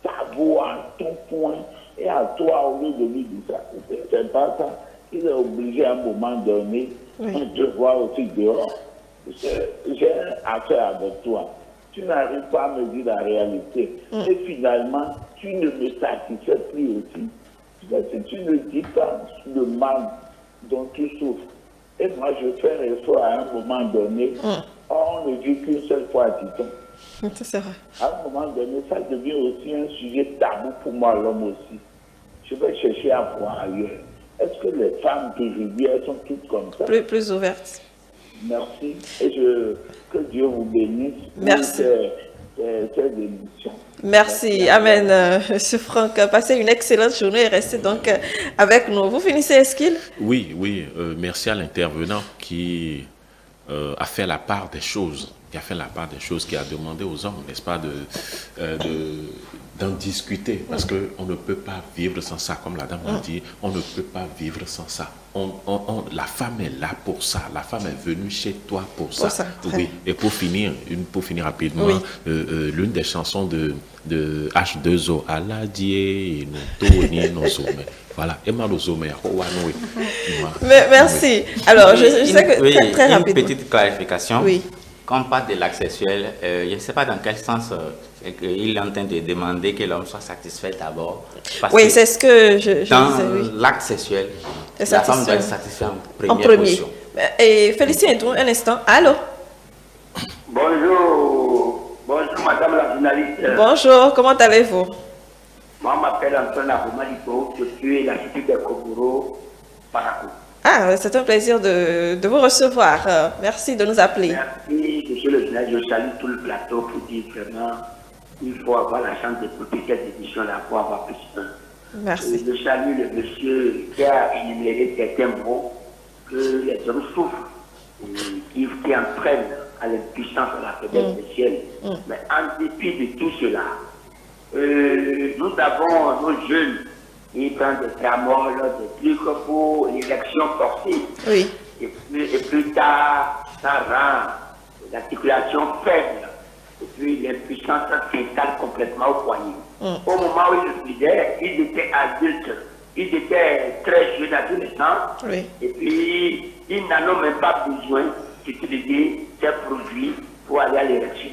Speaker 6: savoir ton point, et à toi, au lieu de lui dire ça, c'est pas ça. Il est obligé à un moment donné de voir aussi dehors. J'ai affaire avec toi. Tu n'arrives pas à me dire la réalité. Et finalement, tu ne me satisfais plus aussi. Parce que tu ne dis pas le mal dont tu souffres. Et moi, je fais un effort à un moment donné. On ne dit qu'une seule fois, dit-on.
Speaker 1: C'est vrai.
Speaker 6: À un moment donné, ça devient aussi un sujet tabou pour moi, l'homme aussi. Je vais chercher à voir ailleurs. Est-ce que les femmes d'aujourd'hui, elles sont toutes comme ça?
Speaker 1: Plus ouvertes.
Speaker 6: Merci. Et que Dieu vous bénisse.
Speaker 1: Merci.
Speaker 6: Cette émission.
Speaker 1: Merci. Amen. Monsieur Franck, passez une excellente journée et restez donc avec nous. Vous finissez, Esquil?
Speaker 3: Oui. Merci à l'intervenant qui a fait la part des choses. Qui a demandé aux hommes, n'est-ce pas, d'en discuter, parce qu'on ne peut pas vivre sans ça, comme la dame l'a dit, on ne peut pas vivre sans ça. La femme est là pour ça, la femme est venue chez toi pour ça. Oui. Et pour finir rapidement, l'une des chansons de H2O, Aladie, nous voilà.
Speaker 1: Mais merci. Alors, je sais que très rapidement.
Speaker 4: Une petite clarification.
Speaker 1: Oui.
Speaker 4: Quand on parle de l'acte sexuel, je ne sais pas dans quel sens il est en train de demander que l'homme soit satisfait d'abord.
Speaker 1: Oui, c'est ce que je disais.
Speaker 4: Dans l'acte sexuel, la femme doit être satisfaite en première position.
Speaker 1: Et Félicien, un instant. Allô?
Speaker 7: Bonjour madame la journaliste.
Speaker 1: Bonjour, comment allez-vous?
Speaker 7: Moi, je m'appelle Antoine Aboumaliko, je suis la cité de Kogoro, Parakou.
Speaker 1: Ah, c'est un plaisir de vous recevoir. Merci de nous appeler.
Speaker 7: Merci, monsieur le journaliste. Je salue tout le plateau pour dire vraiment qu'il faut avoir la chance de profiter cette édition-là pour avoir plus de temps.
Speaker 1: Merci.
Speaker 7: Je salue le monsieur qui a énuméré certains mots que les hommes souffrent et qui entraînent à l'impuissance de la faiblesse sexuelle. Mais en dépit de tout cela, nous avons nos jeunes qui prennent des tramoles, des trucs pour l'élection forcée.
Speaker 1: Oui.
Speaker 7: Et plus tard, ça rend l'articulation faible. Et puis l'impuissance s'installe complètement au foyer. Au moment où ils le disaient, ils étaient adultes, ils étaient très jeunes adolescents.
Speaker 1: Oui.
Speaker 7: Et puis ils n'en ont même pas besoin d'utiliser ces produits pour aller à l'élection.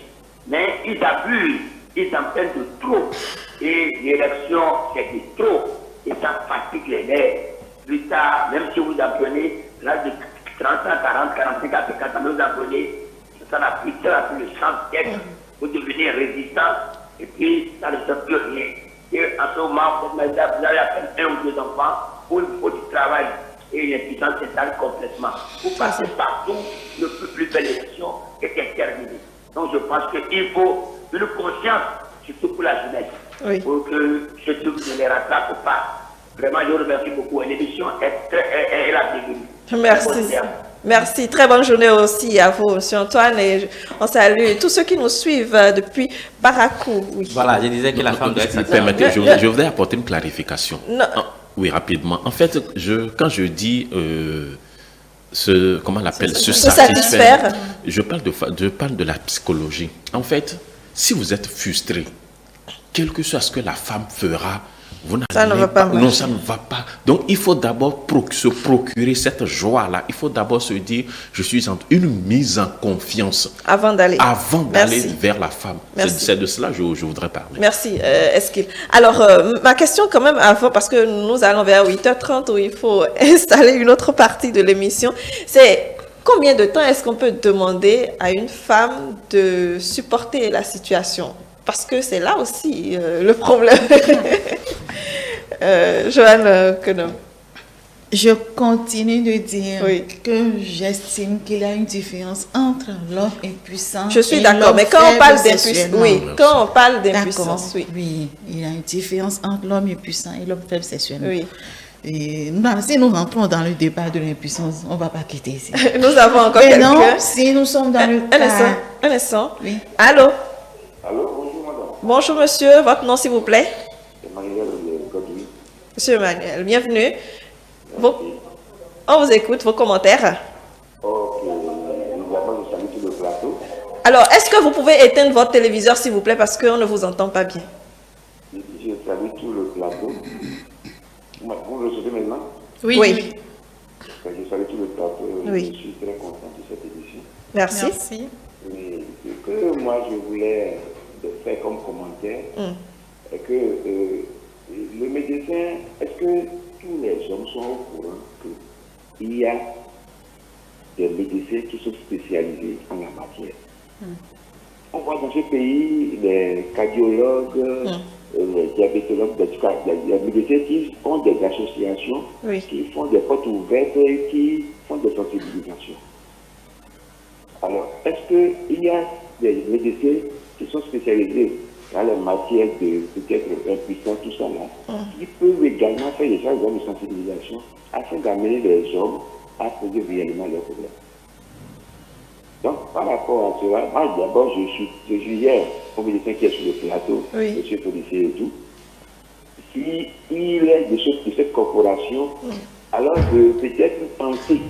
Speaker 7: Mais ils abusent, ils en prennent de trop. Et l'élection, c'est de trop. Et ça fatigue les nerfs. Plus tard, même si vous apprenez l'âge de 30 ans, 40, 45 ans, 50 ans, vous apprenez, ça n'a plus le sens d'être. Vous devenez résistant et puis ça ne sert plus rien. Et qu'en ce moment, vous avez à peine 1 ou 2 enfants, où il faut du travail et une impuissance s'installe complètement. Vous passez partout, le plus belle élection est terminée. Donc je pense qu'il faut une conscience, surtout pour la jeunesse, pour que ce truc ne les rattrape pas. Vraiment, je vous remercie beaucoup. L'émission est la bienvenue.
Speaker 1: Merci. Merci. Très bonne journée aussi à vous, M. Antoine. Et on salue tous ceux qui nous suivent depuis Barakou. Oui.
Speaker 4: Voilà, je disais que la femme doit être...
Speaker 3: Permettez, je voudrais apporter une clarification.
Speaker 1: Non.
Speaker 3: Oui, rapidement. En fait, quand je dis comment on l'appelle, se
Speaker 1: satisfaire,
Speaker 3: je parle de la psychologie. En fait, si vous êtes frustré, quel que soit ce que la femme fera,
Speaker 1: ça ne va pas marcher.
Speaker 3: Non, ça ne va pas. Donc, il faut d'abord se procurer cette joie-là. Il faut d'abord se dire, je suis en une mise en confiance.
Speaker 1: Avant d'aller
Speaker 3: vers la femme. C'est de cela que je voudrais parler.
Speaker 1: Merci, Eskil. Alors, ma question quand même avant, parce que nous allons vers 8h30 où il faut installer une autre partie de l'émission, c'est combien de temps est-ce qu'on peut demander à une femme de supporter la situation? Parce que c'est là aussi le problème. Joanne Kenom.
Speaker 5: Je continue de dire que j'estime qu'il y a une différence entre l'homme impuissant.
Speaker 1: Je suis d'accord, mais quand on parle d'impuissance, quand on parle d'impuissance,
Speaker 5: oui, il y a une différence entre l'homme impuissant et l'homme faible sexuellement.
Speaker 1: Oui.
Speaker 5: Et si nous rentrons dans le débat de l'impuissance, on ne va pas quitter ici.
Speaker 1: Nous avons encore quelqu'un.
Speaker 5: Non, si nous sommes dans le cas...
Speaker 1: Un instant.
Speaker 5: Oui.
Speaker 1: Allô?
Speaker 6: Allô, bonjour madame.
Speaker 1: Bonjour monsieur, votre nom s'il vous plaît?
Speaker 6: Emmanuel Godwin.
Speaker 1: Monsieur Emmanuel, bienvenue. On vous écoute, vos commentaires.
Speaker 6: Ok, d'abord je salue tout le plateau.
Speaker 1: Alors, est-ce que vous pouvez éteindre votre téléviseur s'il vous plaît parce qu'on ne vous entend pas bien?
Speaker 6: Je salue tout le plateau. Vous le recevez maintenant?
Speaker 1: Oui.
Speaker 6: Je salue tout le plateau.
Speaker 1: Oui.
Speaker 6: Je suis très content de cette émission.
Speaker 1: Merci.
Speaker 6: Mais ce que moi je voulais faire comme commentaire est que le médecin, est-ce que tous les hommes sont au courant qu'il y a des médecins qui sont spécialisés en la matière? On voit dans ce pays les cardiologues, les diabétologues, les médecins qui font des associations, qui font des portes ouvertes et qui font des sensibilisations. Alors, est-ce qu'il y a des médecins qui sont spécialisés dans les matières de peut-être impuissance, tout ça là, qui peuvent également faire des choses de sensibilisation afin d'amener les hommes à poser réellement leurs problèmes? Donc, par rapport à cela, moi d'abord, je suis hier au médecin qui est sur le plateau, monsieur policier et tout. S'il est de cette corporation, alors de peut-être penser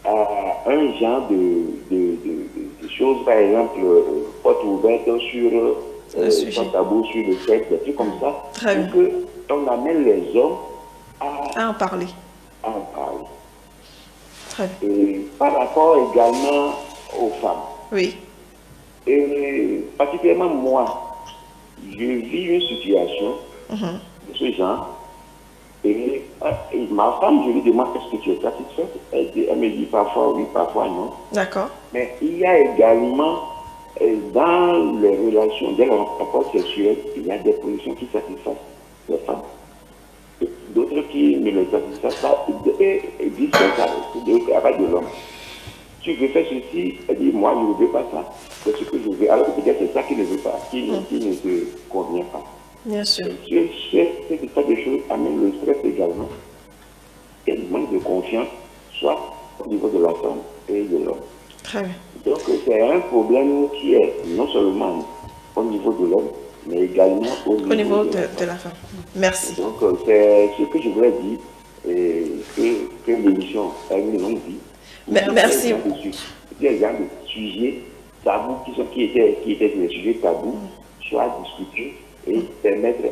Speaker 6: à un genre de choses, par exemple, porte ouverte sur sans tabou, sur le sexe, des trucs comme ça, pour qu'on amène les hommes à
Speaker 1: en parler.
Speaker 6: Et par rapport également aux femmes.
Speaker 1: Oui.
Speaker 6: Et particulièrement moi, je vis une situation de ce genre. Et ma femme, je lui demande est-ce que tu es satisfaite? Elle me dit parfois oui, parfois non.
Speaker 1: D'accord.
Speaker 6: Mais il y a également dans les relations, dans les rapports sexuels, il y a des positions qui satisfassent les femmes. D'autres qui ne les satisfassent pas, et vice-versa, de travail de l'homme. Tu veux faire ceci, elle dit moi je ne veux pas ça, c'est ce que je veux. Alors peut-être c'est ça qui ne veut pas, qui ne te convient pas.
Speaker 1: Bien sûr.
Speaker 6: Ces tas de choses amènent le stress également. Et le manque de confiance, soit au niveau de la femme et de l'homme.
Speaker 1: Très bien.
Speaker 6: Donc c'est un problème qui est non seulement au niveau de l'homme, mais également au niveau de la femme.
Speaker 1: Merci.
Speaker 6: Donc c'est ce que je voulais dire, que l'émission a une longue vie.
Speaker 1: Merci.
Speaker 6: Il y a des gens de sujets tabous qui étaient des sujets tabous, soit discutés et permettre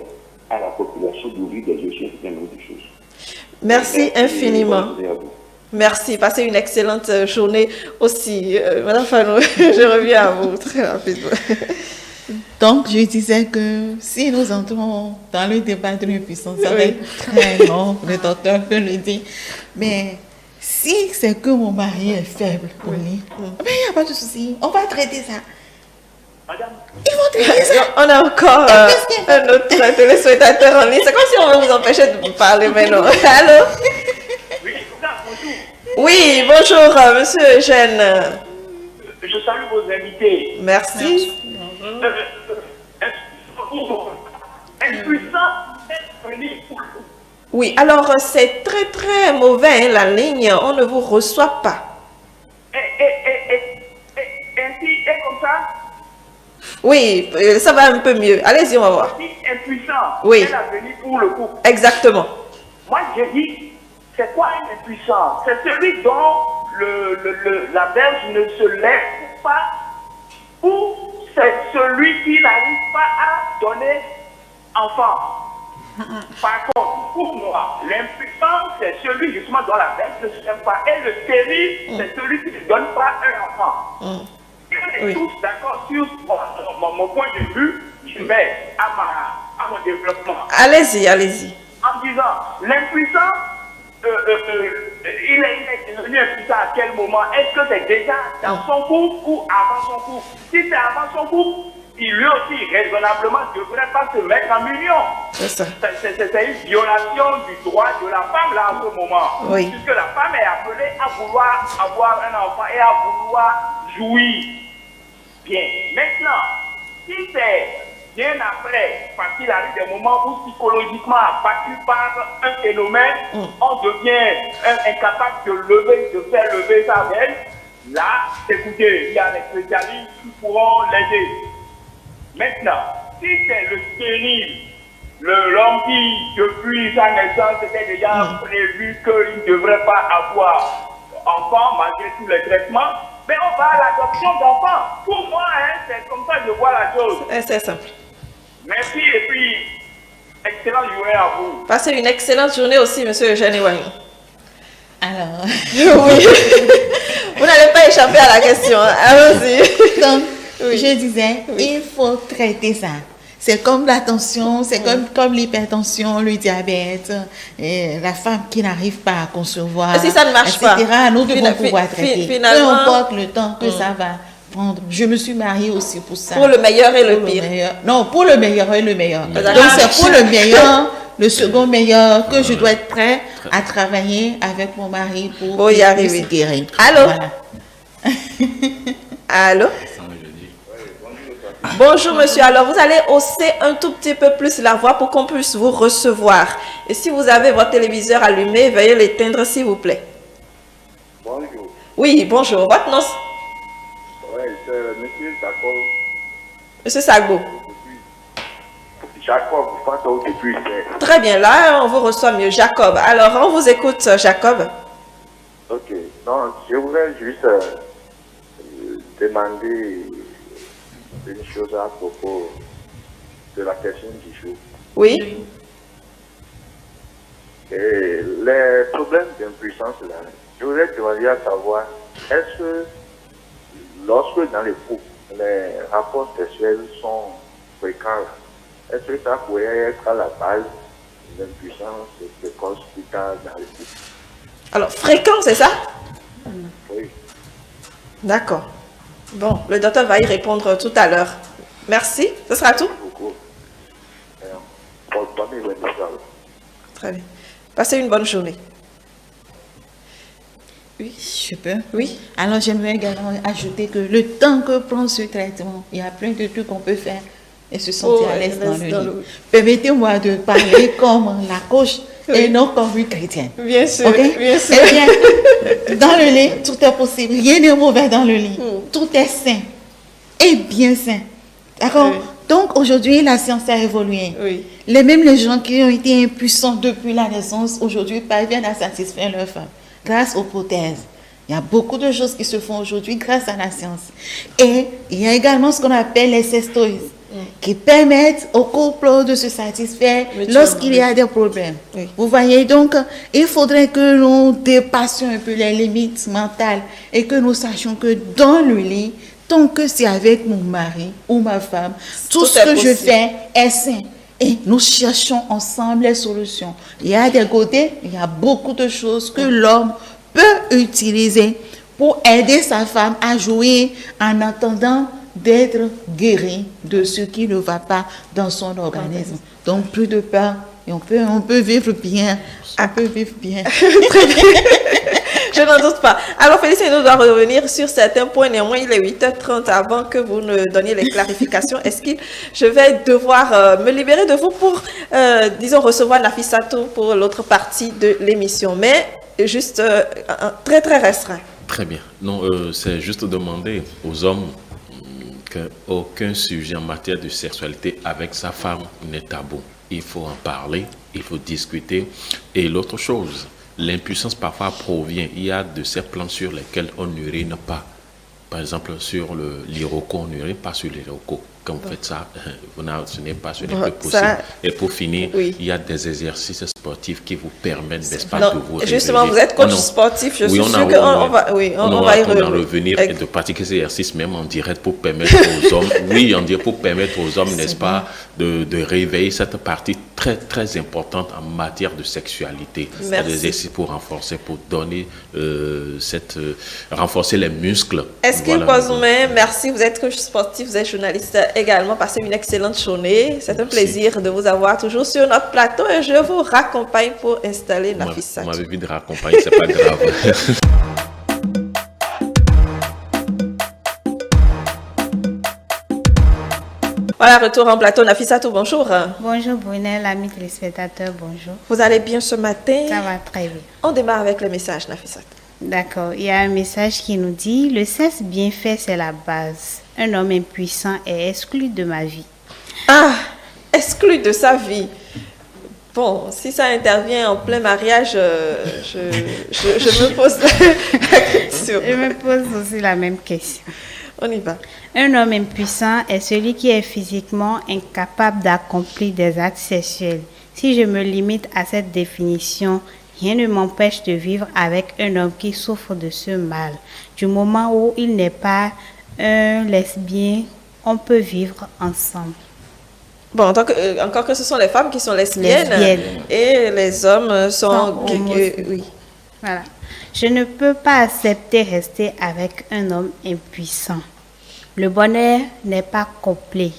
Speaker 6: à la population d'ouvrir des yeux sur un certain nombre de choses.
Speaker 1: Merci infiniment. Merci. Passez une excellente journée aussi. Madame Fanou, je reviens à vous très rapidement.
Speaker 5: Donc, je disais que si nous entrons dans le débat de l'impuissance, ça va être très long, le docteur peut le dire. Mais si c'est que mon mari est faible, il n'y a pas de souci, on va traiter ça.
Speaker 7: Madame,
Speaker 1: On a encore un autre téléspectateur en ligne. C'est comme si on veut vous empêcher de vous parler maintenant. Allô?
Speaker 7: oui, bonjour.
Speaker 1: Oui, bonjour, monsieur Eugène.
Speaker 7: Je salue vos invités.
Speaker 1: Merci.
Speaker 7: Impuissant est venu pour le coup.
Speaker 1: Oui, alors c'est très très mauvais, hein, la ligne. On ne vous reçoit pas.
Speaker 7: Ainsi, et comme ça,
Speaker 1: Oui, ça va un peu mieux. Allez-y, on va voir.
Speaker 7: si impuissant
Speaker 1: Oui.
Speaker 7: est venu pour le coup.
Speaker 1: Exactement.
Speaker 7: Moi, j'ai dit, c'est quoi un impuissant? C'est celui dont la berge ne se lève pas, ou c'est celui qui n'arrive pas à donner enfant. Par contre, pour moi, l'impuissant, c'est celui justement dont la berge ne se lève pas. Et le stérile, c'est celui qui ne donne pas un enfant. Et on est tous d'accord sur mon point de vue, je vais à mon développement.
Speaker 1: Allez-y, allez-y.
Speaker 7: En disant, l'impuissant, il est devenu impuissant à quel moment? Est-ce que c'est déjà dans son couple ou avant son couple? Si c'est avant son couple, il lui aussi, raisonnablement, ne devrait pas se mettre en union.
Speaker 1: C'est ça.
Speaker 7: C'est une violation du droit de la femme, là, en ce moment.
Speaker 1: Oui.
Speaker 7: Puisque la femme est appelée à vouloir avoir un enfant et à vouloir jouir. Bien. Maintenant, si c'est bien après, parce qu'il arrive des moments où psychologiquement, abattu par un phénomène, on devient incapable de faire lever sa veine, là, écoutez, il y a des spécialistes qui pourront l'aider. Maintenant, si c'est le stérile, l'homme qui, depuis sa naissance, était déjà prévu qu'il ne devrait pas avoir enfant malgré tous les traitements, mais on va à l'adoption d'enfants. Pour moi, hein, c'est comme ça que je vois la chose.
Speaker 1: C'est simple.
Speaker 7: Merci et puis, excellente journée à vous.
Speaker 1: Passez une excellente journée aussi, monsieur Eugène Iwanyi.
Speaker 5: Alors,
Speaker 1: Oui. Vous n'allez pas échapper à la question. Hein. Allons-y.
Speaker 5: donc,
Speaker 1: Oui.
Speaker 5: je disais, il faut traiter ça. C'est comme la tension, c'est comme l'hypertension, le diabète, et la femme qui n'arrive pas à concevoir,
Speaker 1: Et si ça ne marche
Speaker 5: etc.
Speaker 1: pas,
Speaker 5: Nous devons pouvoir traiter.
Speaker 1: finalement,
Speaker 5: peu importe le temps que ça va prendre. Je me suis mariée aussi pour ça.
Speaker 1: pour le meilleur et le
Speaker 5: Pour
Speaker 1: pire.
Speaker 5: meilleur. Non, pour le meilleur et le meilleur.
Speaker 1: D'accord.
Speaker 5: Donc c'est pour le meilleur, le second meilleur, que je dois être prêt à travailler avec mon mari pour
Speaker 1: y
Speaker 5: qu'il
Speaker 1: arriver.
Speaker 5: puisse guérir.
Speaker 1: Allô?
Speaker 5: Voilà.
Speaker 1: Allô? Bonjour monsieur, alors vous allez hausser un tout petit peu plus la voix pour qu'on puisse vous recevoir. Et si vous avez votre téléviseur allumé, veuillez l'éteindre s'il vous plaît.
Speaker 6: Bonjour.
Speaker 1: Oui, bonjour. Votre nom?
Speaker 6: Oui, c'est monsieur Jacob.
Speaker 1: Monsieur Sagbo.
Speaker 6: Jacob, Fanto depuis hier.
Speaker 1: Très bien, là on vous reçoit mieux. Jacob, alors on vous écoute Jacob.
Speaker 6: Ok, donc je voulais juste demander une chose à propos de la question du jour.
Speaker 1: Oui.
Speaker 6: Et les problèmes d'impuissance là, je voudrais demander à savoir, est-ce que lorsque dans les couples, les rapports sexuels sont fréquents, est-ce que ça pourrait être à la base de l'impuissance précoce plus tard dans les couples?
Speaker 1: Alors, fréquent, c'est ça?
Speaker 6: Oui.
Speaker 1: D'accord. Bon, le docteur va y répondre tout à l'heure. Merci. Ce sera tout?
Speaker 6: Beaucoup.
Speaker 1: Très bien. Passez une bonne journée.
Speaker 5: Oui, je peux.
Speaker 1: Oui.
Speaker 5: Alors, j'aimerais également ajouter que le temps que prend ce traitement, il y a plein de trucs qu'on peut faire et se sentir à l'aise dans le lit. Permettez-moi de parler comme la coach et non comme une chrétienne.
Speaker 1: Bien sûr,
Speaker 5: Ok?
Speaker 1: bien sûr.
Speaker 5: Eh bien, dans le lit, tout est possible. Rien n'est mauvais dans le lit. Tout est sain et bien sain. D'accord?
Speaker 1: Oui.
Speaker 5: Donc, aujourd'hui, la science a évolué.
Speaker 1: Oui.
Speaker 5: Même les gens qui ont été impuissants depuis la naissance, aujourd'hui, parviennent à satisfaire leurs femmes grâce aux prothèses. Il y a beaucoup de choses qui se font aujourd'hui grâce à la science. Et il y a également ce qu'on appelle les cestoïs, qui permettent au couple de se satisfaire lorsqu'il y a des problèmes.
Speaker 1: Oui.
Speaker 5: Vous voyez, donc, il faudrait que nous dépassions un peu les limites mentales et que nous sachions que dans le lit, tant que c'est avec mon mari ou ma femme, tout ce
Speaker 1: est
Speaker 5: que je
Speaker 1: possible.
Speaker 5: fais est sain. Et nous cherchons ensemble les solutions. Il y a des côtés, il y a beaucoup de choses que l'homme peut utiliser pour aider sa femme à jouir en attendant d'être guéri de ce qui ne va pas dans son organisme. Donc, plus de peur. Et on peut vivre bien. On peut vivre bien.
Speaker 1: Très bien. Je n'en doute pas. Alors, Félicien, nous doit revenir sur certains points. Néanmoins, il est 8h30 avant que vous ne donniez les clarifications. Est-ce que je vais devoir me libérer de vous pour, disons, recevoir Nafissatou pour l'autre partie de l'émission? Mais juste très, très restreint.
Speaker 3: Très bien. Non, c'est juste demander aux hommes qu'aucun sujet en matière de sexualité avec sa femme n'est tabou. Il faut en parler, il faut discuter. Et l'autre chose, l'impuissance parfois provient, il y a de ces plans sur lesquels on n'urine pas. Par exemple, sur l'iroko, on n'urine pas sur l'iroko. Quand vous faites ça, ce n'est pas plus possible. Ça, et pour finir, il y a des exercices sportifs qui vous permettent, n'est-ce pas, de vous réveiller.
Speaker 1: Justement, vous êtes coach sportif, je suis sûr qu'on va y
Speaker 3: revenir et de pratiquer ces exercices même en direct pour permettre aux hommes, pour permettre aux hommes, n'est-ce pas, de réveiller cette partie très, très importante en matière de sexualité. Il y a des exercices pour renforcer, pour donner renforcer les muscles.
Speaker 1: Est-ce qu'il Kwazoumen, merci, vous êtes coach sportif, vous êtes journaliste également, passez une excellente journée. C'est un plaisir de vous avoir toujours sur notre plateau et je vous raccompagne pour installer Nafissatou.
Speaker 3: Vous m'avez vu de raccompagner, c'est pas grave.
Speaker 1: Voilà, retour en plateau. Nafissatou, bonjour.
Speaker 8: Bonjour Brunel, amis téléspectateurs, bonjour.
Speaker 1: Vous allez bien ce matin?
Speaker 8: Ça va très bien.
Speaker 1: On démarre avec le message, Nafissatou.
Speaker 8: D'accord, il y a un message qui nous dit « Le sexe bien fait, c'est la base. Un homme impuissant est exclu de ma vie. »
Speaker 1: Ah, exclu de sa vie. Bon, si ça intervient en plein mariage, je me pose la question.
Speaker 8: Je me pose aussi la même question.
Speaker 1: On y va.
Speaker 8: Un homme impuissant est celui qui est physiquement incapable d'accomplir des actes sexuels. Si je me limite à cette définition, rien ne m'empêche de vivre avec un homme qui souffre de ce mal. Du moment où il n'est pas un lesbien, on peut vivre ensemble.
Speaker 1: Bon, encore que ce sont les femmes qui sont lesbiennes. Et les hommes sont
Speaker 8: oui. Voilà. Je ne peux pas accepter rester avec un homme impuissant. Le bonheur n'est pas complet.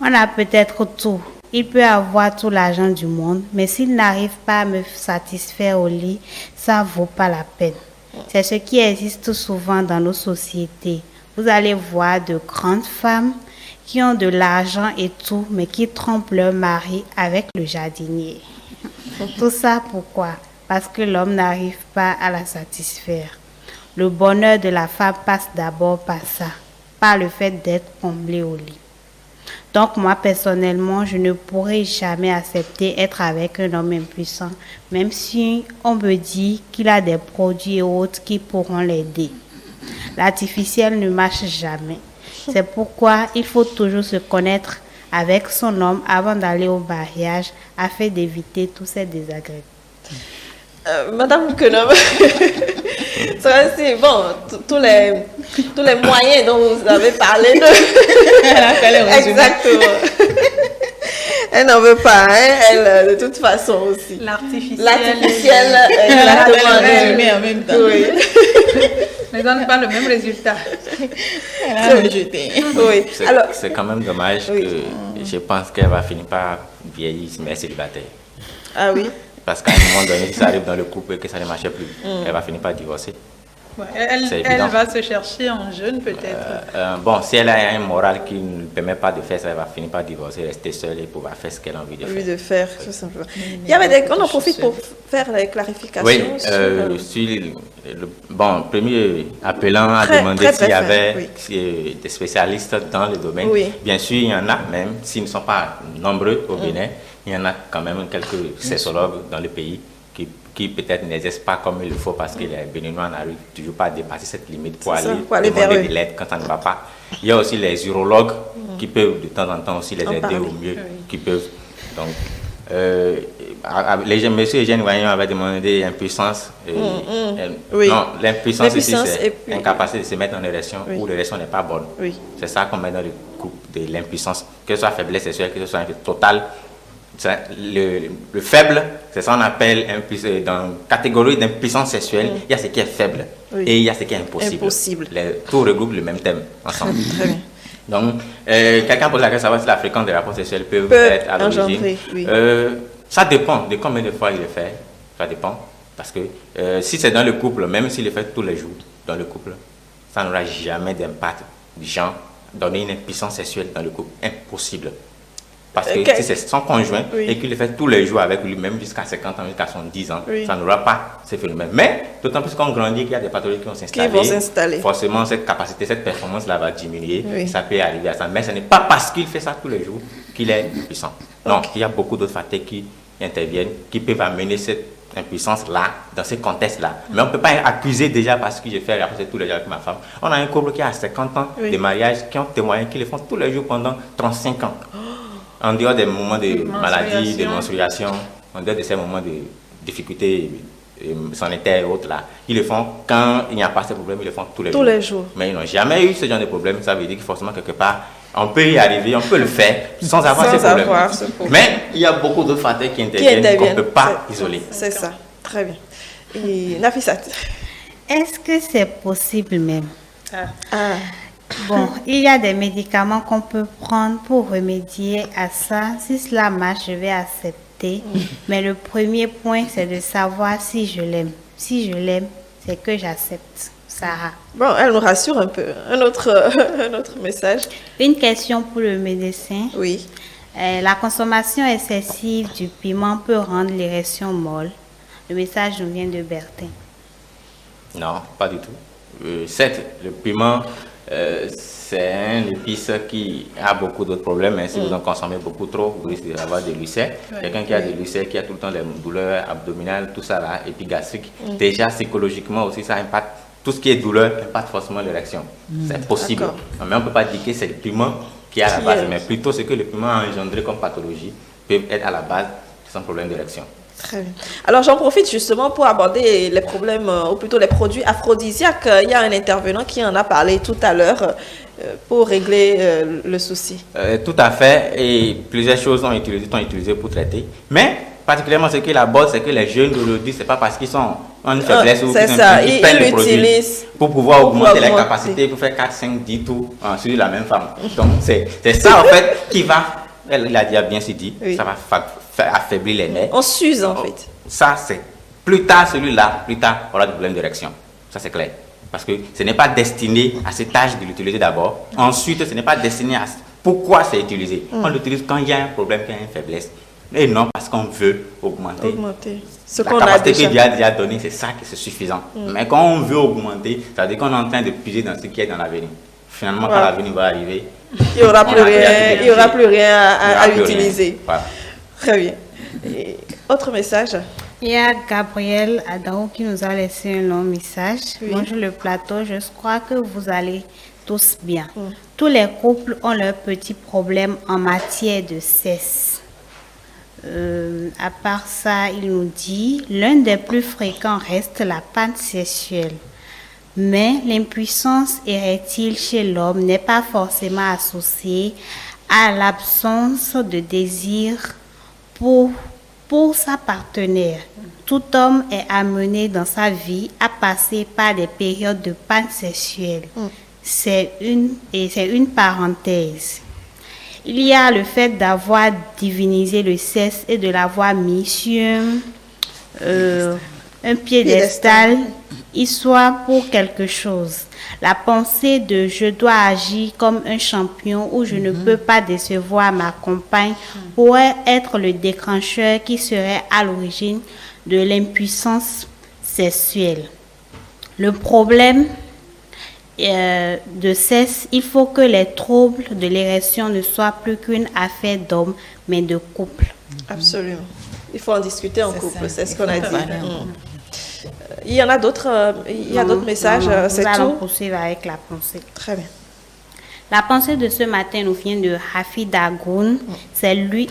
Speaker 8: On a peut-être tout. Il peut avoir tout l'argent du monde, mais s'il n'arrive pas à me satisfaire au lit, ça ne vaut pas la peine. C'est ce qui existe souvent dans nos sociétés. Vous allez voir de grandes femmes qui ont de l'argent et tout, mais qui trompent leur mari avec le jardinier. Tout ça pourquoi? Parce que l'homme n'arrive pas à la satisfaire. Le bonheur de la femme passe d'abord par ça, par le fait d'être comblé au lit. Donc moi personnellement, je ne pourrai jamais accepter être avec un homme impuissant, même si on me dit qu'il a des produits et autres qui pourront l'aider. L'artificiel ne marche jamais. C'est pourquoi il faut toujours se connaître avec son homme avant d'aller au mariage afin d'éviter tous ces désagréments.
Speaker 1: Madame Kenom, c'est bon, tous les moyens dont vous avez parlé exactement. Elle n'en veut pas, hein? Elle, de toute façon aussi.
Speaker 2: L'artificiel,
Speaker 1: exactement.
Speaker 2: Résumé en même temps.
Speaker 1: Oui.
Speaker 2: Mais on n'a pas le même résultat.
Speaker 5: Elle a rejeté.
Speaker 1: Oui. Alors,
Speaker 4: c'est quand même dommage que je pense qu'elle va finir par vieillir, mais célibataire.
Speaker 1: Ah oui.
Speaker 4: Parce qu'à un moment donné, si ça arrive dans le couple et que ça ne marche plus, elle va finir par divorcer.
Speaker 2: Ouais, elle va se chercher en jeune peut-être.
Speaker 4: Bon, si elle a un moral qui ne lui permet pas de faire ça, elle va finir par divorcer, rester seule et pouvoir faire ce qu'elle a envie de faire.
Speaker 1: Tout simplement. On en profite pour faire les clarifications.
Speaker 4: Oui, bon, premier appelant à demander s'il y avait des spécialistes dans le domaine. Oui. Bien sûr, il y en a même, s'ils ne sont pas nombreux au Bénin, il y en a quand même quelques sexologues dans le pays qui peut-être n'exercent pas comme il le faut parce que les Béninois n'arrivent toujours pas à dépasser cette limite pour aller demander de l'aide quand ça ne va pas. Il y a aussi les urologues qui peuvent de temps en temps aussi les aider au mieux, qui peuvent. Donc, monsieur Eugène Voyant avait demandé impuissance. Non, l'impuissance ici, c'est incapacité de se mettre en érection ou l'érection n'est pas bonne. Oui. C'est ça qu'on met dans le groupe de l'impuissance, que ce soit faiblesse sexuelle, que ce soit totale. Le faible, c'est ça qu'on appelle dans la catégorie d'impuissance sexuelle. Il y a ce qui est faible et il y a ce qui est impossible. Tout regroupe le même thème ensemble.
Speaker 1: Très bien.
Speaker 4: Donc, quelqu'un pose la question, savoir si la fréquence des rapports sexuels peut être à l'origine.
Speaker 1: engendrer, oui.
Speaker 4: Ça dépend de combien de fois il le fait. Ça dépend. Parce que si c'est dans le couple, même s'il le fait tous les jours dans le couple, ça n'aura jamais d'impact du genre donner une impuissance sexuelle dans le couple. Impossible. Parce que si c'est son conjoint et qu'il le fait tous les jours avec lui-même jusqu'à 50 ans, jusqu'à 70 ans, ça n'aura pas ce phénomène. Mais d'autant plus qu'on grandit, qu'il y a des pathologies qui vont s'installer. Forcément, cette capacité, cette performance-là va diminuer. Ça peut arriver à ça. Mais ce n'est pas parce qu'il fait ça tous les jours qu'il est impuissant. Donc, il y a beaucoup d'autres facteurs qui interviennent, qui peuvent amener cette impuissance-là, dans ces contextes-là. Mais on ne peut pas accuser déjà parce que je fais rapporter tous les jours avec ma femme. On a un couple qui a 50 ans de mariage, qui ont témoigné qu'ils le font tous les jours pendant 35 ans. En dehors des moments de maladie, de menstruation, en dehors de ces moments de difficultés sanitaires et autres là, ils le font quand il n'y a pas ce problème, ils le font tous les jours. Mais ils n'ont jamais eu ce genre de problème. Ça veut dire que forcément quelque part, on peut y arriver, on peut le faire sans avoir ce problème. Mais il y a beaucoup d'autres facteurs qui interviennent qu'on ne peut pas isoler.
Speaker 1: C'est ça, très bien. Et Nafisat,
Speaker 8: est-ce que c'est possible même? Bon, il y a des médicaments qu'on peut prendre pour remédier à ça. Si cela marche, je vais accepter. Mais le premier point, c'est de savoir si je l'aime. Si je l'aime, c'est que j'accepte. Sarah.
Speaker 1: Bon, elle nous rassure un peu. Un autre message.
Speaker 8: Une question pour le médecin.
Speaker 1: Oui.
Speaker 8: La consommation excessive du piment peut rendre l'érection molle. Le message nous vient de Bertin.
Speaker 4: Non, pas du tout. Certes, le piment... c'est un épice qui a beaucoup d'autres problèmes, mais si vous en consommez beaucoup trop, vous risquez d'avoir des ulcères. Quelqu'un qui a des ulcères, qui a tout le temps des douleurs abdominales, tout ça là, et puis gastrique, déjà psychologiquement aussi, ça impacte tout ce qui est douleur, impacte forcément l'érection. C'est possible. Mais on ne peut pas dire que c'est le piment qui est à la base, mais plutôt ce que le piment a engendré comme pathologie peut être à la base de son problème d'érection.
Speaker 1: Très bien. Alors, j'en profite justement pour aborder les problèmes, ou plutôt les produits aphrodisiaques. Il y a un intervenant qui en a parlé tout à l'heure pour régler le souci.
Speaker 4: Tout à fait. Et plusieurs choses sont utilisées pour traiter. Mais, particulièrement, ce qui est la base, c'est que les jeunes d'aujourd'hui, ce n'est pas parce qu'ils sont en une faiblesse ou qu'ils perdent le produit pour pouvoir augmenter les capacités, pour faire 4, 5, 10 tours sur la même femme. Donc, c'est ça, en fait, qui va, elle a bien dit, ça va affaiblir les nerfs.
Speaker 1: On s'use en fait.
Speaker 4: Ça, c'est plus tard, celui-là, plus tard, on aura des problèmes d'érection. Ça, c'est clair. Parce que ce n'est pas destiné à cet âge de l'utiliser d'abord. Ensuite, ce n'est pas destiné à pourquoi c'est utilisé. On l'utilise quand il y a un problème, qu'il y a une faiblesse. Et non parce qu'on veut augmenter.
Speaker 1: Ce
Speaker 4: la capacité que Dieu a déjà donnée, c'est ça qui est suffisant. Mais quand on veut augmenter, ça veut dire qu'on est en train de puiser dans ce qui est dans l'avenir. Finalement, quand l'avenir va arriver,
Speaker 1: il n'y aura plus rien à utiliser. Voilà. Très bien. Et autre message?
Speaker 8: Il y a Gabriel Adao qui nous a laissé un long message. Bonjour le plateau, je crois que vous allez tous bien. Tous les couples ont leurs petits problèmes en matière de sexe. À part ça, il nous dit, l'un des plus fréquents reste la panne sexuelle. Mais l'impuissance érectile chez l'homme n'est pas forcément associée à l'absence de désir pour sa partenaire. Tout homme est amené dans sa vie à passer par des périodes de panne sexuelle. C'est une parenthèse. Il y a le fait d'avoir divinisé le sexe et de l'avoir mis sur un piédestal, soit pour quelque chose. La pensée de je dois agir comme un champion ou je ne peux pas décevoir ma compagne pourrait être le déclencheur qui serait à l'origine de l'impuissance sexuelle. Le problème de sexe, il faut que les troubles de l'érection ne soient plus qu'une affaire d'homme, mais de couple.
Speaker 1: Absolument. Il faut en discuter en couple, c'est ce qu'on a dit. Il y en a d'autres, d'autres messages.
Speaker 8: Nous allons poursuivre avec la pensée.
Speaker 1: Très bien.
Speaker 8: La pensée de ce matin nous vient de Hafid Agoun. C'est lui,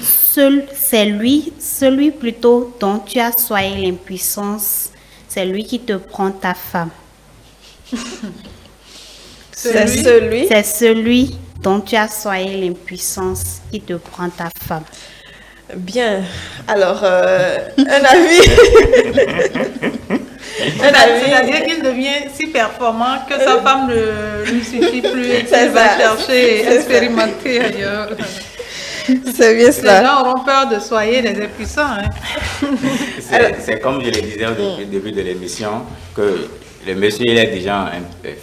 Speaker 8: celui plutôt dont tu as soigné l'impuissance. C'est lui qui te prend ta femme.
Speaker 1: C'est celui
Speaker 8: dont tu as soigné l'impuissance qui te prend ta femme.
Speaker 1: Bien. Alors, un avis
Speaker 2: C'est-à-dire qu'il devient si performant que sa femme ne lui suffit plus et qu'il va chercher et expérimenter ailleurs.
Speaker 1: C'est bien cela.
Speaker 2: Les gens auront peur de soigner des impuissants. Hein.
Speaker 4: C'est comme je le disais au début de l'émission, que le monsieur il est déjà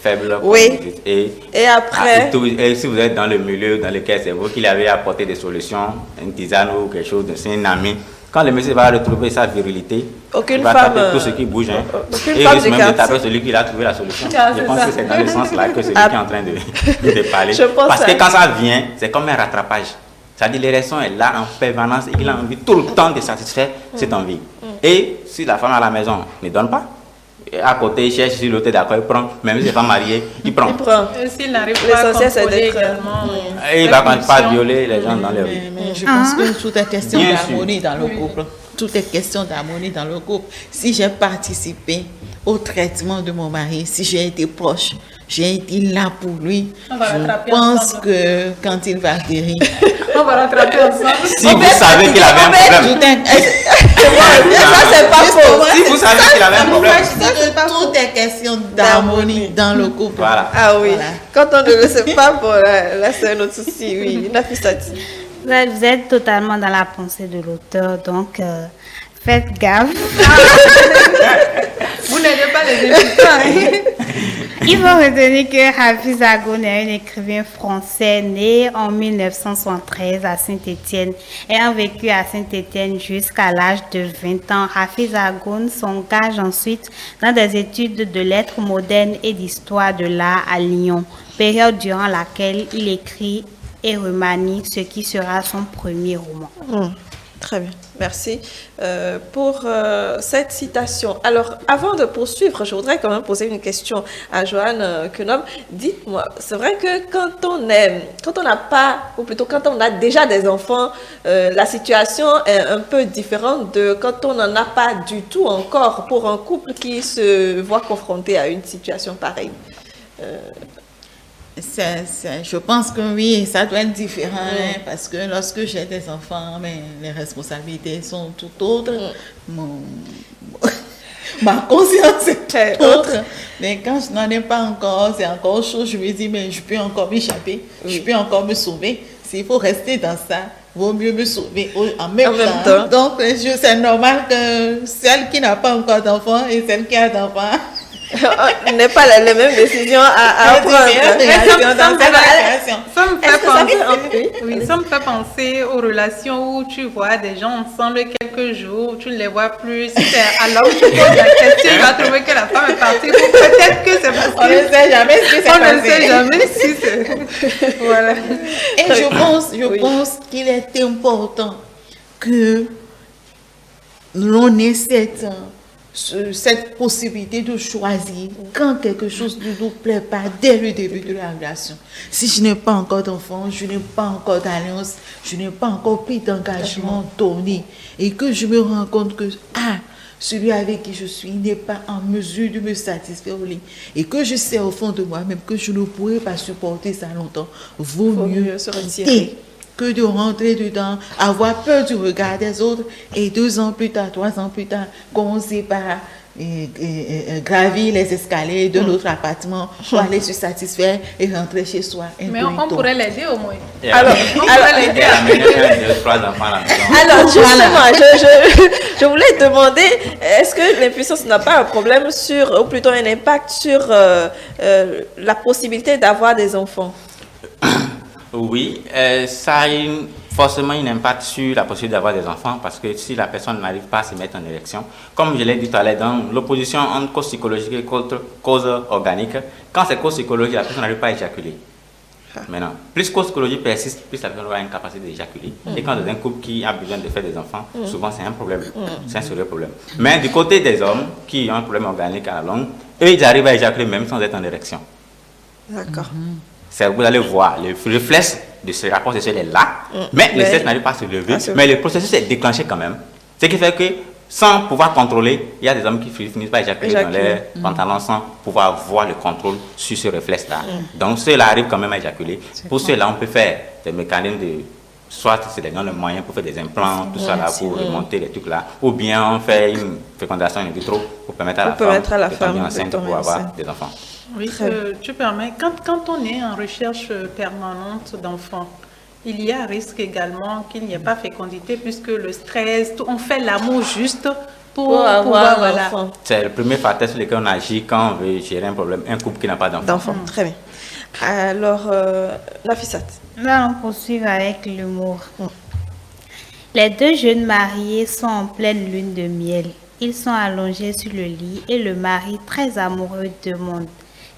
Speaker 4: faible.
Speaker 1: Oui.
Speaker 4: Et
Speaker 1: après
Speaker 4: et si vous êtes dans le milieu dans lequel c'est vous qui l'avez apporté des solutions, une tisane ou quelque chose, c'est un ami. Quand le monsieur va retrouver sa virilité, il va taper tout ce qui bouge. Et il risque même de taper celui qui a trouvé la solution. Je pense que c'est dans le sens là que celui qui est en train de parler. Parce que quand ça vient, c'est comme un rattrapage. C'est-à-dire l'érection est là en permanence et il a envie tout le temps de satisfaire cette envie. Et si la femme à la maison ne donne pas, à côté, il cherche si l'autre est d'accord, il prend. Même si il n'est pas marié, il prend.
Speaker 2: Et s'il n'arrive pas à contrôler également.
Speaker 4: Et il va pas violer les gens dans leur vie.
Speaker 5: Mais je pense que tout est question d'harmonie dans le couple. Tout est question d'harmonie dans le couple. Si j'ai participé au traitement de mon mari, si j'ai été proche, j'ai été là pour lui, je pense que quand il va guérir,
Speaker 2: on va rattraper ensemble.
Speaker 4: Si vous savez qu'il avait un problème.
Speaker 1: Ça, c'est pas faux.
Speaker 4: Si vous savez qu'il avait un problème.
Speaker 5: Tout est question d'harmonie dans le couple.
Speaker 4: Voilà.
Speaker 1: Ah oui.
Speaker 5: Voilà.
Speaker 1: Quand on ne le sait pas, bon, là c'est un autre souci. Oui, Nafissatou.
Speaker 8: Vous êtes totalement dans la pensée de l'auteur, donc faites gaffe.
Speaker 2: Vous n'aidez pas les impuissants.
Speaker 8: Il faut retenir que Hafiz Agoun est un écrivain français né en 1973 à Saint-Étienne. Ayant vécu à Saint-Étienne jusqu'à l'âge de 20 ans, Hafiz Agoun s'engage ensuite dans des études de lettres modernes et d'histoire de l'art à Lyon, période durant laquelle il écrit et remanie ce qui sera son premier roman.
Speaker 1: Très bien, merci pour cette citation. Alors, avant de poursuivre, je voudrais quand même poser une question à Joanne Kenom. Dites-moi, c'est vrai que quand on n'a pas, ou plutôt quand on a déjà des enfants, la situation est un peu différente de quand on n'en a pas du tout encore pour un couple qui se voit confronté à une situation pareille.
Speaker 5: Je pense que oui, ça doit être différent, hein, parce que lorsque j'ai des enfants, mais les responsabilités sont tout autres. Ma conscience est tout autre. Mais quand je n'en ai pas encore, c'est encore chaud. Je me dis, mais je peux encore m'échapper, je peux encore me sauver. S'il faut rester dans ça, vaut mieux me sauver en même temps. Donc, c'est normal que celle qui n'a pas encore d'enfant et celle qui a d'enfant
Speaker 1: n'est pas les mêmes décisions à prendre.
Speaker 2: Ça me fait penser aux relations où tu vois des gens ensemble quelques jours, tu ne les vois plus. Si c'est à l'homme tu poses la question, il va trouver que la femme est partie. Peut-être que c'est parce qu'on
Speaker 5: ne sait jamais ce qui s'est passé.
Speaker 2: On ne sait jamais si c'est... Voilà.
Speaker 5: Et je pense qu'il est important que l'on ait cette possibilité de choisir quand quelque chose ne nous plaît pas dès le début de la relation. Si je n'ai pas encore d'enfant, je n'ai pas encore d'alliance, je n'ai pas encore pris d'engagement donné et que je me rends compte que celui avec qui je suis n'est pas en mesure de me satisfaire au lit et que je sais au fond de moi-même que je ne pourrai pas supporter ça longtemps, vaut mieux se retirer que de rentrer dedans, avoir peur du regard des autres et 2 ans plus tard, 3 ans plus tard, commencer par gravir les escaliers de notre appartement pour aller se satisfaire et rentrer chez soi.
Speaker 2: Mais on pourrait l'aider au moins.
Speaker 1: Alors, justement, je voulais demander, est-ce que l'impuissance n'a pas un problème sur, ou plutôt un impact sur la possibilité d'avoir des enfants?
Speaker 4: Oui, ça a forcément un impact sur la possibilité d'avoir des enfants parce que si la personne n'arrive pas à se mettre en érection, comme je l'ai dit tout à l'heure, dans l'opposition entre cause psychologique et cause organique, quand c'est cause psychologique, la personne n'arrive pas à éjaculer. Maintenant, plus cause psychologique persiste, plus la personne aura une capacité d'éjaculer. Et quand c'est un couple qui a besoin de faire des enfants, souvent c'est un problème. C'est un sérieux problème. Mais du côté des hommes qui ont un problème organique à la longue, eux, ils arrivent à éjaculer même sans être en érection.
Speaker 1: D'accord.
Speaker 4: Vous allez voir, le réflexe de ce rapport sexuel est là, mais le sexe n'arrive pas à se lever, mais le processus est déclenché quand même. Ce qui fait que, sans pouvoir contrôler, il y a des hommes qui finissent par éjaculer dans les pantalons sans pouvoir voir le contrôle sur ce réflexe-là. Donc ceux-là arrivent quand même à éjaculer. Pour ceux-là, on peut faire des mécanismes de soit c'est les grands moyens pour faire des implants, tout ça là, pour remonter les trucs là, ou bien on fait une fécondation in vitro pour permettre à la femme de tomber enceinte pour avoir des enfants.
Speaker 2: Oui, tu permets. Quand on est en recherche permanente d'enfants, il y a un risque également qu'il n'y ait pas fécondité puisque le stress, on fait l'amour juste pour avoir un enfant.
Speaker 4: C'est le premier facteur sur lequel on agit quand on veut gérer un problème, un couple qui n'a pas d'enfant.
Speaker 1: Très bien. Alors, Nafisat.
Speaker 8: Là, on poursuit avec l'humour. Les deux jeunes mariés sont en pleine lune de miel. Ils sont allongés sur le lit et le mari, très amoureux, demande: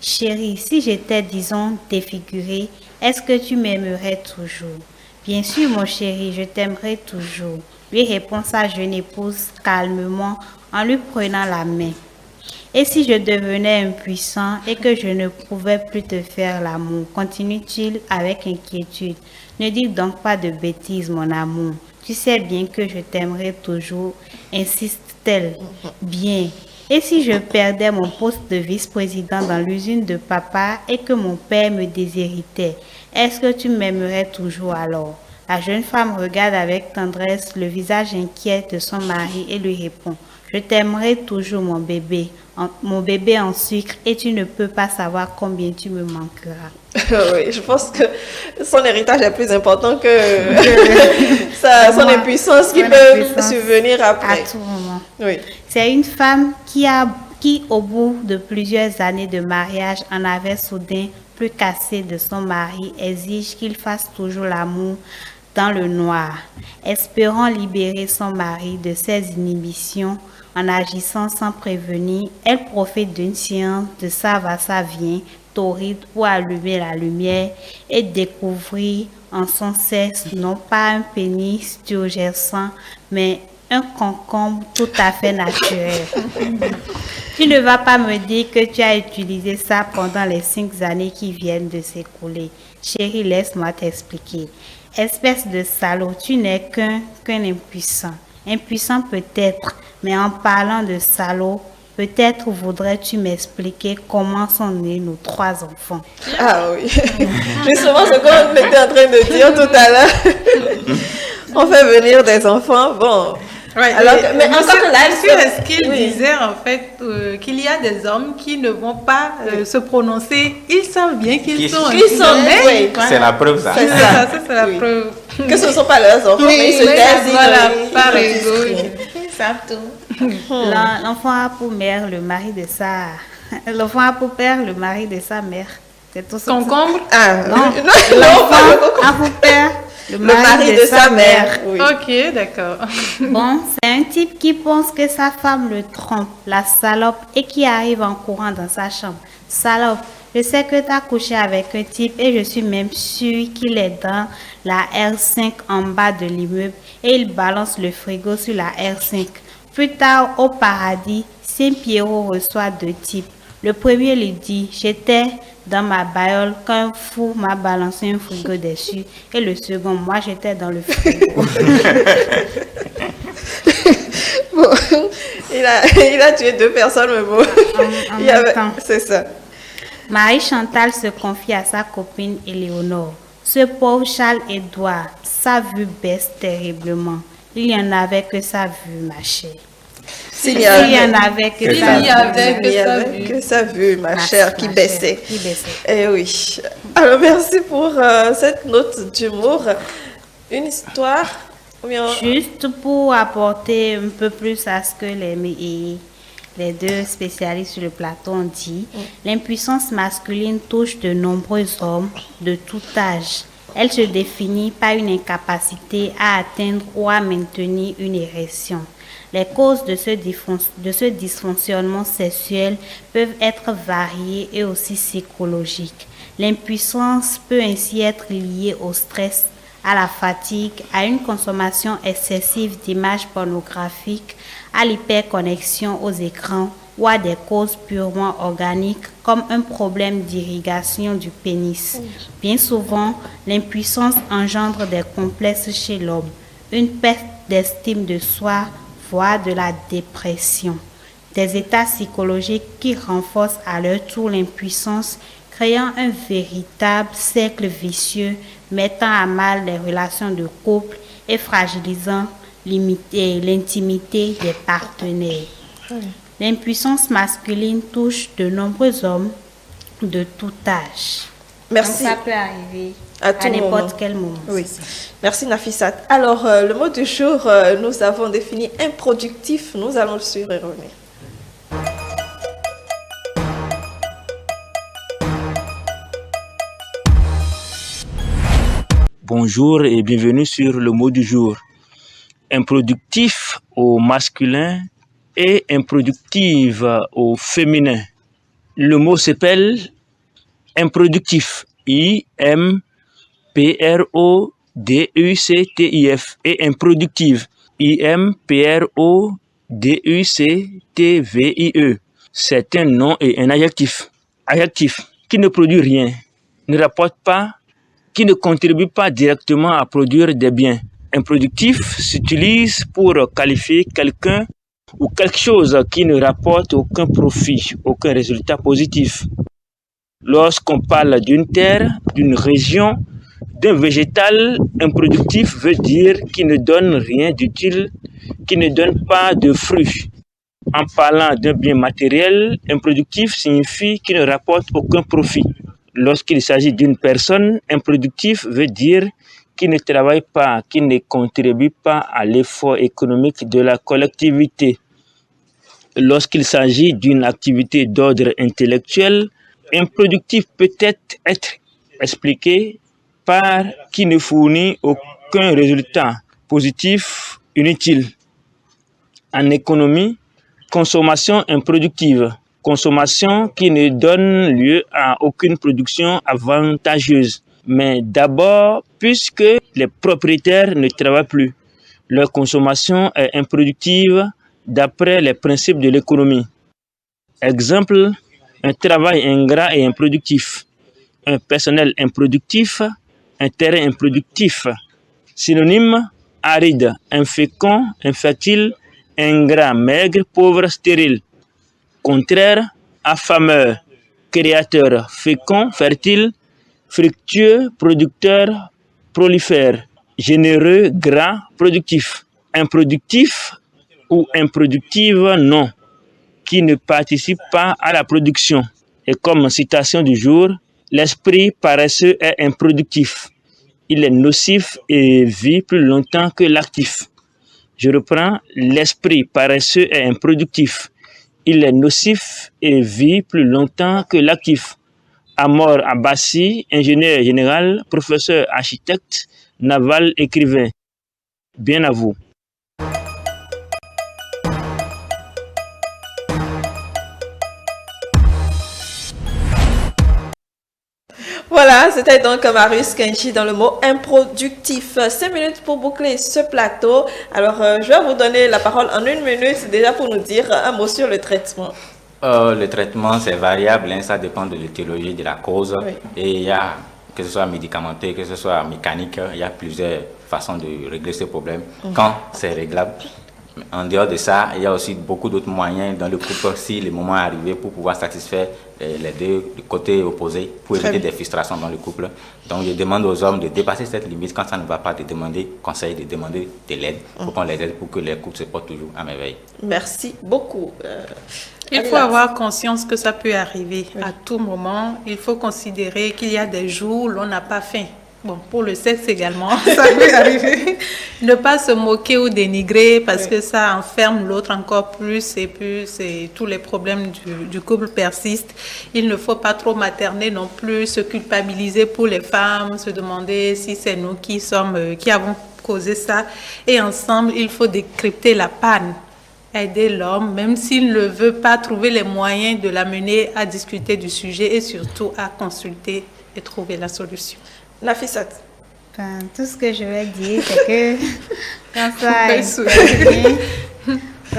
Speaker 8: Chérie, si j'étais, disons, défigurée, est-ce que tu m'aimerais toujours? Bien sûr, mon chéri, je t'aimerai toujours, lui répond sa jeune épouse calmement en lui prenant la main. Et si je devenais impuissant et que je ne pouvais plus te faire l'amour, continue-t-il avec inquiétude. Ne dis donc pas de bêtises, mon amour. Tu sais bien que je t'aimerai toujours, insiste-t-elle. Bien. Et si je perdais mon poste de vice-président dans l'usine de papa et que mon père me déshéritait, est-ce que tu m'aimerais toujours alors? La jeune femme regarde avec tendresse le visage inquiet de son mari et lui répond: Je t'aimerai toujours, mon bébé en sucre, et tu ne peux pas savoir combien tu me manqueras.
Speaker 1: Oui, je pense que son héritage est plus important que son impuissance qui peut subvenir après.
Speaker 8: À tout moment.
Speaker 1: Oui.
Speaker 8: C'est une femme qui, au bout de plusieurs années de mariage, en avait soudain plus qu'assez de son mari, exige qu'il fasse toujours l'amour dans le noir. Espérant libérer son mari de ses inhibitions en agissant sans prévenir, elle profite d'une séance de ça va, ça vient, torride pour allumer la lumière et découvrir en son sexe non pas un pénis turgescent, mais un concombre tout à fait naturel. Tu ne vas pas me dire que tu as utilisé ça pendant les 5 années qui viennent de s'écouler. Chérie, laisse-moi t'expliquer. Espèce de salaud, tu n'es qu'un impuissant. Impuissant peut-être, mais en parlant de salaud, peut-être voudrais-tu m'expliquer comment sont nés nos 3 enfants.
Speaker 1: Ah oui, justement ce qu'on était en train de dire tout à l'heure. On fait venir des enfants, bon.
Speaker 2: Ouais,
Speaker 1: alors, mais encore là,
Speaker 2: est-ce qu'il disait en fait qu'il y a des hommes qui ne vont pas se prononcer, ils savent bien qu'ils sont
Speaker 1: nés.
Speaker 4: C'est la preuve, ça.
Speaker 2: C'est ça, c'est la preuve.
Speaker 1: Que ce ne sont pas leurs enfants, mais ils se taisent.
Speaker 2: Voilà, par ego.
Speaker 5: Ils savent tout.
Speaker 8: L'enfant a pour mère le mari de sa... L'enfant a pour père le mari de sa mère. C'est tout ça.
Speaker 2: Concombre?
Speaker 8: Ah, non. L'enfant a pour père le mari de sa mère.
Speaker 2: Oui. Ok, d'accord.
Speaker 8: Bon, c'est un type qui pense que sa femme le trompe, la salope, et qui arrive en courant dans sa chambre. Salope, je sais que tu as couché avec un type et je suis même sûre qu'il est dans la R5 en bas de l'immeuble et il balance le frigo sur la R5. Plus tard, au paradis, Saint-Pierrot reçoit 2 types. Le premier lui dit: j'étais dans ma bagnole quand un fou m'a balancé un frigo dessus. Et le second, moi j'étais dans le frigo.
Speaker 1: Bon, il a tué 2 personnes, mais bon.
Speaker 8: En même temps.
Speaker 1: C'est ça.
Speaker 8: Marie-Chantal se confie à sa copine Éléonore. Ce pauvre Charles-Édouard, sa vue baisse terriblement. Il n'y en avait que sa vue, ma chère.
Speaker 1: S'il y en
Speaker 8: avait
Speaker 1: que sa vue, ma chère, qui baissait. Eh oui. Alors, merci pour cette note d'humour. Une histoire
Speaker 8: Juste pour apporter un peu plus à ce que les 2 spécialistes sur le plateau ont dit, l'impuissance masculine touche de nombreux hommes de tout âge. Elle se définit par une incapacité à atteindre ou à maintenir une érection. Les causes de ce dysfonctionnement sexuel peuvent être variées et aussi psychologiques. L'impuissance peut ainsi être liée au stress, à la fatigue, à une consommation excessive d'images pornographiques, à l'hyperconnexion aux écrans ou à des causes purement organiques comme un problème d'irrigation du pénis. Bien souvent, l'impuissance engendre des complexes chez l'homme, une perte d'estime de soi, voire de la dépression. Des états psychologiques qui renforcent à leur tour l'impuissance, créant un véritable cercle vicieux mettant à mal les relations de couple et fragilisant l'intimité des partenaires. L'impuissance masculine touche de nombreux hommes de tout âge.
Speaker 1: Merci.
Speaker 8: Donc, ça peut arriver
Speaker 1: à
Speaker 8: n'importe quel moment.
Speaker 1: Oui. Merci Nafissat. Alors, le mot du jour, nous avons défini improductif. Nous allons sur y revenir.
Speaker 9: Bonjour et bienvenue sur le mot du jour. Improductif au masculin et improductive au féminin. Le mot s'appelle improductif. I-M-P-R-O-D-U-C-T-I-F et improductive. I-M-P-R-O-D-U-C-T-V-I-E. C'est un nom et un adjectif. Adjectif qui ne produit rien, ne rapporte pas, qui ne contribue pas directement à produire des biens. Improductif s'utilise pour qualifier quelqu'un ou quelque chose qui ne rapporte aucun profit, aucun résultat positif. Lorsqu'on parle d'une terre, d'une région, d'un végétal, improductif veut dire qui ne donne rien d'utile, qui ne donne pas de fruits. En parlant d'un bien matériel, improductif signifie qui ne rapporte aucun profit. Lorsqu'il s'agit d'une personne, improductif veut dire qui ne travaille pas, qui ne contribue pas à l'effort économique de la collectivité. Lorsqu'il s'agit d'une activité d'ordre intellectuel, improductif peut être expliqué par qui ne fournit aucun résultat positif inutile. En économie, consommation improductive. Consommation qui ne donne lieu à aucune production avantageuse. Mais d'abord, puisque les propriétaires ne travaillent plus, leur consommation est improductive d'après les principes de l'économie. Exemple, un travail ingrat et improductif, un personnel improductif, un terrain improductif. Synonyme, aride, infécond, infertile, ingrat, maigre, pauvre, stérile. Contraire, affameur, créateur, fécond, fertile, fructueux, producteur, prolifère, généreux, gras, productif. Improductif ou improductive, non, qui ne participe pas à la production. Et comme citation du jour, l'esprit paresseux est improductif. Il est nocif et vit plus longtemps que l'actif. Je reprends, l'esprit paresseux est improductif. Il est nocif et vit plus longtemps que l'actif. Amor Abbassi, ingénieur général, professeur architecte, naval, écrivain. Bien à vous.
Speaker 1: Voilà, c'était donc Marius Kenchi dans le mot improductif. 5 minutes pour boucler ce plateau. Alors, je vais vous donner la parole en 1 minute déjà pour nous dire un mot sur le traitement.
Speaker 4: Le traitement, c'est variable, hein, ça dépend de l'étiologie de la cause. Oui. Et il y a, que ce soit médicamenteux, que ce soit mécanique, il y a plusieurs façons de régler ce problème quand c'est réglable. En dehors de ça, il y a aussi beaucoup d'autres moyens dans le couple si le moment est arrivé pour pouvoir satisfaire les deux côtés opposés pour éviter des frustrations dans le couple. Donc, je demande aux hommes de dépasser cette limite quand ça ne va pas, de demander conseil, de demander de l'aide pour qu'on les aide pour que les couples se portent toujours à merveille.
Speaker 1: Merci beaucoup.
Speaker 2: Il faut avoir conscience que ça peut arriver à tout moment. Il faut considérer qu'il y a des jours où l'on n'a pas faim. Bon, pour le sexe également, ça peut arriver. Ne pas se moquer ou dénigrer parce que ça enferme l'autre encore plus et puis tous les problèmes du couple persistent. Il ne faut pas trop materner non plus, se culpabiliser pour les femmes, se demander si c'est nous qui avons causé ça. Et ensemble, il faut décrypter la panne. Aider l'homme, même s'il ne veut pas trouver les moyens de l'amener à discuter du sujet et surtout à consulter et trouver la solution.
Speaker 1: Nafissat.
Speaker 8: Tout ce que je vais dire, c'est que quand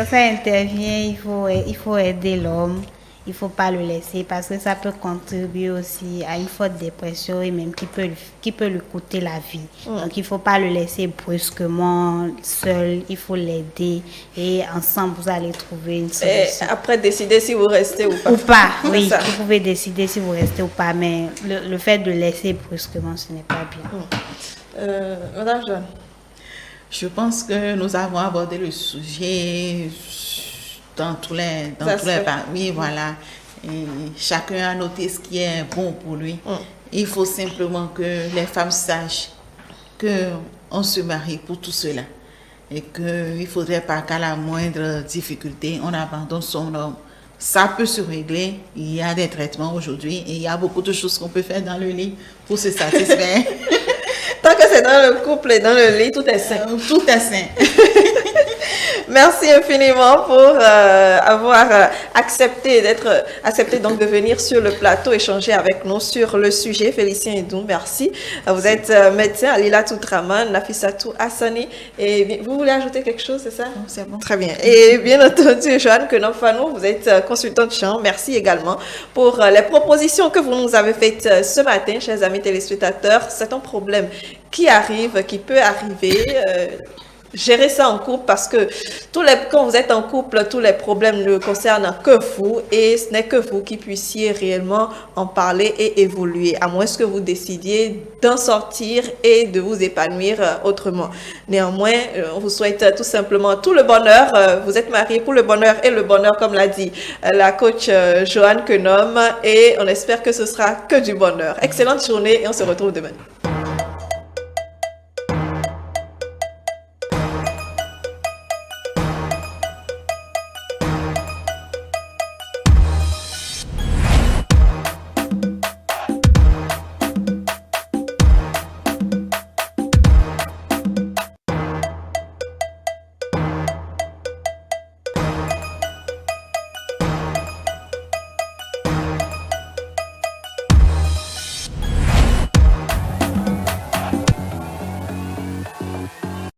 Speaker 8: ça intervient, il faut aider l'homme. il faut pas le laisser parce que ça peut contribuer aussi à une forte dépression et même qui peut lui coûter la vie. Donc il faut pas le laisser brusquement seul, il faut l'aider et ensemble vous allez trouver une solution.
Speaker 1: Et après décider si vous restez ou pas.
Speaker 8: Ou pas,
Speaker 1: C'est
Speaker 8: oui,
Speaker 1: ça.
Speaker 8: vous pouvez décider si vous restez ou pas, mais le fait de laisser brusquement, ce n'est pas bien.
Speaker 1: Madame Joanne.
Speaker 5: Je pense que nous avons abordé le sujet dans tous les oui, voilà. Et chacun a noté ce qui est bon pour lui. Il faut simplement que les femmes sachent qu'on se marie pour tout cela. Et qu'il ne faudrait pas qu'à la moindre difficulté, on abandonne son homme. Ça peut se régler. Il y a des traitements aujourd'hui et il y a beaucoup de choses qu'on peut faire dans le lit pour se satisfaire.
Speaker 1: Tant que c'est dans le couple et dans le lit, tout est sain.
Speaker 5: Tout est sain.
Speaker 1: Merci infiniment pour avoir accepté donc de venir sur le plateau échanger avec nous sur le sujet. Félicien Edou, merci. Vous êtes médecin à Lila Toutraman, Nafissatou Hassani. Et vous voulez ajouter quelque chose, c'est ça?
Speaker 5: Non, c'est bon.
Speaker 1: Très bien. Et bien entendu, Joanne Kenom-Fanou, vous êtes consultante champ. Merci également pour les propositions que vous nous avez faites ce matin, chers amis téléspectateurs. C'est un problème qui arrive, qui peut arriver. Gérer ça en couple parce que quand vous êtes en couple, tous les problèmes ne concernent que vous et ce n'est que vous qui puissiez réellement en parler et évoluer, à moins que vous décidiez d'en sortir et de vous épanouir autrement. Néanmoins, on vous souhaite tout simplement tout le bonheur. Vous êtes mariés pour le bonheur et le bonheur, comme l'a dit la coach Joanne Kenom, et on espère que ce sera que du bonheur. Excellente journée et on se retrouve demain.